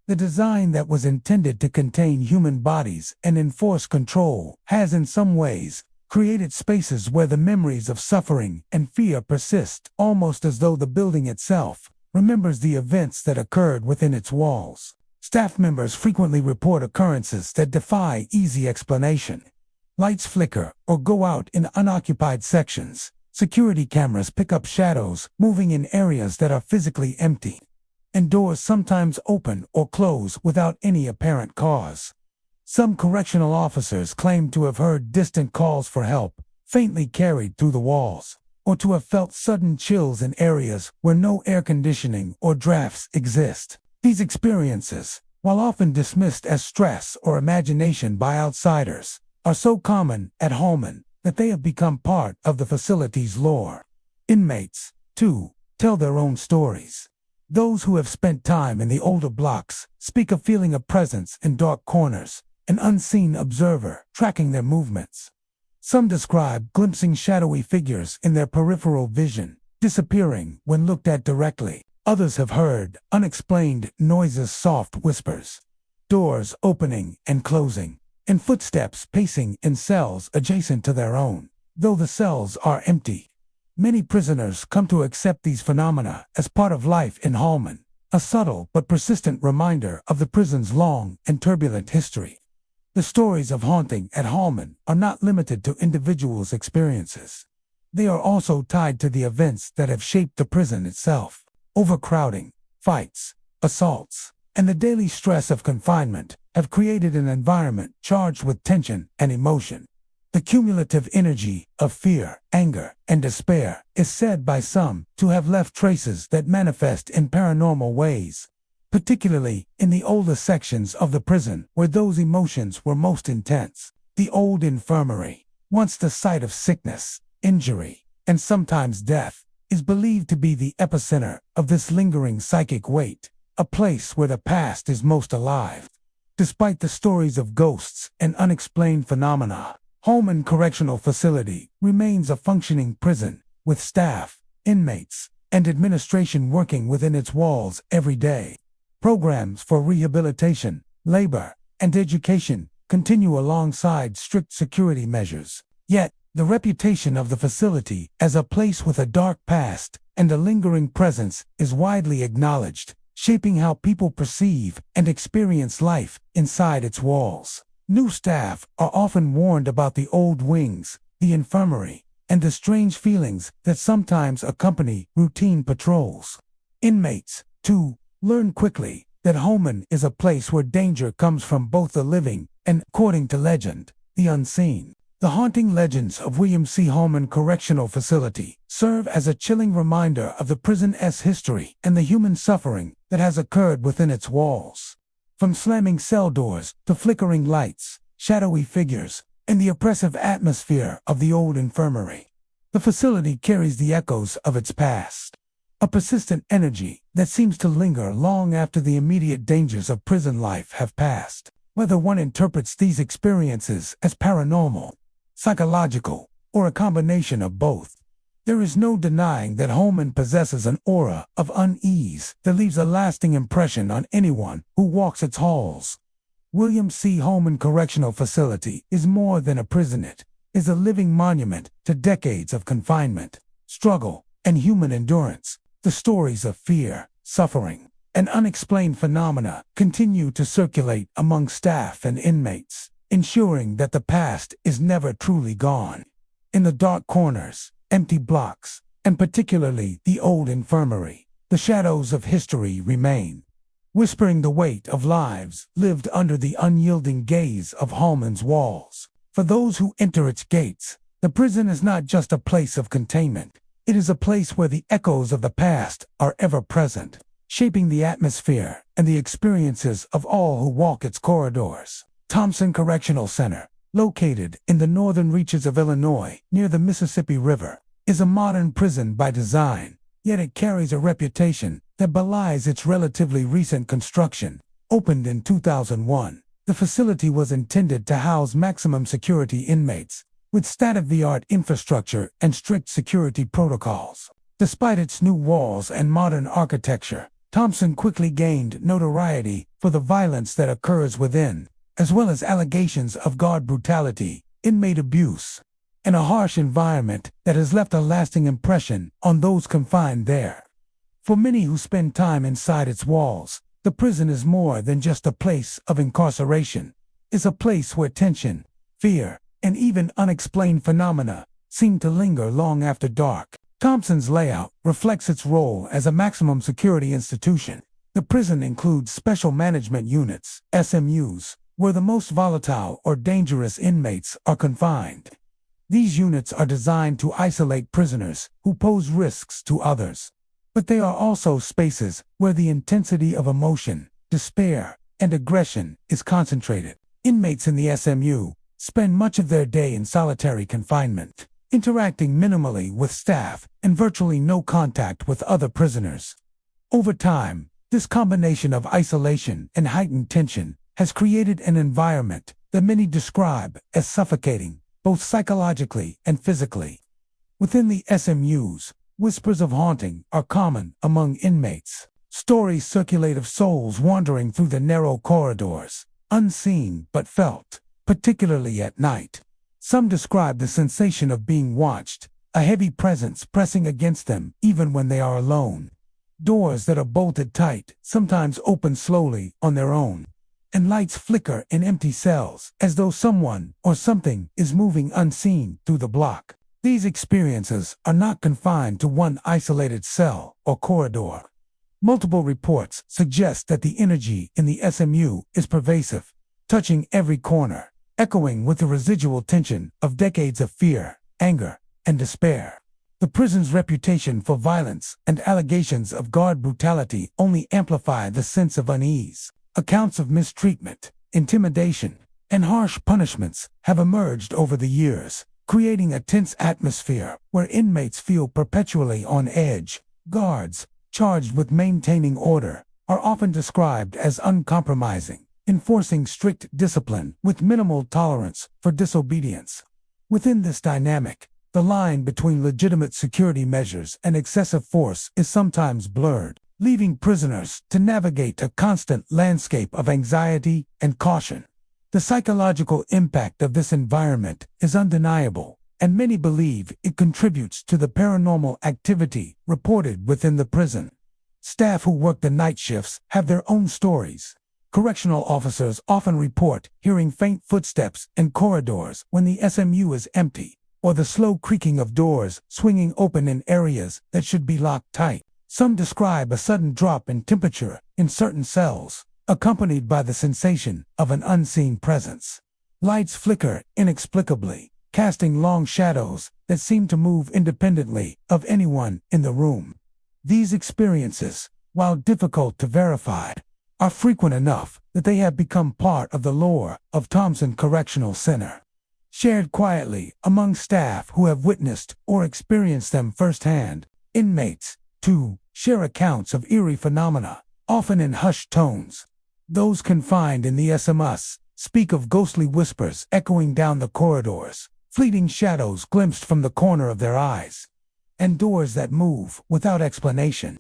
The design that was intended to contain human bodies and enforce control has in some ways created spaces where the memories of suffering and fear persist, almost as though the building itself remembers the events that occurred within its walls. Staff members frequently report occurrences that defy easy explanation. Lights flicker or go out in unoccupied sections. Security cameras pick up shadows moving in areas that are physically empty. And doors sometimes open or close without any apparent cause. Some correctional officers claim to have heard distant calls for help, faintly carried through the walls, or to have felt sudden chills in areas where no air conditioning or drafts exist. These experiences, while often dismissed as stress or imagination by outsiders, are so common at Holman that they have become part of the facility's lore. Inmates, too, tell their own stories. Those who have spent time in the older blocks speak of feeling a presence in dark corners, an unseen observer tracking their movements. Some describe glimpsing shadowy figures in their peripheral vision, disappearing when looked at directly. Others have heard unexplained noises, soft whispers, doors opening and closing, and footsteps pacing in cells adjacent to their own, though the cells are empty. Many prisoners come to accept these phenomena as part of life in Holman, a subtle but persistent reminder of the prison's long and turbulent history. The stories of haunting at Holman are not limited to individuals' experiences. They are also tied to the events that have shaped the prison itself. Overcrowding, fights, assaults, and the daily stress of confinement have created an environment charged with tension and emotion. The cumulative energy of fear, anger, and despair is said by some to have left traces that manifest in paranormal ways, particularly in the older sections of the prison where those emotions were most intense. The old infirmary, once the site of sickness, injury, and sometimes death, is believed to be the epicenter of this lingering psychic weight, a place where the past is most alive. Despite the stories of ghosts and unexplained phenomena, Holman Correctional Facility remains a functioning prison, with staff, inmates, and administration working within its walls every day. Programs for rehabilitation, labor, and education continue alongside strict security measures. Yet, the reputation of the facility as a place with a dark past and a lingering presence is widely acknowledged, shaping how people perceive and experience life inside its walls. New staff are often warned about the old wings, the infirmary, and the strange feelings that sometimes accompany routine patrols. Inmates, too, learn quickly that Holman is a place where danger comes from both the living and, according to legend, the unseen. The haunting legends of William C. Holman Correctional Facility serve as a chilling reminder of the prison's history and the human suffering that has occurred within its walls. From slamming cell doors to flickering lights, shadowy figures, and the oppressive atmosphere of the old infirmary, the facility carries the echoes of its past. A persistent energy that seems to linger long after the immediate dangers of prison life have passed. Whether one interprets these experiences as paranormal, psychological, or a combination of both, there is no denying that Holman possesses an aura of unease that leaves a lasting impression on anyone who walks its halls. William C. Holman Correctional Facility is more than a prison. It is a living monument to decades of confinement, struggle, and human endurance. The stories of fear, suffering, and unexplained phenomena continue to circulate among staff and inmates, ensuring that the past is never truly gone. In the dark corners, empty blocks, and particularly the old infirmary, the shadows of history remain, whispering the weight of lives lived under the unyielding gaze of Holman's walls. For those who enter its gates, the prison is not just a place of containment. It is a place where the echoes of the past are ever present, shaping the atmosphere and the experiences of all who walk its corridors. Thompson Correctional Center, located in the northern reaches of Illinois near the Mississippi River, is a modern prison by design, yet it carries a reputation that belies its relatively recent construction. Opened in 2001, the facility was intended to house maximum security inmates, with state-of-the-art infrastructure and strict security protocols. Despite its new walls and modern architecture, Thompson quickly gained notoriety for the violence that occurs within, as well as allegations of guard brutality, inmate abuse, and a harsh environment that has left a lasting impression on those confined there. For many who spend time inside its walls, the prison is more than just a place of incarceration. It's a place where tension, fear, and even unexplained phenomena seem to linger long after dark. Thompson's layout reflects its role as a maximum security institution. The prison includes special management units, SMUs, where the most volatile or dangerous inmates are confined. These units are designed to isolate prisoners who pose risks to others. But they are also spaces where the intensity of emotion, despair, and aggression is concentrated. Inmates in the SMU spend much of their day in solitary confinement, interacting minimally with staff and virtually no contact with other prisoners. Over time, this combination of isolation and heightened tension has created an environment that many describe as suffocating, both psychologically and physically. Within the SMUs, whispers of haunting are common among inmates. Stories circulate of souls wandering through the narrow corridors, unseen but felt, particularly at night. Some describe the sensation of being watched, a heavy presence pressing against them even when they are alone. Doors that are bolted tight sometimes open slowly on their own, and lights flicker in empty cells as though someone or something is moving unseen through the block. These experiences are not confined to one isolated cell or corridor. Multiple reports suggest that the energy in the SMU is pervasive, touching every corner, echoing with the residual tension of decades of fear, anger, and despair. The prison's reputation for violence and allegations of guard brutality only amplify the sense of unease. Accounts of mistreatment, intimidation, and harsh punishments have emerged over the years, creating a tense atmosphere where inmates feel perpetually on edge. Guards, charged with maintaining order, are often described as uncompromising, enforcing strict discipline with minimal tolerance for disobedience. Within this dynamic, the line between legitimate security measures and excessive force is sometimes blurred, leaving prisoners to navigate a constant landscape of anxiety and caution. The psychological impact of this environment is undeniable, and many believe it contributes to the paranormal activity reported within the prison. Staff who work the night shifts have their own stories. Correctional officers often report hearing faint footsteps in corridors when the SMU is empty, or the slow creaking of doors swinging open in areas that should be locked tight. Some describe a sudden drop in temperature in certain cells, accompanied by the sensation of an unseen presence. Lights flicker inexplicably, casting long shadows that seem to move independently of anyone in the room. These experiences, while difficult to verify, are frequent enough that they have become part of the lore of Thompson Correctional Center. Shared quietly among staff who have witnessed or experienced them firsthand, inmates, too, share accounts of eerie phenomena, often in hushed tones. Those confined in the SMUs speak of ghostly whispers echoing down the corridors, fleeting shadows glimpsed from the corner of their eyes, and doors that move without explanation.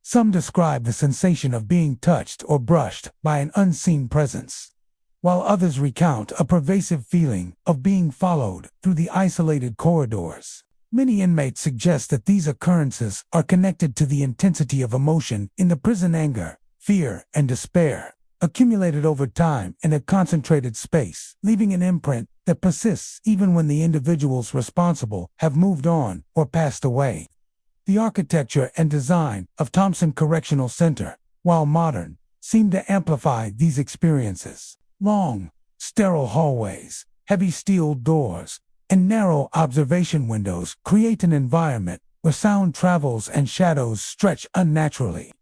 Some describe the sensation of being touched or brushed by an unseen presence, while others recount a pervasive feeling of being followed through the isolated corridors. Many inmates suggest that these occurrences are connected to the intensity of emotion in the prison. Anger, fear, and despair, accumulated over time in a concentrated space, leaving an imprint that persists even when the individuals responsible have moved on or passed away. The architecture and design of Thompson Correctional Center, while modern, seem to amplify these experiences. Long, sterile hallways, heavy steel doors, and narrow observation windows create an environment where sound travels and shadows stretch unnaturally.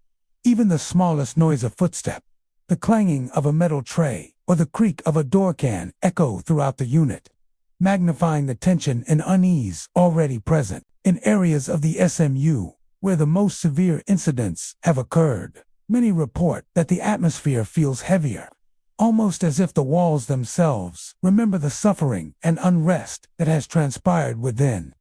Even the smallest noise of footstep, the clanging of a metal tray, or the creak of a door can echo throughout the unit, magnifying the tension and unease already present in areas of the SMU where the most severe incidents have occurred. Many report that the atmosphere feels heavier, almost as if the walls themselves remember the suffering and unrest that has transpired within.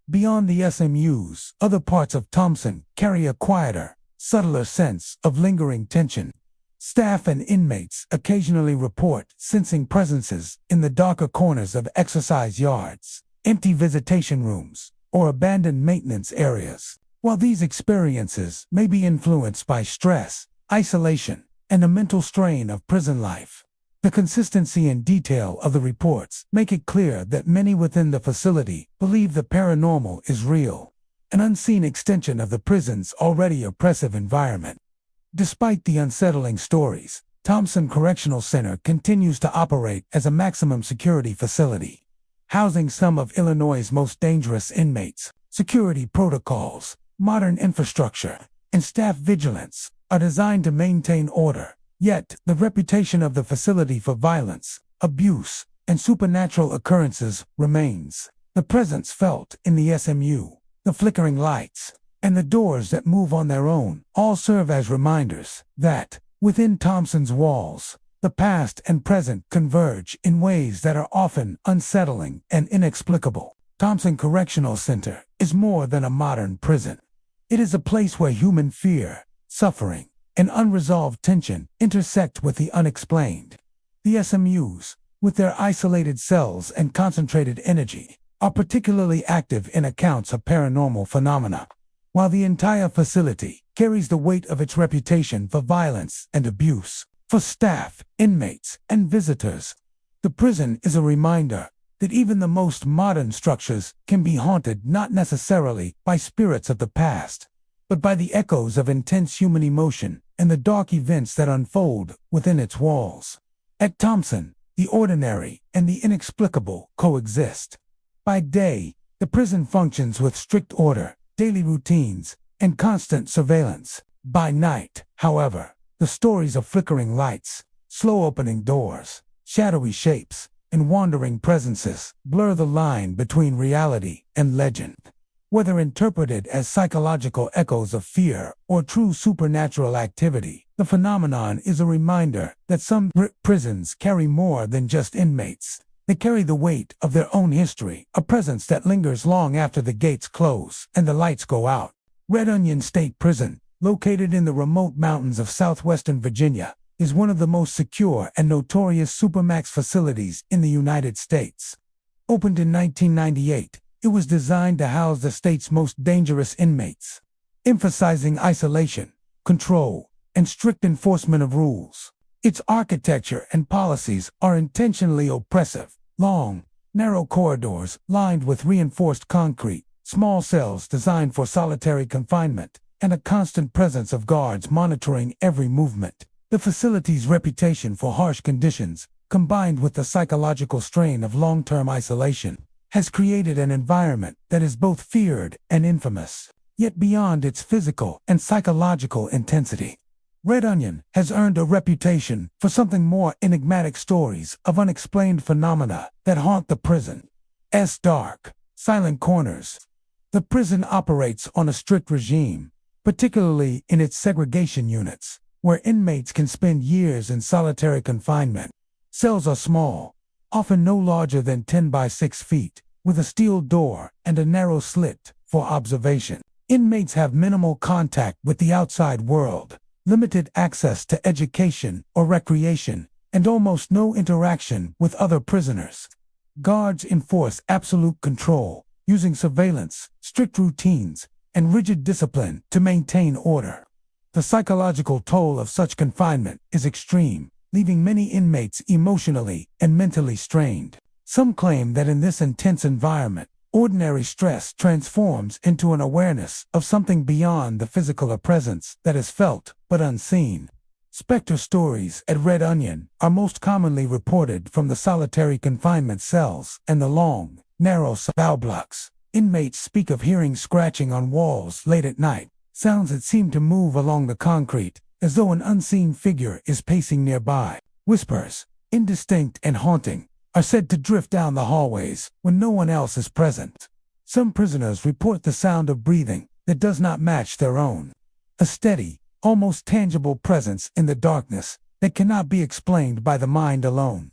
Beyond the SMUs, other parts of Thompson carry a quieter, subtler sense of lingering tension. Staff and inmates occasionally report sensing presences in the darker corners of exercise yards, empty visitation rooms, or abandoned maintenance areas. While these experiences may be influenced by stress, isolation, and the mental strain of prison life, the consistency and detail of the reports make it clear that many within the facility believe the paranormal is real, an unseen extension of the prison's already oppressive environment. Despite the unsettling stories, Thompson Correctional Center continues to operate as a maximum security facility. housing some of Illinois' most dangerous inmates. Security protocols, modern infrastructure, and staff vigilance are designed to maintain order. Yet, the reputation of the facility for violence, abuse, and supernatural occurrences remains. The presence felt in the SMU, the flickering lights, and the doors that move on their own all serve as reminders that, within Thompson's walls, the past and present converge in ways that are often unsettling and inexplicable. Thompson Correctional Center is more than a modern prison. It is a place where human fear, suffering, and unresolved tension intersect with the unexplained. The SMUs, with their isolated cells and concentrated energy, are particularly active in accounts of paranormal phenomena. While the entire facility carries the weight of its reputation for violence and abuse, for staff, inmates, and visitors, the prison is a reminder that even the most modern structures can be haunted not necessarily by spirits of the past, but by the echoes of intense human emotion and the dark events that unfold within its walls. At Thompson, the ordinary and the inexplicable coexist. By day, the prison functions with strict order, daily routines, and constant surveillance. By night, however, the stories of flickering lights, slow opening doors, shadowy shapes, and wandering presences blur the line between reality and legend. Whether interpreted as psychological echoes of fear or true supernatural activity, the phenomenon is a reminder that some prisons carry more than just inmates. They carry the weight of their own history, a presence that lingers long after the gates close and the lights go out. Red Onion State Prison, located in the remote mountains of southwestern Virginia, is one of the most secure and notorious supermax facilities in the United States. Opened in 1998, it was designed to house the state's most dangerous inmates, emphasizing isolation, control, and strict enforcement of rules. Its architecture and policies are intentionally oppressive. Long, narrow corridors lined with reinforced concrete, small cells designed for solitary confinement, and a constant presence of guards monitoring every movement. The facility's reputation for harsh conditions, combined with the psychological strain of long-term isolation, has created an environment that is both feared and infamous. Yet beyond its physical and psychological intensity, Red Onion has earned a reputation for something more: enigmatic stories of unexplained phenomena that haunt the prison's dark, silent corners. The prison operates on a strict regime, particularly in its segregation units, where inmates can spend years in solitary confinement. Cells are small, often no larger than 10 by 6 feet, with a steel door and a narrow slit for observation. Inmates have minimal contact with the outside world, limited access to education or recreation, and almost no interaction with other prisoners. Guards enforce absolute control, using surveillance, strict routines, and rigid discipline to maintain order. The psychological toll of such confinement is extreme, leaving many inmates emotionally and mentally strained. Some claim that in this intense environment, ordinary stress transforms into an awareness of something beyond the physical presence that is felt but unseen. Spectre stories at Red Onion are most commonly reported from the solitary confinement cells and the long, narrow cell blocks. Inmates speak of hearing scratching on walls late at night, sounds that seem to move along the concrete, as though an unseen figure is pacing nearby. Whispers, indistinct and haunting, are said to drift down the hallways when no one else is present. Some prisoners report the sound of breathing that does not match their own. A steady, almost tangible presence in the darkness that cannot be explained by the mind alone.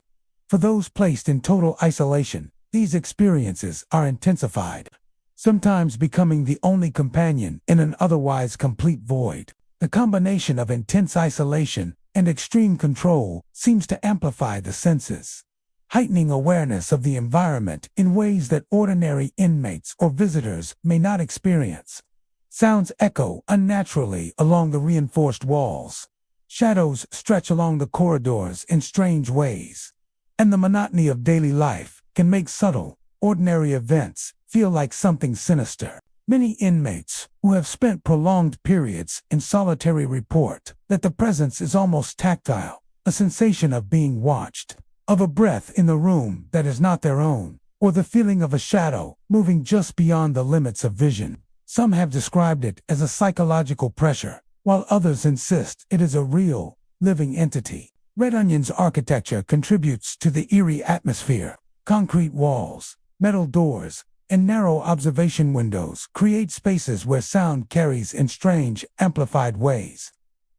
For those placed in total isolation, these experiences are intensified, sometimes becoming the only companion in an otherwise complete void. The combination of intense isolation and extreme control seems to amplify the senses, heightening awareness of the environment in ways that ordinary inmates or visitors may not experience. Sounds echo unnaturally along the reinforced walls. Shadows stretch along the corridors in strange ways. And the monotony of daily life can make subtle, ordinary events feel like something sinister. Many inmates who have spent prolonged periods in solitary report that the presence is almost tactile, a sensation of being watched, of a breath in the room that is not their own. or the feeling of a shadow moving just beyond the limits of vision. Some have described it as a psychological pressure, while others insist it is a real, living entity. Red Onion's architecture contributes to the eerie atmosphere. Concrete walls, metal doors, and narrow observation windows create spaces where sound carries in strange, amplified ways.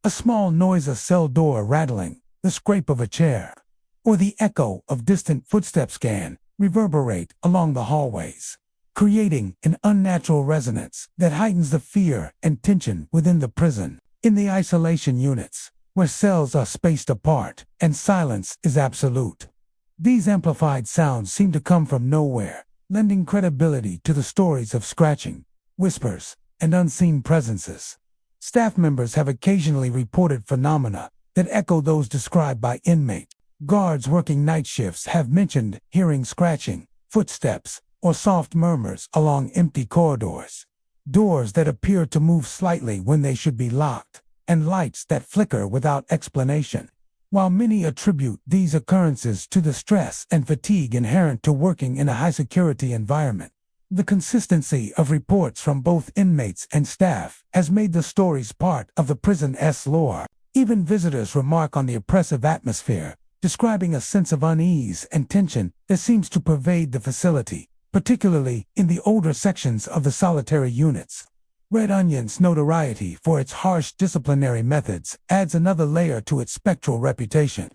A small noise, a cell door rattling, the scrape of a chair, or the echo of distant footsteps can reverberate along the hallways, creating an unnatural resonance that heightens the fear and tension within the prison. In the isolation units, where cells are spaced apart and silence is absolute, these amplified sounds seem to come from nowhere, lending credibility to the stories of scratching, whispers, and unseen presences. Staff members have occasionally reported phenomena that echo those described by inmates. Guards working night shifts have mentioned hearing scratching, footsteps, or soft murmurs along empty corridors, doors that appear to move slightly when they should be locked, and lights that flicker without explanation. While many attribute these occurrences to the stress and fatigue inherent to working in a high-security environment, the consistency of reports from both inmates and staff has made the stories part of the prison's lore. Even visitors remark on the oppressive atmosphere, describing a sense of unease and tension that seems to pervade the facility, particularly in the older sections of the solitary units. Red Onion's notoriety for its harsh disciplinary methods adds another layer to its spectral reputation.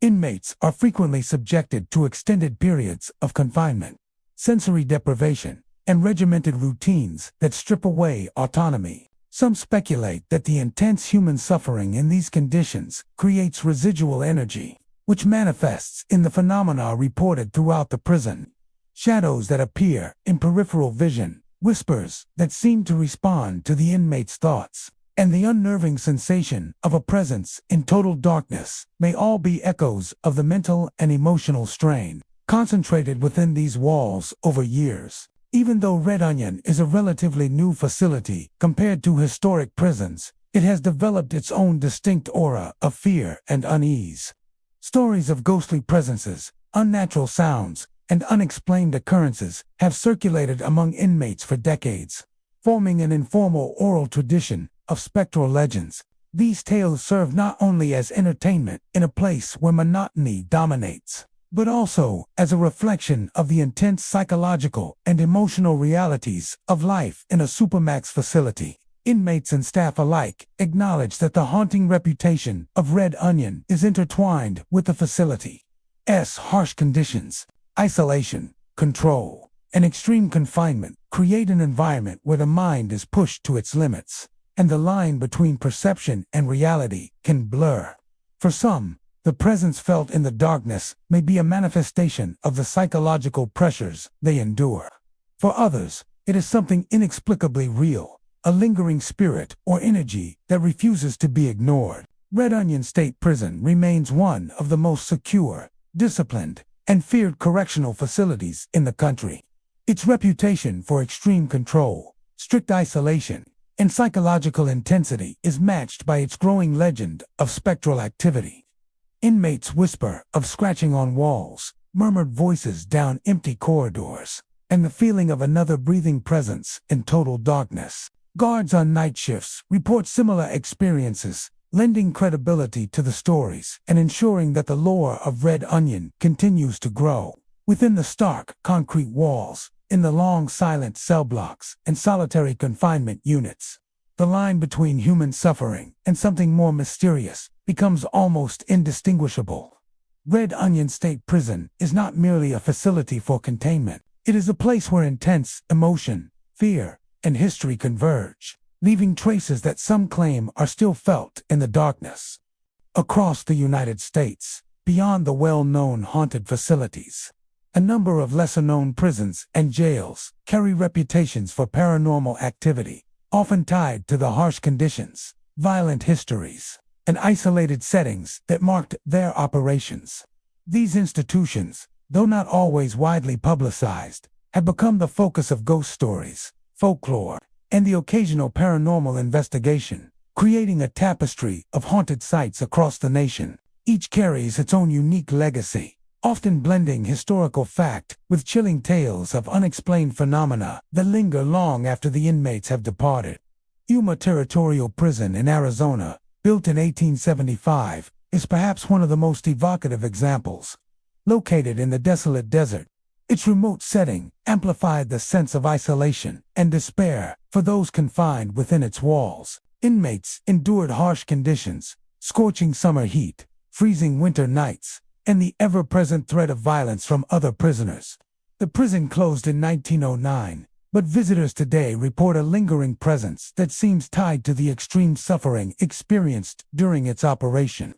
Inmates are frequently subjected to extended periods of confinement, sensory deprivation, and regimented routines that strip away autonomy. Some speculate that the intense human suffering in these conditions creates residual energy, which manifests in the phenomena reported throughout the prison. Shadows that appear in peripheral vision, whispers that seem to respond to the inmate's thoughts, and the unnerving sensation of a presence in total darkness may all be echoes of the mental and emotional strain concentrated within these walls over years. Even though Red Onion is a relatively new facility compared to historic prisons, it has developed its own distinct aura of fear and unease. Stories of ghostly presences, unnatural sounds, and unexplained occurrences have circulated among inmates for decades, forming an informal oral tradition of spectral legends. These tales serve not only as entertainment in a place where monotony dominates, but also as a reflection of the intense psychological and emotional realities of life in a supermax facility. Inmates and staff alike acknowledge that the haunting reputation of Red Onion is intertwined with the facility's harsh conditions. Isolation, control, and extreme confinement create an environment where the mind is pushed to its limits, and the line between perception and reality can blur. For some, the presence felt in the darkness may be a manifestation of the psychological pressures they endure. For others, it is something inexplicably real, a lingering spirit or energy that refuses to be ignored. Red Onion State Prison remains one of the most secure, disciplined, and feared correctional facilities in the country. Its reputation for extreme control, strict isolation, and psychological intensity is matched by its growing legend of spectral activity. Inmates whisper of scratching on walls, murmured voices down empty corridors, and the feeling of another breathing presence in total darkness. Guards on night shifts report similar experiences, lending credibility to the stories and ensuring that the lore of Red Onion continues to grow. Within the stark, concrete walls, in the long, silent cell blocks and solitary confinement units, the line between human suffering and something more mysterious becomes almost indistinguishable. Red Onion State Prison is not merely a facility for containment. It is a place where intense emotion, fear, and history converge, leaving traces that some claim are still felt in the darkness. Across the United States, beyond the well-known haunted facilities, a number of lesser-known prisons and jails carry reputations for paranormal activity, often tied to the harsh conditions, violent histories, and isolated settings that marked their operations. These institutions, though not always widely publicized, have become the focus of ghost stories, folklore, and the occasional paranormal investigation, creating a tapestry of haunted sites across the nation. Each carries its own unique legacy, often blending historical fact with chilling tales of unexplained phenomena that linger long after the inmates have departed. Yuma Territorial Prison in Arizona, built in 1875, is perhaps one of the most evocative examples. Located in the desolate desert, its remote setting amplified the sense of isolation and despair for those confined within its walls. Inmates endured harsh conditions, scorching summer heat, freezing winter nights, and the ever-present threat of violence from other prisoners. The prison closed in 1909, but visitors today report a lingering presence that seems tied to the extreme suffering experienced during its operation.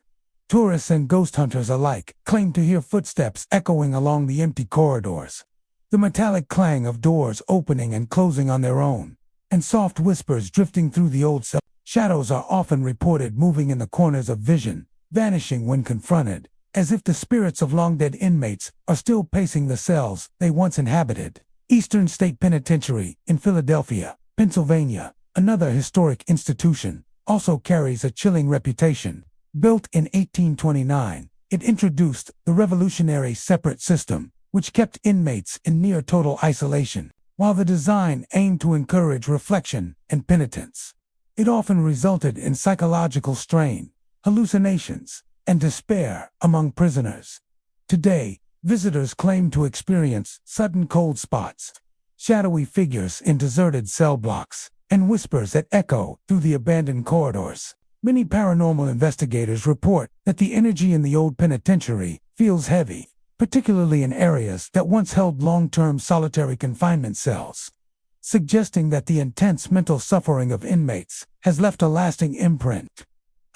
Tourists and ghost hunters alike claim to hear footsteps echoing along the empty corridors, the metallic clang of doors opening and closing on their own, and soft whispers drifting through the old cell. Shadows are often reported moving in the corners of vision, vanishing when confronted, as if the spirits of long-dead inmates are still pacing the cells they once inhabited. Eastern State Penitentiary in Philadelphia, Pennsylvania, another historic institution, also carries a chilling reputation. Built in 1829, it introduced the revolutionary separate system, which kept inmates in near-total isolation, while the design aimed to encourage reflection and penitence. It often resulted in psychological strain, hallucinations, and despair among prisoners. Today, visitors claim to experience sudden cold spots, shadowy figures in deserted cell blocks, and whispers that echo through the abandoned corridors. Many paranormal investigators report that the energy in the old penitentiary feels heavy, particularly in areas that once held long-term solitary confinement cells, suggesting that the intense mental suffering of inmates has left a lasting imprint.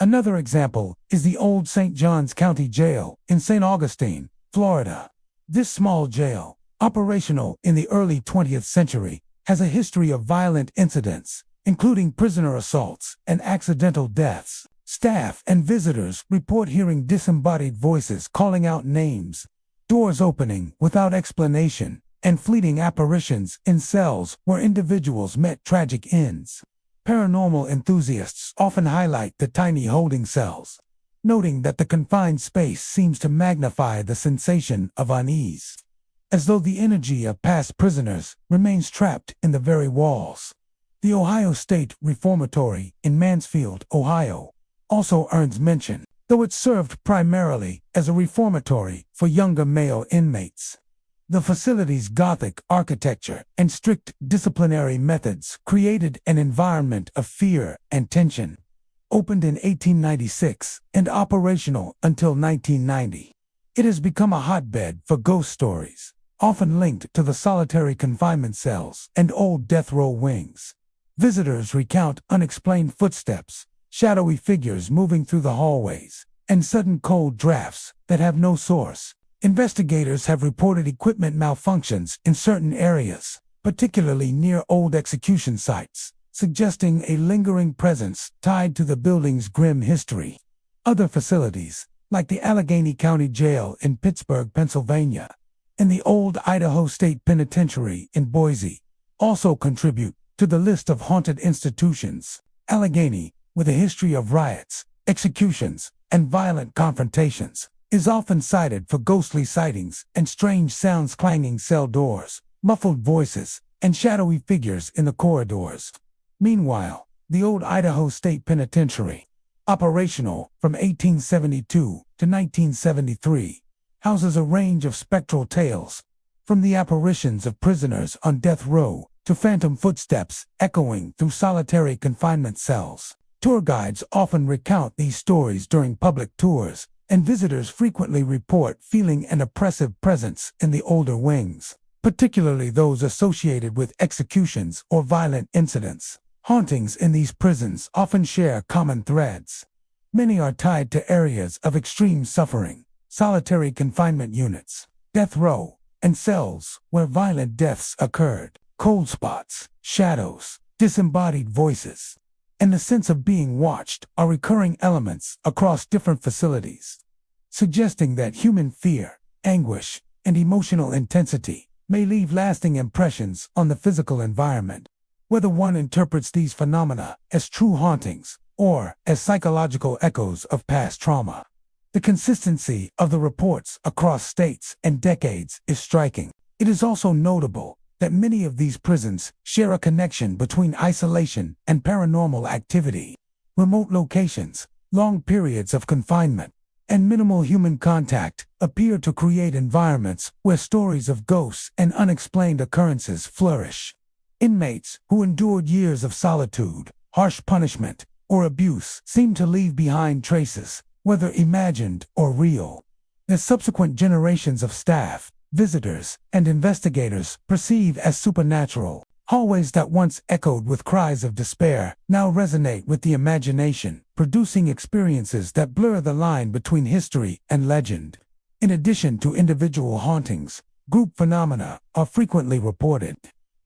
Another example is the old St. Johns County Jail in St. Augustine, Florida. This small jail, operational in the early 20th century, has a history of violent incidents, including prisoner assaults and accidental deaths. Staff and visitors report hearing disembodied voices calling out names, doors opening without explanation, and fleeting apparitions in cells where individuals met tragic ends. Paranormal enthusiasts often highlight the tiny holding cells, noting that the confined space seems to magnify the sensation of unease, as though the energy of past prisoners remains trapped in the very walls. The Ohio State Reformatory in Mansfield, Ohio, also earns mention, though it served primarily as a reformatory for younger male inmates. The facility's Gothic architecture and strict disciplinary methods created an environment of fear and tension. Opened in 1896 and operational until 1990, it has become a hotbed for ghost stories, often linked to the solitary confinement cells and old death row wings. Visitors recount unexplained footsteps, shadowy figures moving through the hallways, and sudden cold drafts that have no source. Investigators have reported equipment malfunctions in certain areas, particularly near old execution sites, suggesting a lingering presence tied to the building's grim history. Other facilities, like the Allegheny County Jail in Pittsburgh, Pennsylvania, and the old Idaho State Penitentiary in Boise, also contribute to the list of haunted institutions. Allegheny, with a history of riots, executions, and violent confrontations, is often cited for ghostly sightings and strange sounds, clanging cell doors, muffled voices, and shadowy figures in the corridors. Meanwhile, the old Idaho State Penitentiary, operational from 1872 to 1973, houses a range of spectral tales, from the apparitions of prisoners on death row to phantom footsteps echoing through solitary confinement cells. Tour guides often recount these stories during public tours, and visitors frequently report feeling an oppressive presence in the older wings, particularly those associated with executions or violent incidents. Hauntings in these prisons often share common threads. Many are tied to areas of extreme suffering, solitary confinement units, death row, and cells where violent deaths occurred. Cold spots, shadows, disembodied voices, and the sense of being watched are recurring elements across different facilities, suggesting that human fear, anguish, and emotional intensity may leave lasting impressions on the physical environment. Whether one interprets these phenomena as true hauntings or as psychological echoes of past trauma, The consistency of the reports across states and decades is striking. It is also notable that many of these prisons share a connection between isolation and paranormal activity. Remote locations, long periods of confinement, and minimal human contact appear to create environments where stories of ghosts and unexplained occurrences flourish. Inmates who endured years of solitude, harsh punishment, or abuse seem to leave behind traces, whether imagined or real, that subsequent generations of staff, visitors, and investigators perceive as supernatural. Hallways that once echoed with cries of despair now resonate with the imagination, producing experiences that blur the line between history and legend. In addition to individual hauntings, group phenomena are frequently reported.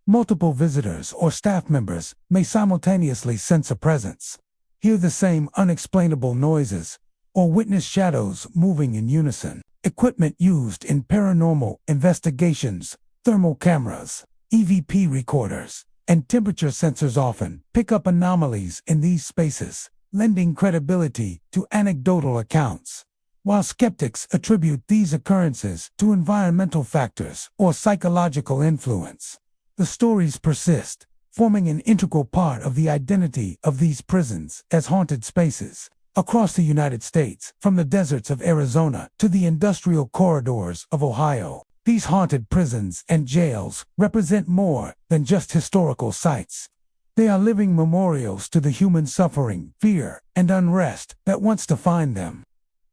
Multiple visitors or staff members may simultaneously sense a presence, hear the same unexplainable noises, or witness shadows moving in unison. Equipment used in paranormal investigations, thermal cameras, EVP recorders, and temperature sensors often pick up anomalies in these spaces, lending credibility to anecdotal accounts. While skeptics attribute these occurrences to environmental factors or psychological influence, the stories persist, forming an integral part of the identity of these prisons as haunted spaces. Across the United States, from the deserts of Arizona to the industrial corridors of Ohio, these haunted prisons and jails represent more than just historical sites. They are living memorials to the human suffering, fear, and unrest that once defined them.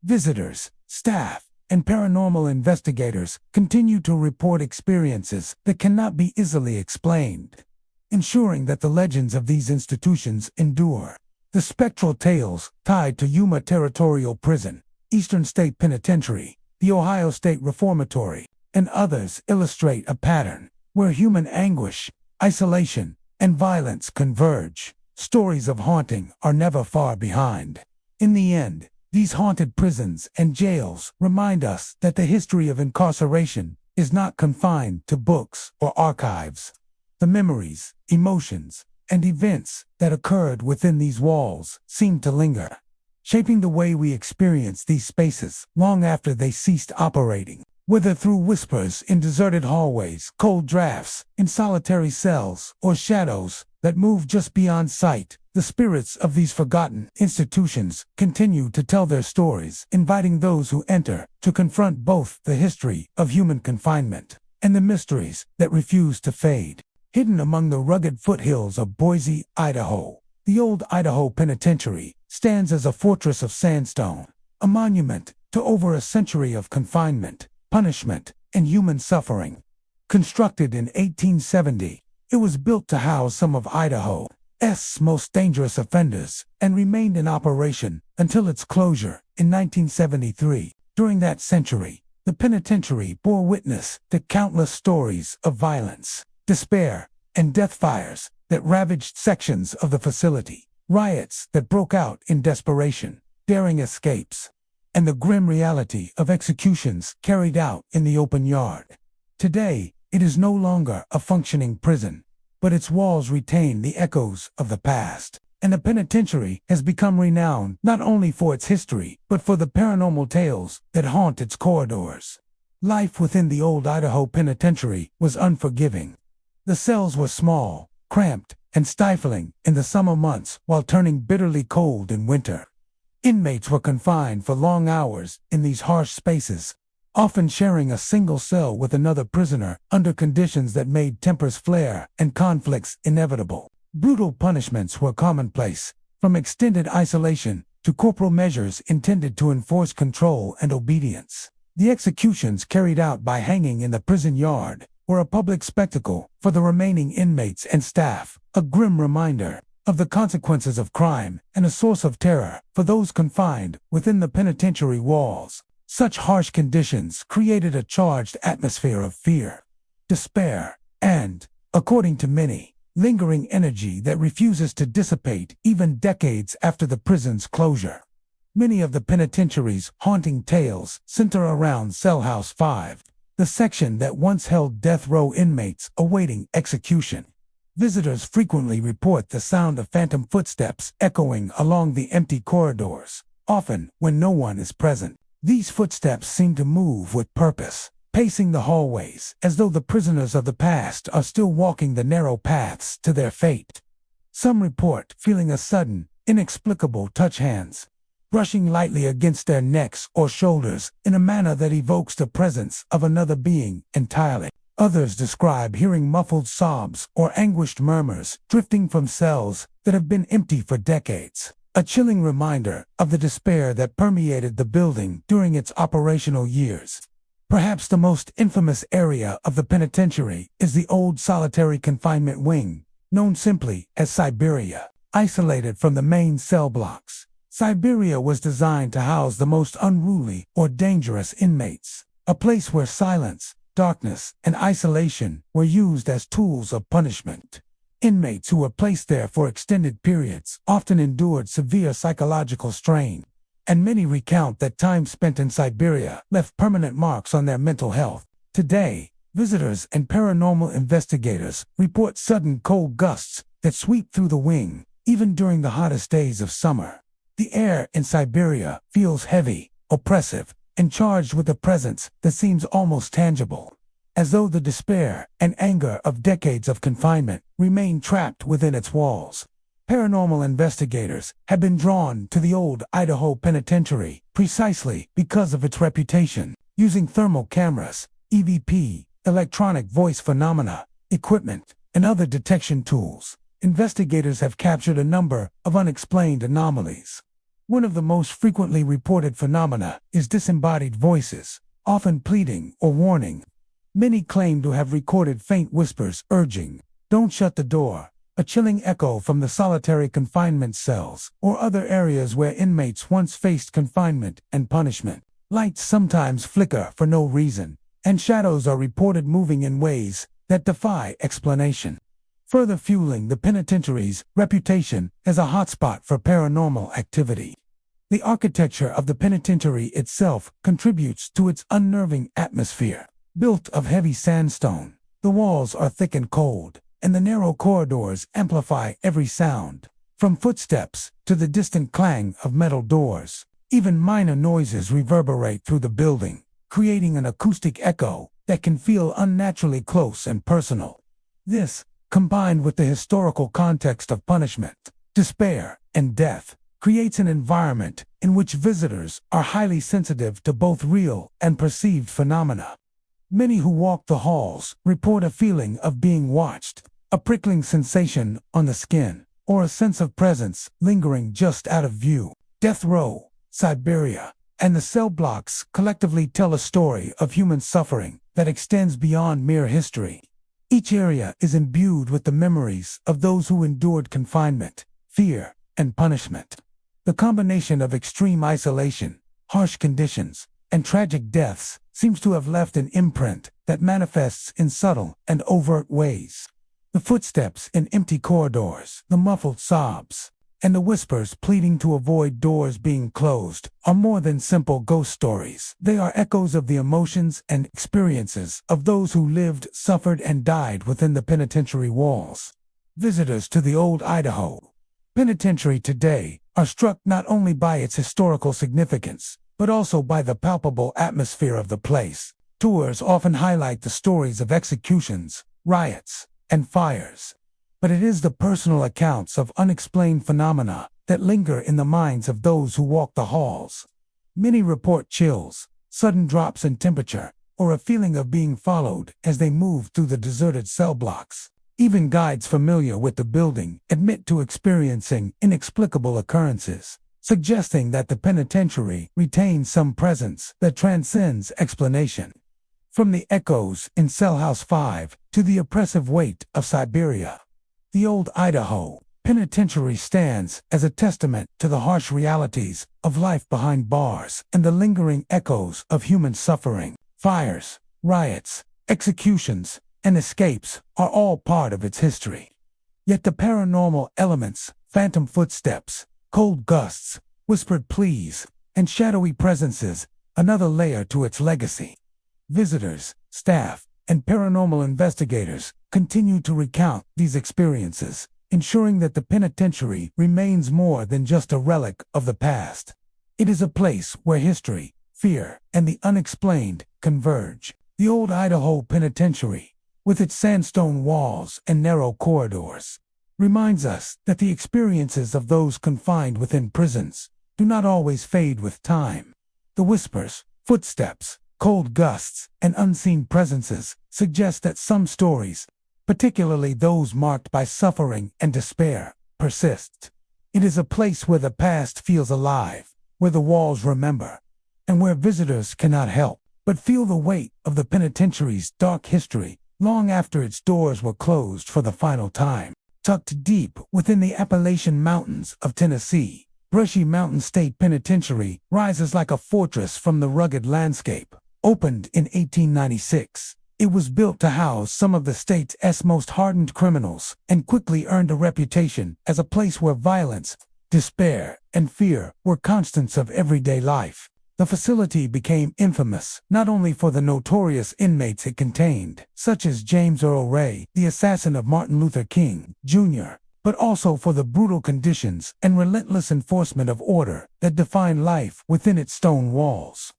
Visitors, staff, and paranormal investigators continue to report experiences that cannot be easily explained, ensuring that the legends of these institutions endure. The spectral tales tied to Yuma Territorial Prison, Eastern State Penitentiary, the Ohio State Reformatory, and others illustrate a pattern where human anguish, isolation, and violence converge. Stories of haunting are never far behind. In the end, these haunted prisons and jails remind us that the history of incarceration is not confined to books or archives. The memories, emotions, and events that occurred within these walls seem to linger, shaping the way we experience these spaces long after they ceased operating. Whether through whispers in deserted hallways, cold drafts in solitary cells, or shadows that move just beyond sight, the spirits of these forgotten institutions continue to tell their stories, inviting those who enter to confront both the history of human confinement and the mysteries that refuse to fade. Hidden among the rugged foothills of Boise, Idaho, the old Idaho Penitentiary stands as a fortress of sandstone, a monument to over a century of confinement, punishment, and human suffering. Constructed in 1870, it was built to house some of Idaho's most dangerous offenders and remained in operation until its closure in 1973. During that century, the penitentiary bore witness to countless stories of violence, despair, and death fires that ravaged sections of the facility, riots that broke out in desperation, daring escapes, and the grim reality of executions carried out in the open yard. Today, it is no longer a functioning prison, but its walls retain the echoes of the past, and the penitentiary has become renowned not only for its history, but for the paranormal tales that haunt its corridors. Life within the old Idaho Penitentiary was unforgiving. The cells were small, cramped, and stifling in the summer months while turning bitterly cold in winter. Inmates were confined for long hours in these harsh spaces, often sharing a single cell with another prisoner under conditions that made tempers flare and conflicts inevitable. Brutal punishments were commonplace, from extended isolation to corporal measures intended to enforce control and obedience. The executions carried out by hanging in the prison yard were a public spectacle for the remaining inmates and staff, a grim reminder of the consequences of crime and a source of terror for those confined within the penitentiary walls. Such harsh conditions created a charged atmosphere of fear, despair, and, according to many, lingering energy that refuses to dissipate even decades after the prison's closure. Many of the penitentiary's haunting tales center around Cell House 5, the section that once held death row inmates awaiting execution. Visitors frequently report the sound of phantom footsteps echoing along the empty corridors, often when no one is present. These footsteps seem to move with purpose, pacing the hallways as though the prisoners of the past are still walking the narrow paths to their fate. Some report feeling a sudden, inexplicable touch, hands brushing lightly against their necks or shoulders in a manner that evokes the presence of another being entirely. Others describe hearing muffled sobs or anguished murmurs drifting from cells that have been empty for decades, a chilling reminder of the despair that permeated the building during its operational years. Perhaps the most infamous area of the penitentiary is the old solitary confinement wing, known simply as Siberia. Isolated from the main cell blocks, Siberia was designed to house the most unruly or dangerous inmates, a place where silence, darkness, and isolation were used as tools of punishment. Inmates who were placed there for extended periods often endured severe psychological strain, and many recount that time spent in Siberia left permanent marks on their mental health. Today, visitors and paranormal investigators report sudden cold gusts that sweep through the wing, even during the hottest days of summer. The air in Siberia feels heavy, oppressive, and charged with a presence that seems almost tangible, as though the despair and anger of decades of confinement remain trapped within its walls. Paranormal investigators have been drawn to the old Idaho Penitentiary precisely because of its reputation. Using thermal cameras, EVP, electronic voice phenomena, equipment, and other detection tools, investigators have captured a number of unexplained anomalies. One of the most frequently reported phenomena is disembodied voices, often pleading or warning. Many claim to have recorded faint whispers urging, "Don't shut the door," a chilling echo from the solitary confinement cells or other areas where inmates once faced confinement and punishment. Lights sometimes flicker for no reason, and shadows are reported moving in ways that defy explanation, further fueling the penitentiary's reputation as a hotspot for paranormal activity. The architecture of the penitentiary itself contributes to its unnerving atmosphere. Built of heavy sandstone, the walls are thick and cold, and the narrow corridors amplify every sound, from footsteps to the distant clang of metal doors. Even minor noises reverberate through the building, creating an acoustic echo that can feel unnaturally close and personal. This, combined with the historical context of punishment, despair, and death, creates an environment in which visitors are highly sensitive to both real and perceived phenomena. Many who walk the halls report a feeling of being watched, a prickling sensation on the skin, or a sense of presence lingering just out of view. Death row, Siberia, and the cell blocks collectively tell a story of human suffering that extends beyond mere history. Each area is imbued with the memories of those who endured confinement, fear, and punishment. The combination of extreme isolation, harsh conditions, and tragic deaths seems to have left an imprint that manifests in subtle and overt ways. The footsteps in empty corridors, the muffled sobs, and the whispers pleading to avoid doors being closed are more than simple ghost stories. They are echoes of the emotions and experiences of those who lived, suffered, and died within the penitentiary walls. Visitors to the old Idaho Penitentiary today are struck not only by its historical significance, but also by the palpable atmosphere of the place. Tours often highlight the stories of executions, riots, and fires, but it is the personal accounts of unexplained phenomena that linger in the minds of those who walk the halls. Many report chills, sudden drops in temperature, or a feeling of being followed as they move through the deserted cell blocks. Even guides familiar with the building admit to experiencing inexplicable occurrences, suggesting that the penitentiary retains some presence that transcends explanation. From the echoes in Cell House 5 to the oppressive weight of Siberia, the old Idaho Penitentiary stands as a testament to the harsh realities of life behind bars and the lingering echoes of human suffering. Fires, riots, executions, and escapes are all part of its history. Yet the paranormal elements, phantom footsteps, cold gusts, whispered pleas, and shadowy presences, another layer to its legacy. Visitors, staff, and paranormal investigators continue to recount these experiences, ensuring that the penitentiary remains more than just a relic of the past. It is a place where history, fear, and the unexplained converge. The old Idaho Penitentiary, with its sandstone walls and narrow corridors, reminds us that the experiences of those confined within prisons do not always fade with time. The whispers, footsteps, cold gusts, and unseen presences suggest that some stories, particularly those marked by suffering and despair, persist. It is a place where the past feels alive, where the walls remember, and where visitors cannot help but feel the weight of the penitentiary's dark history long after its doors were closed for the final time. Tucked deep within the Appalachian Mountains of Tennessee, Brushy Mountain State Penitentiary rises like a fortress from the rugged landscape. Opened in 1896, it was built to house some of the state's most hardened criminals and quickly earned a reputation as a place where violence, despair, and fear were constants of everyday life. The facility became infamous not only for the notorious inmates it contained, such as James Earl Ray, the assassin of Martin Luther King, Jr., but also for the brutal conditions and relentless enforcement of order that defined life within its stone walls.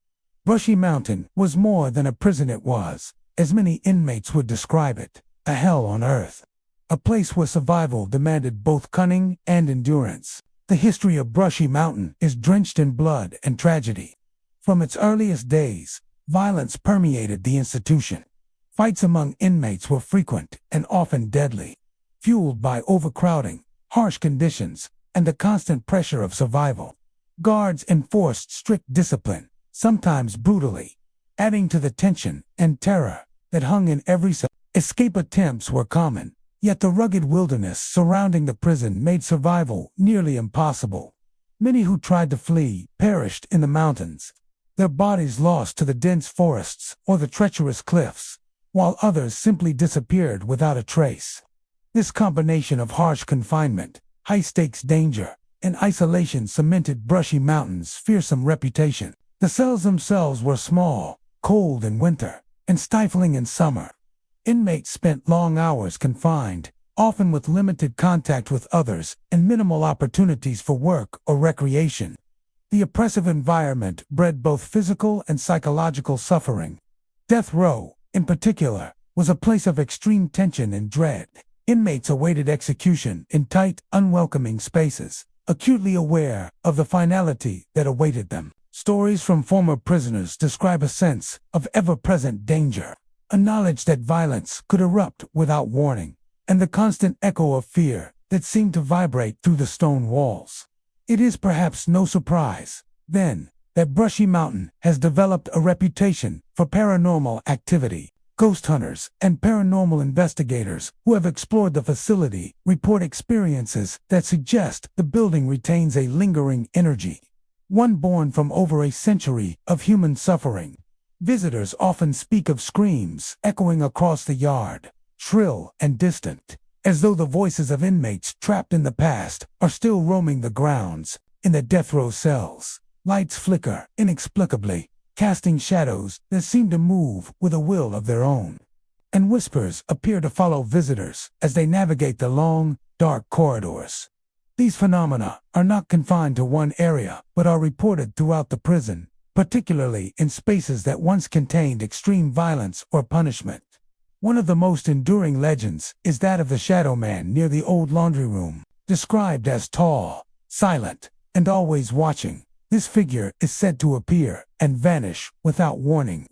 Brushy Mountain was more than a prison. It was, as many inmates would describe it, a hell on earth. A place where survival demanded both cunning and endurance. The history of Brushy Mountain is drenched in blood and tragedy. From its earliest days, violence permeated the institution. Fights among inmates were frequent and often deadly, fueled by overcrowding, harsh conditions, and the constant pressure of survival. Guards enforced strict discipline, sometimes brutally, adding to the tension and terror that hung in every cell. Escape attempts were common, yet the rugged wilderness surrounding the prison made survival nearly impossible. Many who tried to flee perished in the mountains, their bodies lost to the dense forests or the treacherous cliffs, while others simply disappeared without a trace. This combination of harsh confinement, high-stakes danger, and isolation cemented Brushy Mountain's fearsome reputation. The cells themselves were small, cold in winter, and stifling in summer. Inmates spent long hours confined, often with limited contact with others and minimal opportunities for work or recreation. The oppressive environment bred both physical and psychological suffering. Death row, in particular, was a place of extreme tension and dread. Inmates awaited execution in tight, unwelcoming spaces, acutely aware of the finality that awaited them. Stories from former prisoners describe a sense of ever-present danger, a knowledge that violence could erupt without warning, and the constant echo of fear that seemed to vibrate through the stone walls. It is perhaps no surprise, then, that Brushy Mountain has developed a reputation for paranormal activity. Ghost hunters and paranormal investigators who have explored the facility report experiences that suggest the building retains a lingering energy, one born from over a century of human suffering. Visitors often speak of screams echoing across the yard, shrill and distant, as though the voices of inmates trapped in the past are still roaming the grounds. In the death row cells, lights flicker inexplicably, casting shadows that seem to move with a will of their own. And whispers appear to follow visitors as they navigate the long, dark corridors. These phenomena are not confined to one area, but are reported throughout the prison, particularly in spaces that once contained extreme violence or punishment. One of the most enduring legends is that of the Shadow Man near the old laundry room. Described as tall, silent, and always watching, this figure is said to appear and vanish without warning.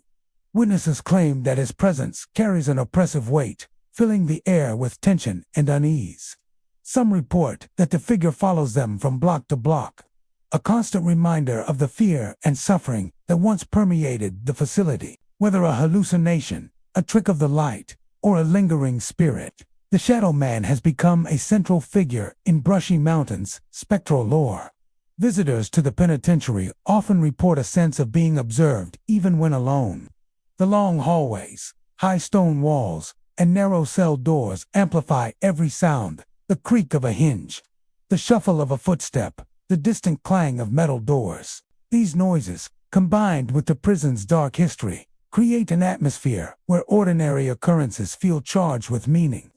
Witnesses claim that his presence carries an oppressive weight, filling the air with tension and unease. Some report that the figure follows them from block to block, a constant reminder of the fear and suffering that once permeated the facility. Whether a hallucination, a trick of the light, or a lingering spirit, the Shadow Man has become a central figure in Brushy Mountain's spectral lore. Visitors to the penitentiary often report a sense of being observed even when alone. The long hallways, high stone walls, and narrow cell doors amplify every sound: the creak of a hinge, the shuffle of a footstep, the distant clang of metal doors. These noises, combined with the prison's dark history, create an atmosphere where ordinary occurrences feel charged with meaning.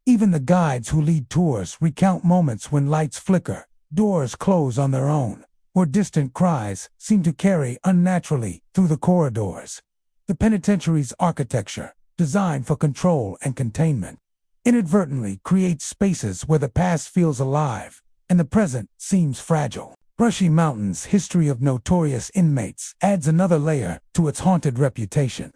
Even the guides who lead tours recount moments when lights flicker, doors close on their own, or distant cries seem to carry unnaturally through the corridors. The penitentiary's architecture, designed for control and containment, inadvertently creates spaces where the past feels alive and the present seems fragile. Brushy Mountain's history of notorious inmates adds another layer to its haunted reputation.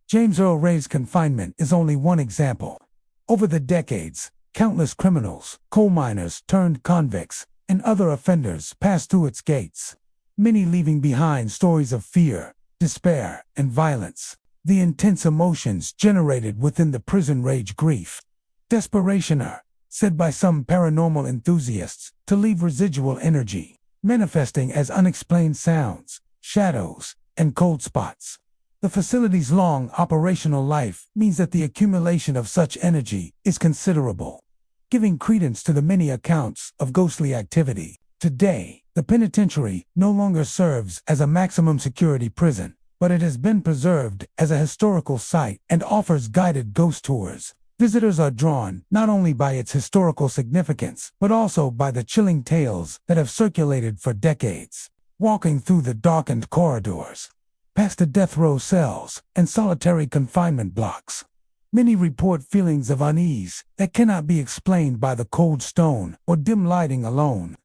James Earl Ray's confinement is only one example. Over the decades, countless criminals, coal miners turned convicts, and other offenders passed through its gates, many leaving behind stories of fear, despair, and violence. The intense emotions generated within the prison rage grief, desperation are said by some paranormal enthusiasts to leave residual energy, manifesting as unexplained sounds, shadows, and cold spots. The facility's long operational life means that the accumulation of such energy is considerable, giving credence to the many accounts of ghostly activity. Today, the penitentiary no longer serves as a maximum security prison, but it has been preserved as a historical site and offers guided ghost tours. Visitors are drawn not only by its historical significance, but also by the chilling tales that have circulated for decades. Walking through the darkened corridors, past the death row cells and solitary confinement blocks, many report feelings of unease that cannot be explained by the cold stone or dim lighting alone.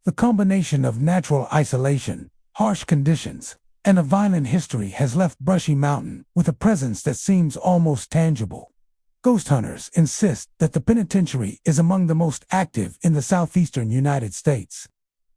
The combination of natural isolation, harsh conditions, and a violent history has left Brushy Mountain with a presence that seems almost tangible. Ghost hunters insist that the penitentiary is among the most active in the southeastern United States,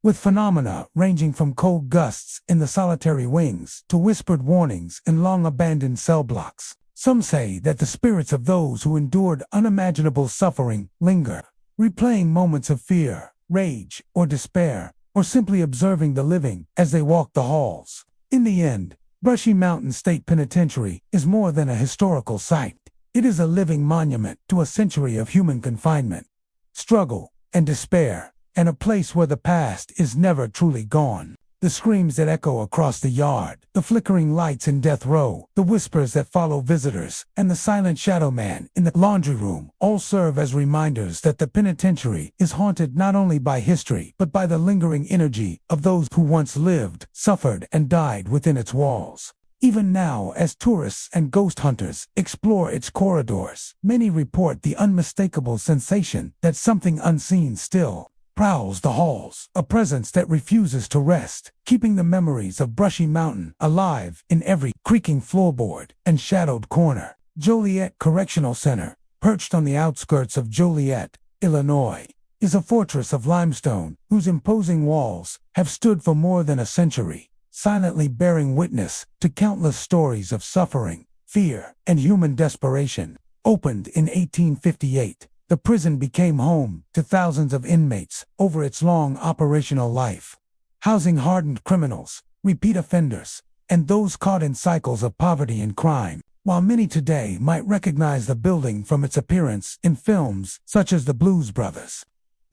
with phenomena ranging from cold gusts in the solitary wings to whispered warnings in long-abandoned cell blocks. Some say that the spirits of those who endured unimaginable suffering linger, replaying moments of fear, rage, or despair, or simply observing the living as they walk the halls. In the end, Brushy Mountain State Penitentiary is more than a historical site. It is a living monument to a century of human confinement, struggle, and despair, and a place where the past is never truly gone. The screams that echo across the yard, the flickering lights in death row, the whispers that follow visitors, and the silent shadow man in the laundry room all serve as reminders that the penitentiary is haunted not only by history, but by the lingering energy of those who once lived, suffered, and died within its walls. Even now, as tourists and ghost hunters explore its corridors, many report the unmistakable sensation that something unseen still prowls the halls, a presence that refuses to rest, keeping the memories of Brushy Mountain alive in every creaking floorboard and shadowed corner. Joliet Correctional Center, perched on the outskirts of Joliet, Illinois, is a fortress of limestone whose imposing walls have stood for more than a century, silently bearing witness to countless stories of suffering, fear, and human desperation. Opened in 1858, the prison became home to thousands of inmates over its long operational life, housing hardened criminals, repeat offenders, and those caught in cycles of poverty and crime. While many today might recognize the building from its appearance in films such as The Blues Brothers,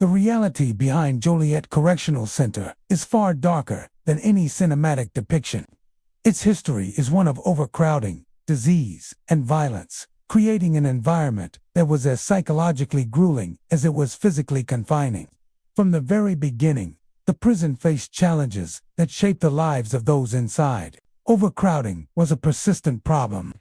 the reality behind Joliet Correctional Center is far darker than any cinematic depiction. Its history is one of overcrowding, disease, and violence, creating an environment that was as psychologically grueling as it was physically confining. From the very beginning, the prison faced challenges that shaped the lives of those inside. Overcrowding was a persistent problem.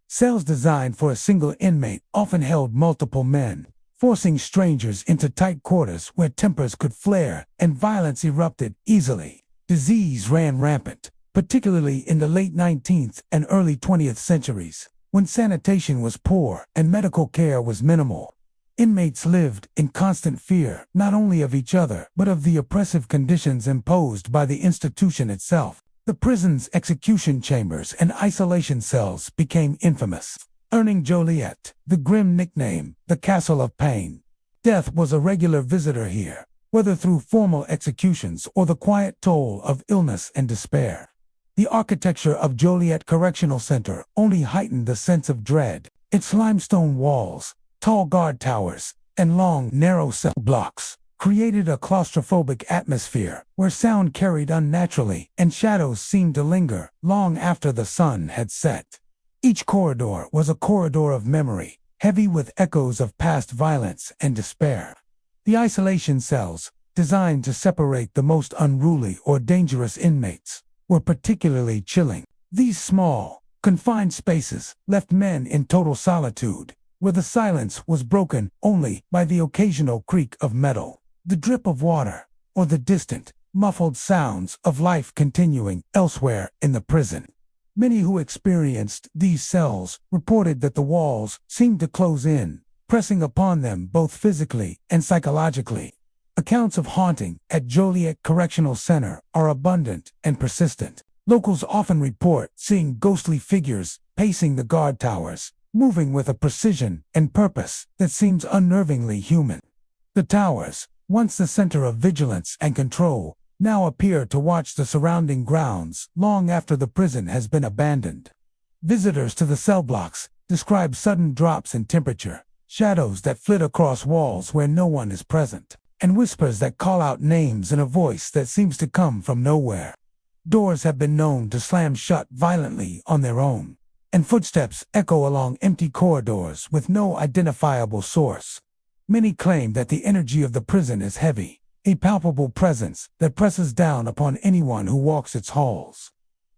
Cells designed for a single inmate often held multiple men, forcing strangers into tight quarters where tempers could flare and violence erupted easily. Disease ran rampant, particularly in the late 19th and early 20th centuries, when sanitation was poor and medical care was minimal. Inmates lived in constant fear not only of each other but of the oppressive conditions imposed by the institution itself. The prison's execution chambers and isolation cells became infamous, earning Joliet the grim nickname, the Castle of Pain. Death was a regular visitor here, whether through formal executions or the quiet toll of illness and despair. The architecture of Joliet Correctional Center only heightened the sense of dread. Its limestone walls, tall guard towers, and long, narrow cell blocks created a claustrophobic atmosphere where sound carried unnaturally and shadows seemed to linger long after the sun had set. Each corridor was a corridor of memory, heavy with echoes of past violence and despair. The isolation cells, designed to separate the most unruly or dangerous inmates, were particularly chilling. These small, confined spaces left men in total solitude, where the silence was broken only by the occasional creak of metal, the drip of water, or the distant, muffled sounds of life continuing elsewhere in the prison. Many who experienced these cells reported that the walls seemed to close in, pressing upon them both physically and psychologically. Accounts of haunting at Joliet Correctional Center are abundant and persistent. Locals often report seeing ghostly figures pacing the guard towers, moving with a precision and purpose that seems unnervingly human. The towers, once the center of vigilance and control, now appear to watch the surrounding grounds long after the prison has been abandoned. Visitors to the cell blocks describe sudden drops in temperature, shadows that flit across walls where no one is present, and whispers that call out names in a voice that seems to come from nowhere. Doors have been known to slam shut violently on their own, and footsteps echo along empty corridors with no identifiable source. Many claim that the energy of the prison is heavy, a palpable presence that presses down upon anyone who walks its halls.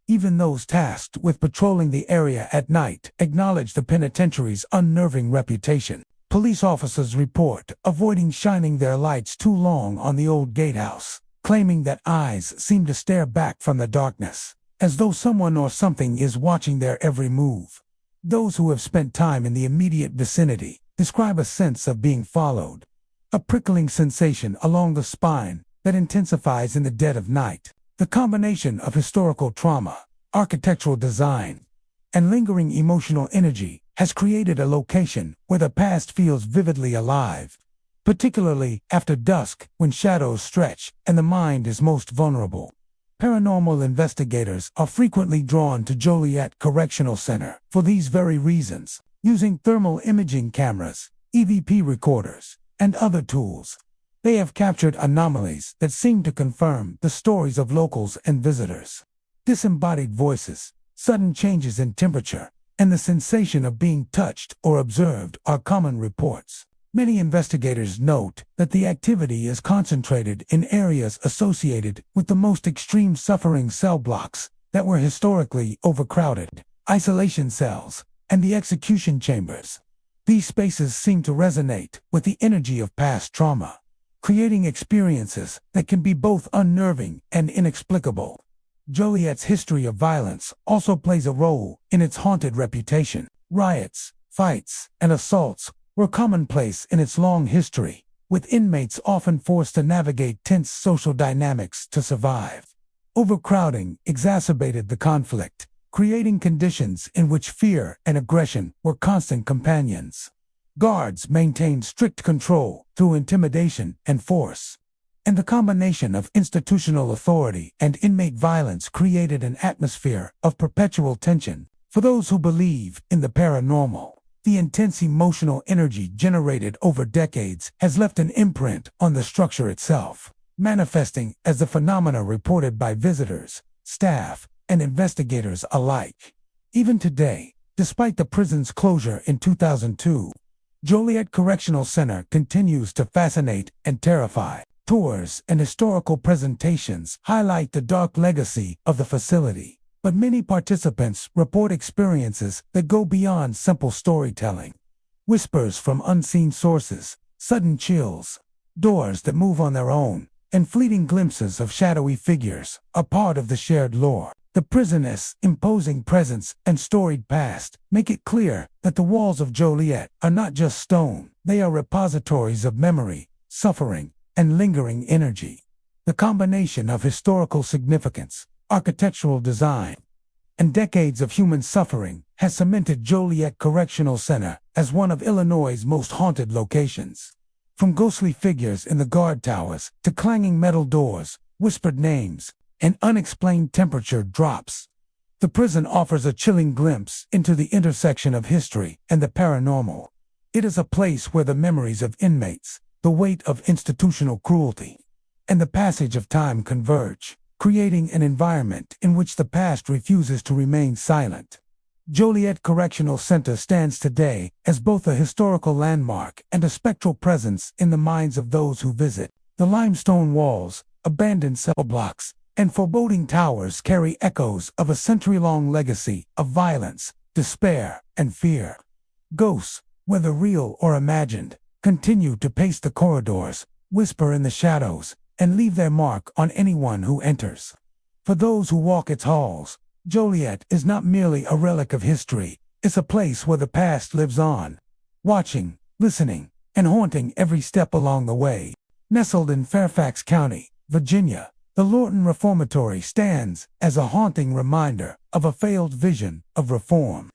Even those tasked with patrolling the area at night acknowledge the penitentiary's unnerving reputation. Police officers report avoiding shining their lights too long on the old gatehouse, claiming that eyes seem to stare back from the darkness, as though someone or something is watching their every move. Those who have spent time in the immediate vicinity describe a sense of being followed, a prickling sensation along the spine that intensifies in the dead of night. The combination of historical trauma, architectural design, and lingering emotional energy has created a location where the past feels vividly alive, particularly after dusk when shadows stretch and the mind is most vulnerable. Paranormal investigators are frequently drawn to Joliet Correctional Center for these very reasons, using thermal imaging cameras, EVP recorders, and other tools. They have captured anomalies that seem to confirm the stories of locals and visitors. Disembodied voices, sudden changes in temperature, and the sensation of being touched or observed are common reports. Many investigators note that the activity is concentrated in areas associated with the most extreme suffering cell blocks that were historically overcrowded, isolation cells, and the execution chambers. These spaces seem to resonate with the energy of past trauma, creating experiences that can be both unnerving and inexplicable. Joliet's history of violence also plays a role in its haunted reputation. Riots, fights, and assaults were commonplace in its long history, with inmates often forced to navigate tense social dynamics to survive. Overcrowding exacerbated the conflict, creating conditions in which fear and aggression were constant companions. Guards maintained strict control through intimidation and force, and the combination of institutional authority and inmate violence created an atmosphere of perpetual tension. For those who believe in the paranormal, the intense emotional energy generated over decades has left an imprint on the structure itself, manifesting as the phenomena reported by visitors, staff, and investigators alike. Even today, despite the prison's closure in 2002, Joliet Correctional Center continues to fascinate and terrify. Tours and historical presentations highlight the dark legacy of the facility, but many participants report experiences that go beyond simple storytelling. Whispers from unseen sources, sudden chills, doors that move on their own, and fleeting glimpses of shadowy figures are part of the shared lore. The prison's imposing presence and storied past make it clear that the walls of Joliet are not just stone, they are repositories of memory, suffering, and lingering energy. The combination of historical significance, architectural design, and decades of human suffering has cemented Joliet Correctional Center as one of Illinois' most haunted locations. From ghostly figures in the guard towers to clanging metal doors, whispered names, and unexplained temperature drops, the prison offers a chilling glimpse into the intersection of history and the paranormal. It is a place where the memories of inmates, the weight of institutional cruelty, and the passage of time converge, creating an environment in which the past refuses to remain silent. Joliet Correctional Center stands today as both a historical landmark and a spectral presence in the minds of those who visit. The limestone walls, abandoned cell blocks, and foreboding towers carry echoes of a century-long legacy of violence, despair, and fear. Ghosts, whether real or imagined, continue to pace the corridors, whisper in the shadows, and leave their mark on anyone who enters. For those who walk its halls, Joliet is not merely a relic of history, it's a place where the past lives on, watching, listening, and haunting every step along the way. Nestled in Fairfax County, Virginia, the Lorton Reformatory stands as a haunting reminder of a failed vision of reform.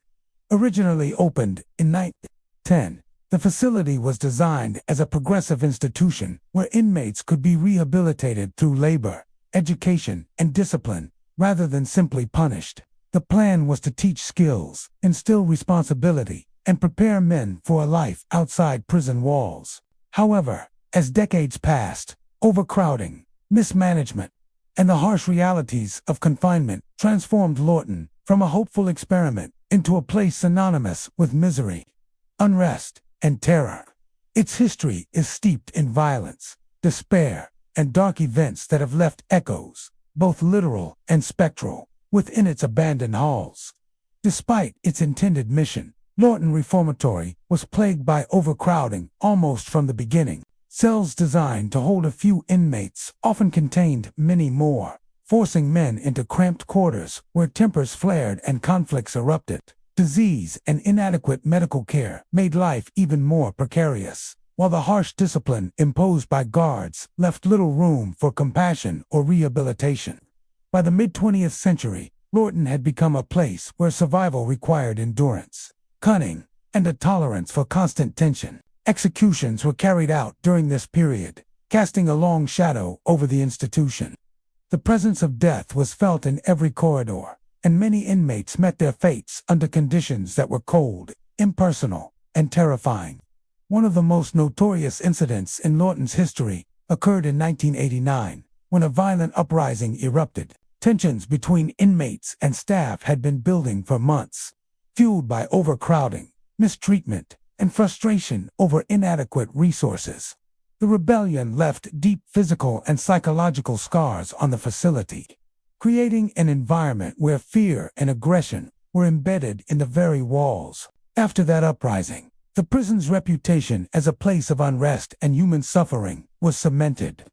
Originally opened in 1910, the facility was designed as a progressive institution where inmates could be rehabilitated through labor, education, and discipline, rather than simply punished. The plan was to teach skills, instill responsibility, and prepare men for a life outside prison walls. However, as decades passed, overcrowding, mismanagement, and the harsh realities of confinement transformed Lorton from a hopeful experiment into a place synonymous with misery, unrest, and terror. Its history is steeped in violence, despair, and dark events that have left echoes, both literal and spectral, within its abandoned halls. Despite its intended mission, Lorton Reformatory was plagued by overcrowding almost from the beginning. Cells designed to hold a few inmates often contained many more, forcing men into cramped quarters where tempers flared and conflicts erupted. Disease and inadequate medical care made life even more precarious, while the harsh discipline imposed by guards left little room for compassion or rehabilitation. By the mid-20th century, Lorton had become a place where survival required endurance, cunning, and a tolerance for constant tension. Executions were carried out during this period, casting a long shadow over the institution. The presence of death was felt in every corridor, and many inmates met their fates under conditions that were cold, impersonal, and terrifying. One of the most notorious incidents in Lorton's history occurred in 1989, when a violent uprising erupted. Tensions between inmates and staff had been building for months, fueled by overcrowding, mistreatment, and frustration over inadequate resources. The rebellion left deep physical and psychological scars on the facility, creating an environment where fear and aggression were embedded in the very walls. After that uprising, the prison's reputation as a place of unrest and human suffering was cemented.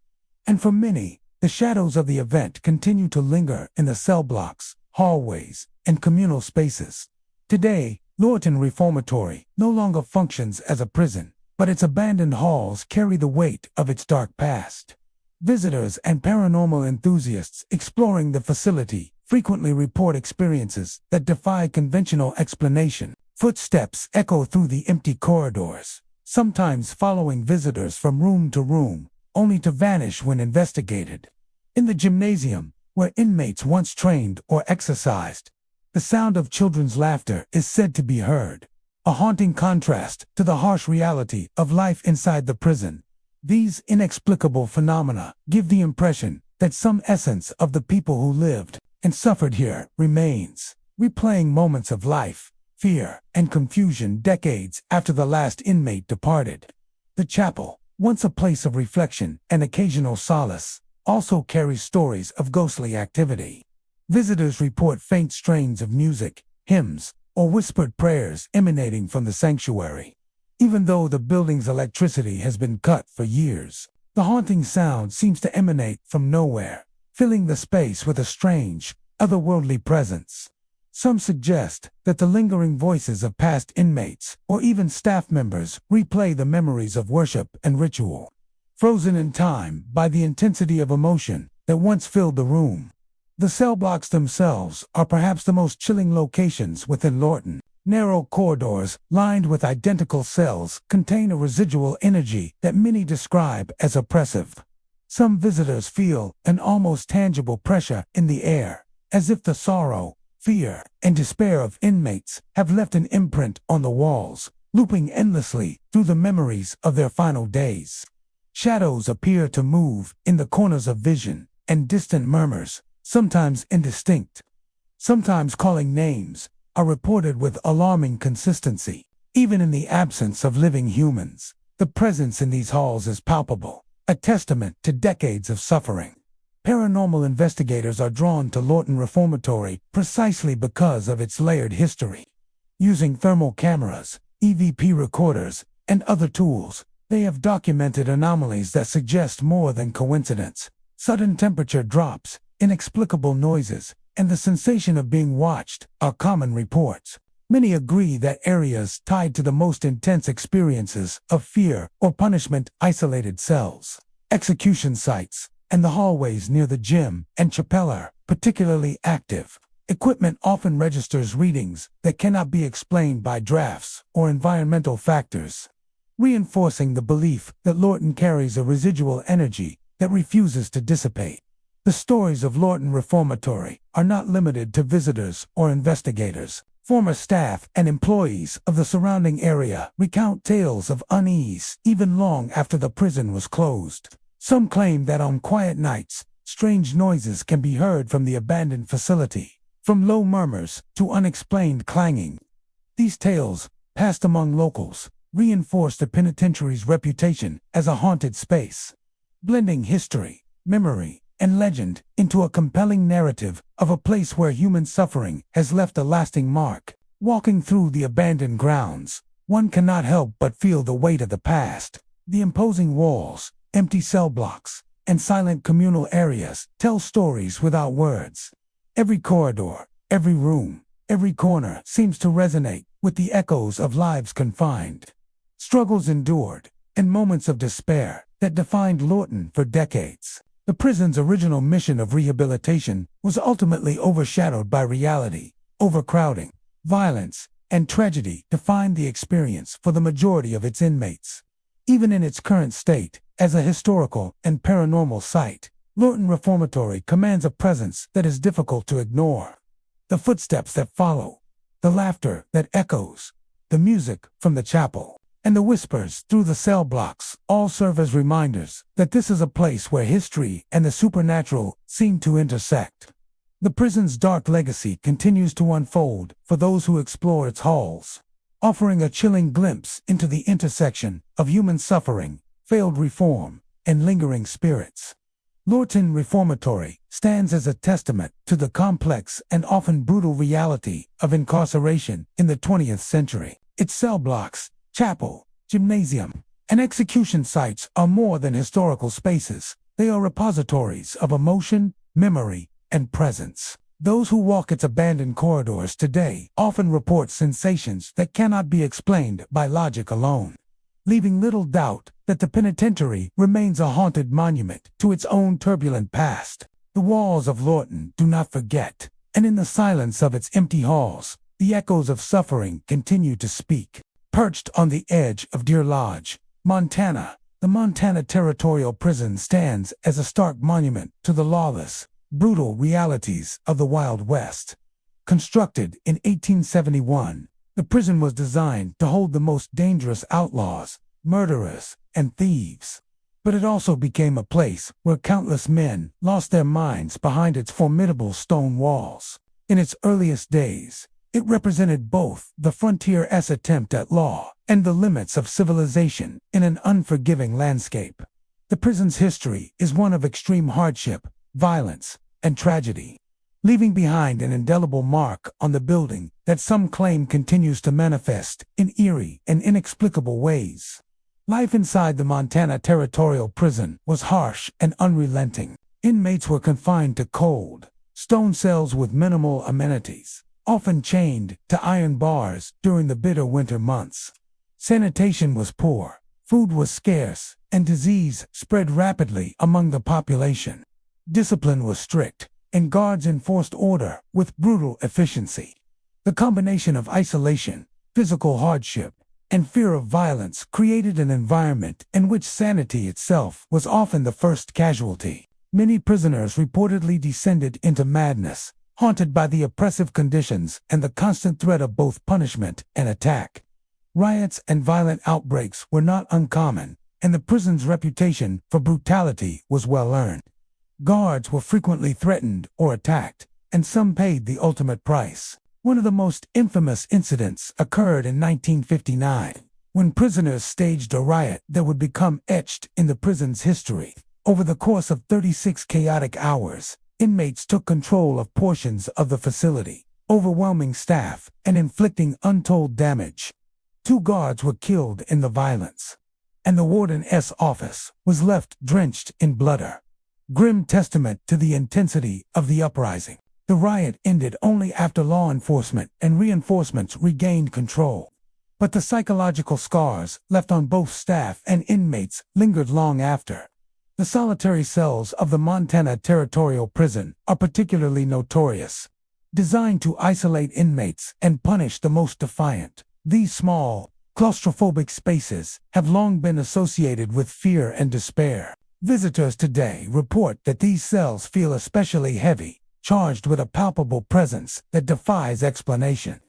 And for many, the shadows of the event continue to linger in the cell blocks, hallways, and communal spaces. Today, Lorton Reformatory no longer functions as a prison, but its abandoned halls carry the weight of its dark past. Visitors and paranormal enthusiasts exploring the facility frequently report experiences that defy conventional explanation. Footsteps echo through the empty corridors, sometimes following visitors from room to room, only to vanish when investigated. In the gymnasium, where inmates once trained or exercised, the sound of children's laughter is said to be heard, a haunting contrast to the harsh reality of life inside the prison. These inexplicable phenomena give the impression that some essence of the people who lived and suffered here remains, replaying moments of life, fear, and confusion decades after the last inmate departed. The chapel, once a place of reflection and occasional solace, also carries stories of ghostly activity. Visitors report faint strains of music, hymns, or whispered prayers emanating from the sanctuary. Even though the building's electricity has been cut for years, the haunting sound seems to emanate from nowhere, filling the space with a strange, otherworldly presence. Some suggest that the lingering voices of past inmates or even staff members replay the memories of worship and ritual, frozen in time by the intensity of emotion that once filled the room. The cell blocks themselves are perhaps the most chilling locations within Lorton. Narrow corridors lined with identical cells contain a residual energy that many describe as oppressive. Some visitors feel an almost tangible pressure in the air, as if the sorrow, fear, and despair of inmates have left an imprint on the walls, looping endlessly through the memories of their final days. Shadows appear to move in the corners of vision, and distant murmurs, sometimes indistinct, sometimes calling names, are reported with alarming consistency. Even in the absence of living humans, the presence in these halls is palpable, a testament to decades of suffering. Paranormal investigators are drawn to Lorton Reformatory precisely because of its layered history. Using thermal cameras, EVP recorders, and other tools, they have documented anomalies that suggest more than coincidence. Sudden temperature drops, inexplicable noises, and the sensation of being watched are common reports. Many agree that areas tied to the most intense experiences of fear or punishment, isolated cells, execution sites, and the hallways near the gym and chapel are particularly active. Equipment often registers readings that cannot be explained by drafts or environmental factors, reinforcing the belief that Lorton carries a residual energy that refuses to dissipate. The stories of Lorton Reformatory are not limited to visitors or investigators. Former staff and employees of the surrounding area recount tales of unease even long after the prison was closed. Some claim that on quiet nights, strange noises can be heard from the abandoned facility, from low murmurs to unexplained clanging. These tales, passed among locals, reinforce the penitentiary's reputation as a haunted space, blending history, memory, and legend into a compelling narrative of a place where human suffering has left a lasting mark. Walking through the abandoned grounds, one cannot help but feel the weight of the past. The imposing walls, empty cell blocks, and silent communal areas tell stories without words. Every corridor, every room, every corner seems to resonate with the echoes of lives confined, struggles endured, and moments of despair that defined Lorton for decades. The prison's original mission of rehabilitation was ultimately overshadowed by reality. Overcrowding, violence, and tragedy defined the experience for the majority of its inmates. Even in its current state, as a historical and paranormal site, Lorton Reformatory commands a presence that is difficult to ignore. The footsteps that follow, the laughter that echoes, the music from the chapel, and the whispers through the cell blocks all serve as reminders that this is a place where history and the supernatural seem to intersect. The prison's dark legacy continues to unfold for those who explore its halls, offering a chilling glimpse into the intersection of human suffering, failed reform, and lingering spirits. Lorton Reformatory stands as a testament to the complex and often brutal reality of incarceration in the 20th century. Its cell blocks, chapel, gymnasium, and execution sites are more than historical spaces. They are repositories of emotion, memory, and presence. Those who walk its abandoned corridors today often report sensations that cannot be explained by logic alone, leaving little doubt that the penitentiary remains a haunted monument to its own turbulent past. The walls of Lorton do not forget, and in the silence of its empty halls, the echoes of suffering continue to speak. Perched on the edge of Deer Lodge, Montana, the Montana Territorial Prison stands as a stark monument to the lawless, brutal realities of the Wild West. Constructed in 1871, the prison was designed to hold the most dangerous outlaws, murderers, and thieves. But it also became a place where countless men lost their minds behind its formidable stone walls. In its earliest days, it represented both the frontier's attempt at law and the limits of civilization in an unforgiving landscape. The prison's history is one of extreme hardship, violence, and tragedy, leaving behind an indelible mark on the building that some claim continues to manifest in eerie and inexplicable ways. Life inside the Montana Territorial Prison was harsh and unrelenting. Inmates were confined to cold, stone cells with minimal amenities, often chained to iron bars during the bitter winter months. Sanitation was poor, food was scarce, and disease spread rapidly among the population. Discipline was strict, and guards enforced order with brutal efficiency. The combination of isolation, physical hardship, and fear of violence created an environment in which sanity itself was often the first casualty. Many prisoners reportedly descended into madness, haunted by the oppressive conditions and the constant threat of both punishment and attack. Riots and violent outbreaks were not uncommon, and the prison's reputation for brutality was well earned. Guards were frequently threatened or attacked, and some paid the ultimate price. One of the most infamous incidents occurred in 1959. when prisoners staged a riot that would become etched in the prison's history. Over the course of 36 chaotic hours, inmates took control of portions of the facility, overwhelming staff and inflicting untold damage. 2 guards were killed in the violence, and the warden's office was left drenched in blood. Grim testament to the intensity of the uprising. The riot ended only after law enforcement and reinforcements regained control. But the psychological scars left on both staff and inmates lingered long after. The solitary cells of the Montana Territorial Prison are particularly notorious. Designed to isolate inmates and punish the most defiant, these small, claustrophobic spaces have long been associated with fear and despair. Visitors today report that these cells feel especially heavy, charged with a palpable presence that defies explanation.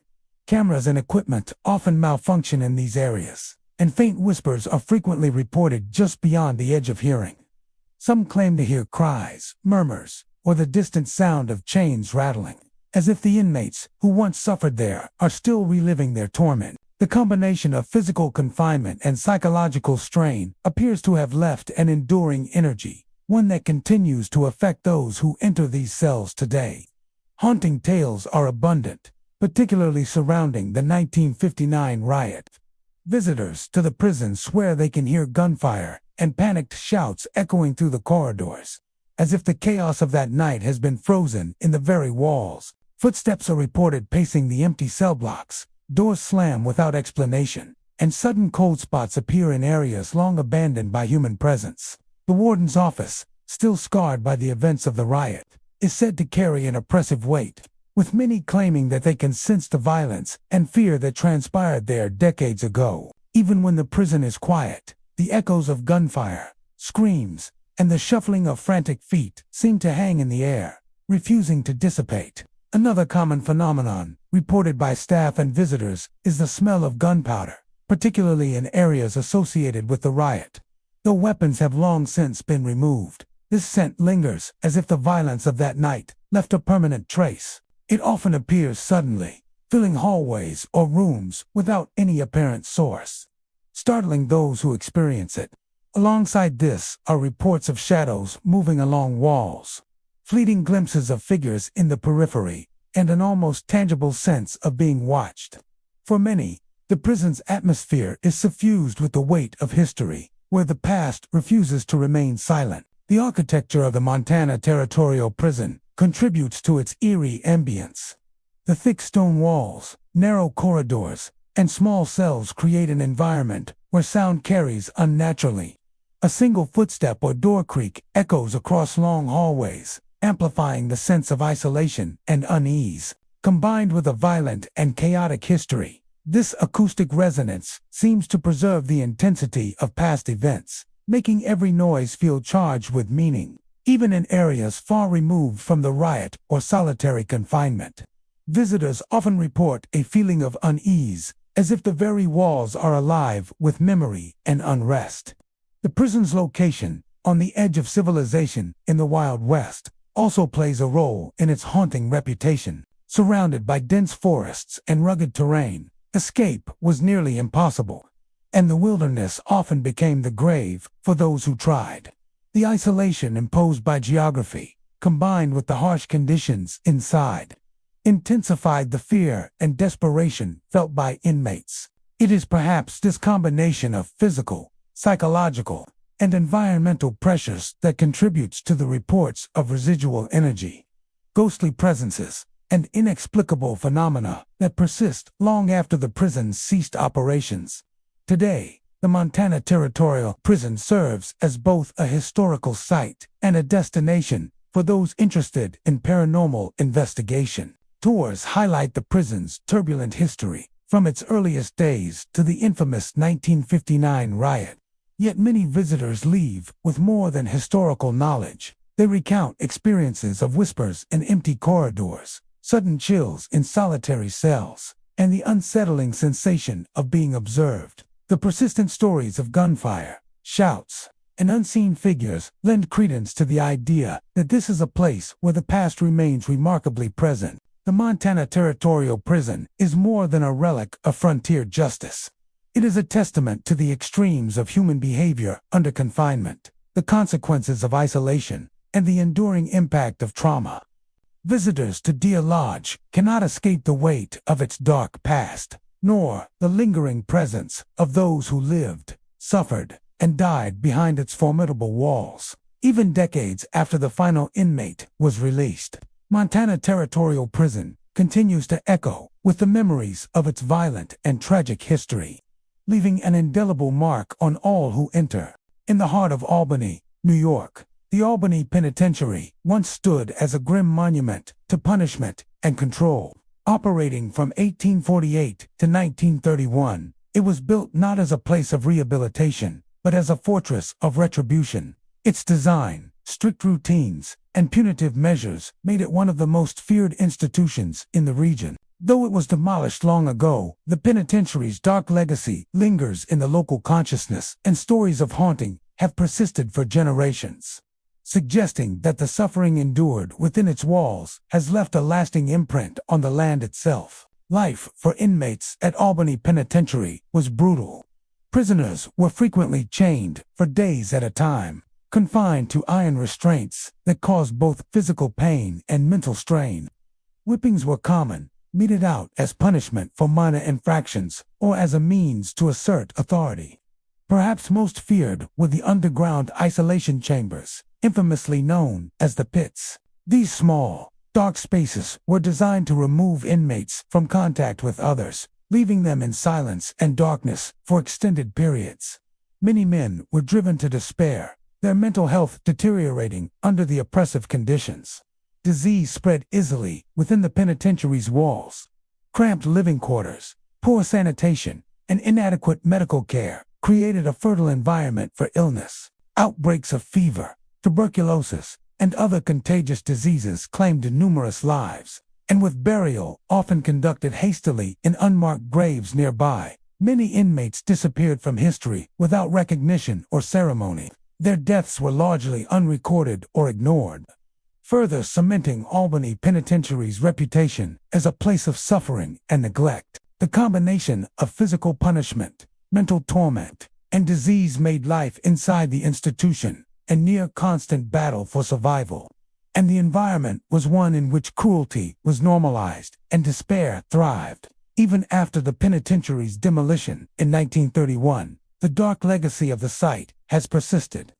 Cameras and equipment often malfunction in these areas, and faint whispers are frequently reported just beyond the edge of hearing. Some claim to hear cries, murmurs, or the distant sound of chains rattling, as if the inmates who once suffered there are still reliving their torment. The combination of physical confinement and psychological strain appears to have left an enduring energy, one that continues to affect those who enter these cells today. Haunting tales are abundant, particularly surrounding the 1959 riot. Visitors to the prison swear they can hear gunfire and panicked shouts echoing through the corridors, as if the chaos of that night has been frozen in the very walls. Footsteps are reported pacing the empty cell blocks, doors slam without explanation, and sudden cold spots appear in areas long abandoned by human presence. The warden's office, still scarred by the events of the riot, is said to carry an oppressive weight, with many claiming that they can sense the violence and fear that transpired there decades ago. Even when the prison is quiet, the echoes of gunfire, screams, and the shuffling of frantic feet seem to hang in the air, refusing to dissipate. Another common phenomenon, reported by staff and visitors, is the smell of gunpowder, particularly in areas associated with the riot. Though weapons have long since been removed, this scent lingers as if the violence of that night left a permanent trace. It often appears suddenly, filling hallways or rooms without any apparent source, startling those who experience it. Alongside this are reports of shadows moving along walls, fleeting glimpses of figures in the periphery, and an almost tangible sense of being watched. For many, the prison's atmosphere is suffused with the weight of history, where the past refuses to remain silent. The architecture of the Montana Territorial Prison contributes to its eerie ambience. The thick stone walls, narrow corridors, and small cells create an environment where sound carries unnaturally. A single footstep or door creak echoes across long hallways, amplifying the sense of isolation and unease. Combined with a violent and chaotic history, this acoustic resonance seems to preserve the intensity of past events, making every noise feel charged with meaning, even in areas far removed from the riot or solitary confinement. Visitors often report a feeling of unease, as if the very walls are alive with memory and unrest. The prison's location, on the edge of civilization in the Wild West, also plays a role in its haunting reputation. Surrounded by dense forests and rugged terrain, escape was nearly impossible, and the wilderness often became the grave for those who tried. The isolation imposed by geography, combined with the harsh conditions inside, intensified the fear and desperation felt by inmates. It is perhaps this combination of physical, psychological, and environmental pressures that contributes to the reports of residual energy, ghostly presences, and inexplicable phenomena that persist long after the prison ceased operations. Today, the Montana Territorial Prison serves as both a historical site and a destination for those interested in paranormal investigation. Tours highlight the prison's turbulent history, from its earliest days to the infamous 1959 riot. Yet many visitors leave with more than historical knowledge. They recount experiences of whispers in empty corridors, sudden chills in solitary cells, and the unsettling sensation of being observed. The persistent stories of gunfire, shouts, and unseen figures lend credence to the idea that this is a place where the past remains remarkably present. The Montana Territorial Prison is more than a relic of frontier justice. It is a testament to the extremes of human behavior under confinement, the consequences of isolation, and the enduring impact of trauma. Visitors to Deer Lodge cannot escape the weight of its dark past, nor the lingering presence of those who lived, suffered, and died behind its formidable walls. Even decades after the final inmate was released, Montana Territorial Prison continues to echo with the memories of its violent and tragic history, leaving an indelible mark on all who enter. In the heart of Albany, New York, the Albany Penitentiary once stood as a grim monument to punishment and control. Operating from 1848 to 1931, it was built not as a place of rehabilitation, but as a fortress of retribution. Its design, strict routines, and punitive measures made it one of the most feared institutions in the region. Though it was demolished long ago, the penitentiary's dark legacy lingers in the local consciousness, and stories of haunting have persisted for generations, suggesting that the suffering endured within its walls has left a lasting imprint on the land itself. Life for inmates at Albany Penitentiary was brutal. Prisoners were frequently chained for days at a time, confined to iron restraints that caused both physical pain and mental strain. Whippings were common, meted out as punishment for minor infractions or as a means to assert authority. Perhaps most feared were the underground isolation chambers, infamously known as the pits. These small, dark spaces were designed to remove inmates from contact with others, leaving them in silence and darkness for extended periods. Many men were driven to despair, their mental health deteriorating under the oppressive conditions. Disease spread easily within the penitentiary's walls. Cramped living quarters, poor sanitation, and inadequate medical care created a fertile environment for illness. Outbreaks of fever, tuberculosis, and other contagious diseases claimed numerous lives, and with burial often conducted hastily in unmarked graves nearby, many inmates disappeared from history without recognition or ceremony. Their deaths were largely unrecorded or ignored, further cementing Albany Penitentiary's reputation as a place of suffering and neglect. The combination of physical punishment, mental torment, and disease made life inside the institution a near-constant battle for survival. And the environment was one in which cruelty was normalized and despair thrived. Even after the penitentiary's demolition in 1931, the dark legacy of the site has persisted.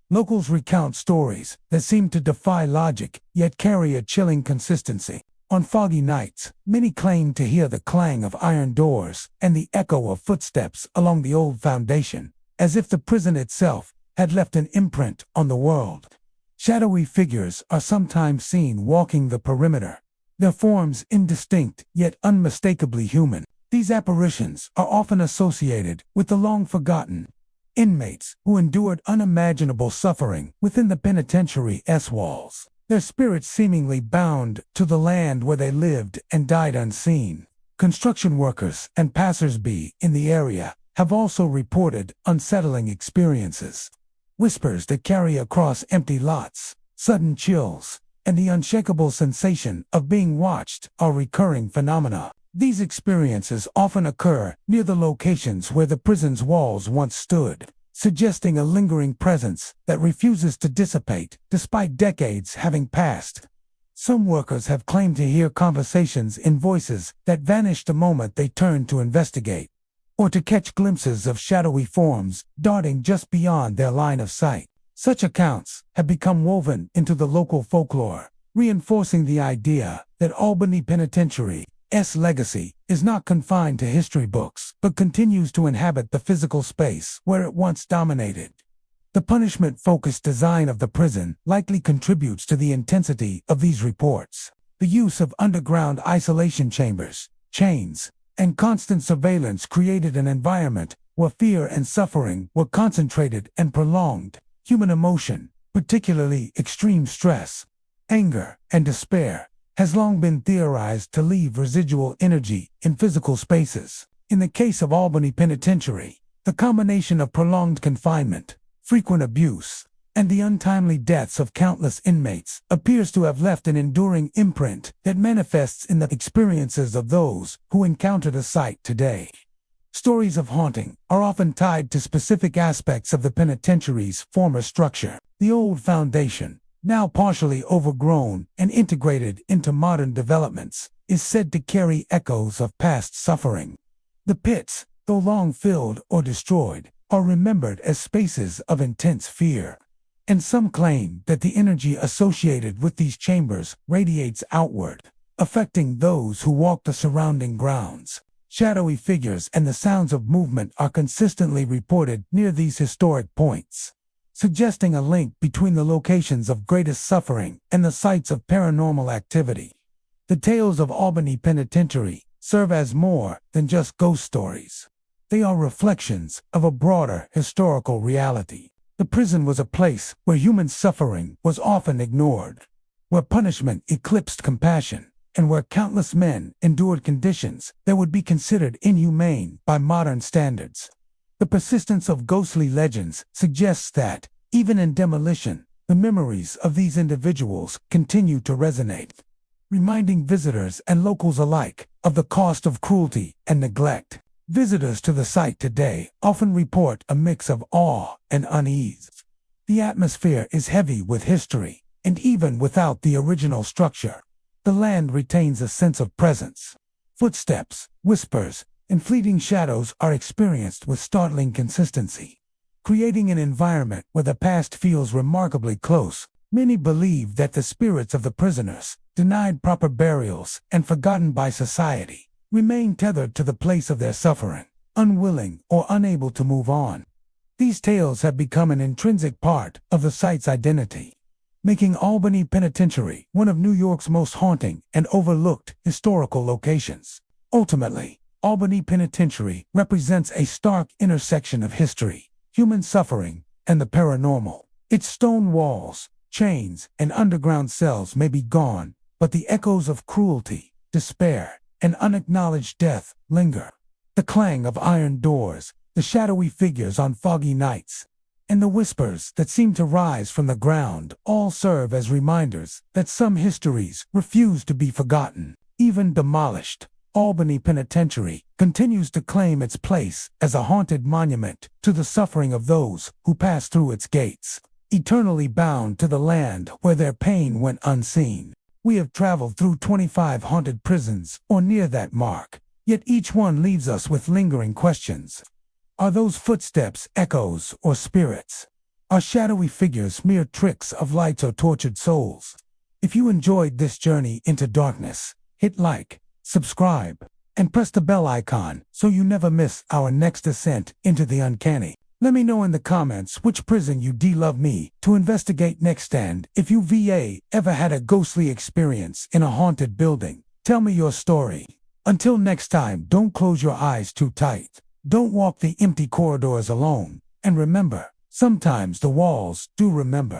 Locals recount stories that seem to defy logic, yet carry a chilling consistency. On foggy nights, many claim to hear the clang of iron doors and the echo of footsteps along the old foundation, as if the prison itself had left an imprint on the world. Shadowy figures are sometimes seen walking the perimeter, their forms indistinct yet unmistakably human. These apparitions are often associated with the long-forgotten inmates who endured unimaginable suffering within the penitentiary's walls, their spirits seemingly bound to the land where they lived and died unseen. Construction workers and passers-by in the area have also reported unsettling experiences. Whispers that carry across empty lots, sudden chills, and the unshakable sensation of being watched are recurring phenomena. These experiences often occur near the locations where the prison's walls once stood, suggesting a lingering presence that refuses to dissipate despite decades having passed. Some workers have claimed to hear conversations in voices that vanish the moment they turn to investigate, or to catch glimpses of shadowy forms darting just beyond their line of sight. Such accounts have become woven into the local folklore, reinforcing the idea that Albany Penitentiary's legacy is not confined to history books, but continues to inhabit the physical space where it once dominated. The punishment-focused design of the prison likely contributes to the intensity of these reports. The use of underground isolation chambers, chains, and constant surveillance created an environment where fear and suffering were concentrated and prolonged. Human emotion, particularly extreme stress, anger, and despair, has long been theorized to leave residual energy in physical spaces. In the case of Albany Penitentiary, the combination of prolonged confinement, frequent abuse, and the untimely deaths of countless inmates appears to have left an enduring imprint that manifests in the experiences of those who encounter the site today. Stories of haunting are often tied to specific aspects of the penitentiary's former structure. The old foundation, now partially overgrown and integrated into modern developments, is said to carry echoes of past suffering. The pits, though long filled or destroyed, are remembered as spaces of intense fear. And some claim that the energy associated with these chambers radiates outward, affecting those who walk the surrounding grounds. Shadowy figures and the sounds of movement are consistently reported near these historic points, suggesting a link between the locations of greatest suffering and the sites of paranormal activity. The tales of Albany Penitentiary serve as more than just ghost stories. They are reflections of a broader historical reality. The prison was a place where human suffering was often ignored, where punishment eclipsed compassion, and where countless men endured conditions that would be considered inhumane by modern standards. The persistence of ghostly legends suggests that, even in demolition, the memories of these individuals continue to resonate, reminding visitors and locals alike of the cost of cruelty and neglect. Visitors to the site today often report a mix of awe and unease. The atmosphere is heavy with history, and even without the original structure, the land retains a sense of presence. Footsteps, whispers, and fleeting shadows are experienced with startling consistency, creating an environment where the past feels remarkably close. Many believe that the spirits of the prisoners, denied proper burials and forgotten by society, remain tethered to the place of their suffering, unwilling or unable to move on. These tales have become an intrinsic part of the site's identity, making Albany Penitentiary one of New York's most haunting and overlooked historical locations. Ultimately, Albany Penitentiary represents a stark intersection of history, human suffering, and the paranormal. Its stone walls, chains, and underground cells may be gone, but the echoes of cruelty, despair, and unacknowledged death linger. The clang of iron doors, the shadowy figures on foggy nights, and the whispers that seem to rise from the ground all serve as reminders that some histories refuse to be forgotten. Even demolished, Albany Penitentiary continues to claim its place as a haunted monument to the suffering of those who pass through its gates, eternally bound to the land where their pain went unseen. We have traveled through 25 haunted prisons or near that mark, yet each one leaves us with lingering questions. Are those footsteps echoes or spirits? Are shadowy figures mere tricks of lights or tortured souls? If you enjoyed this journey into darkness, hit like, subscribe, and press the bell icon so you never miss our next descent into the uncanny. Let me know in the comments which prison you'd love me to investigate next, and if you ever had a ghostly experience in a haunted building, tell me your story. Until next time, don't close your eyes too tight. Don't walk the empty corridors alone. And remember, sometimes the walls do remember.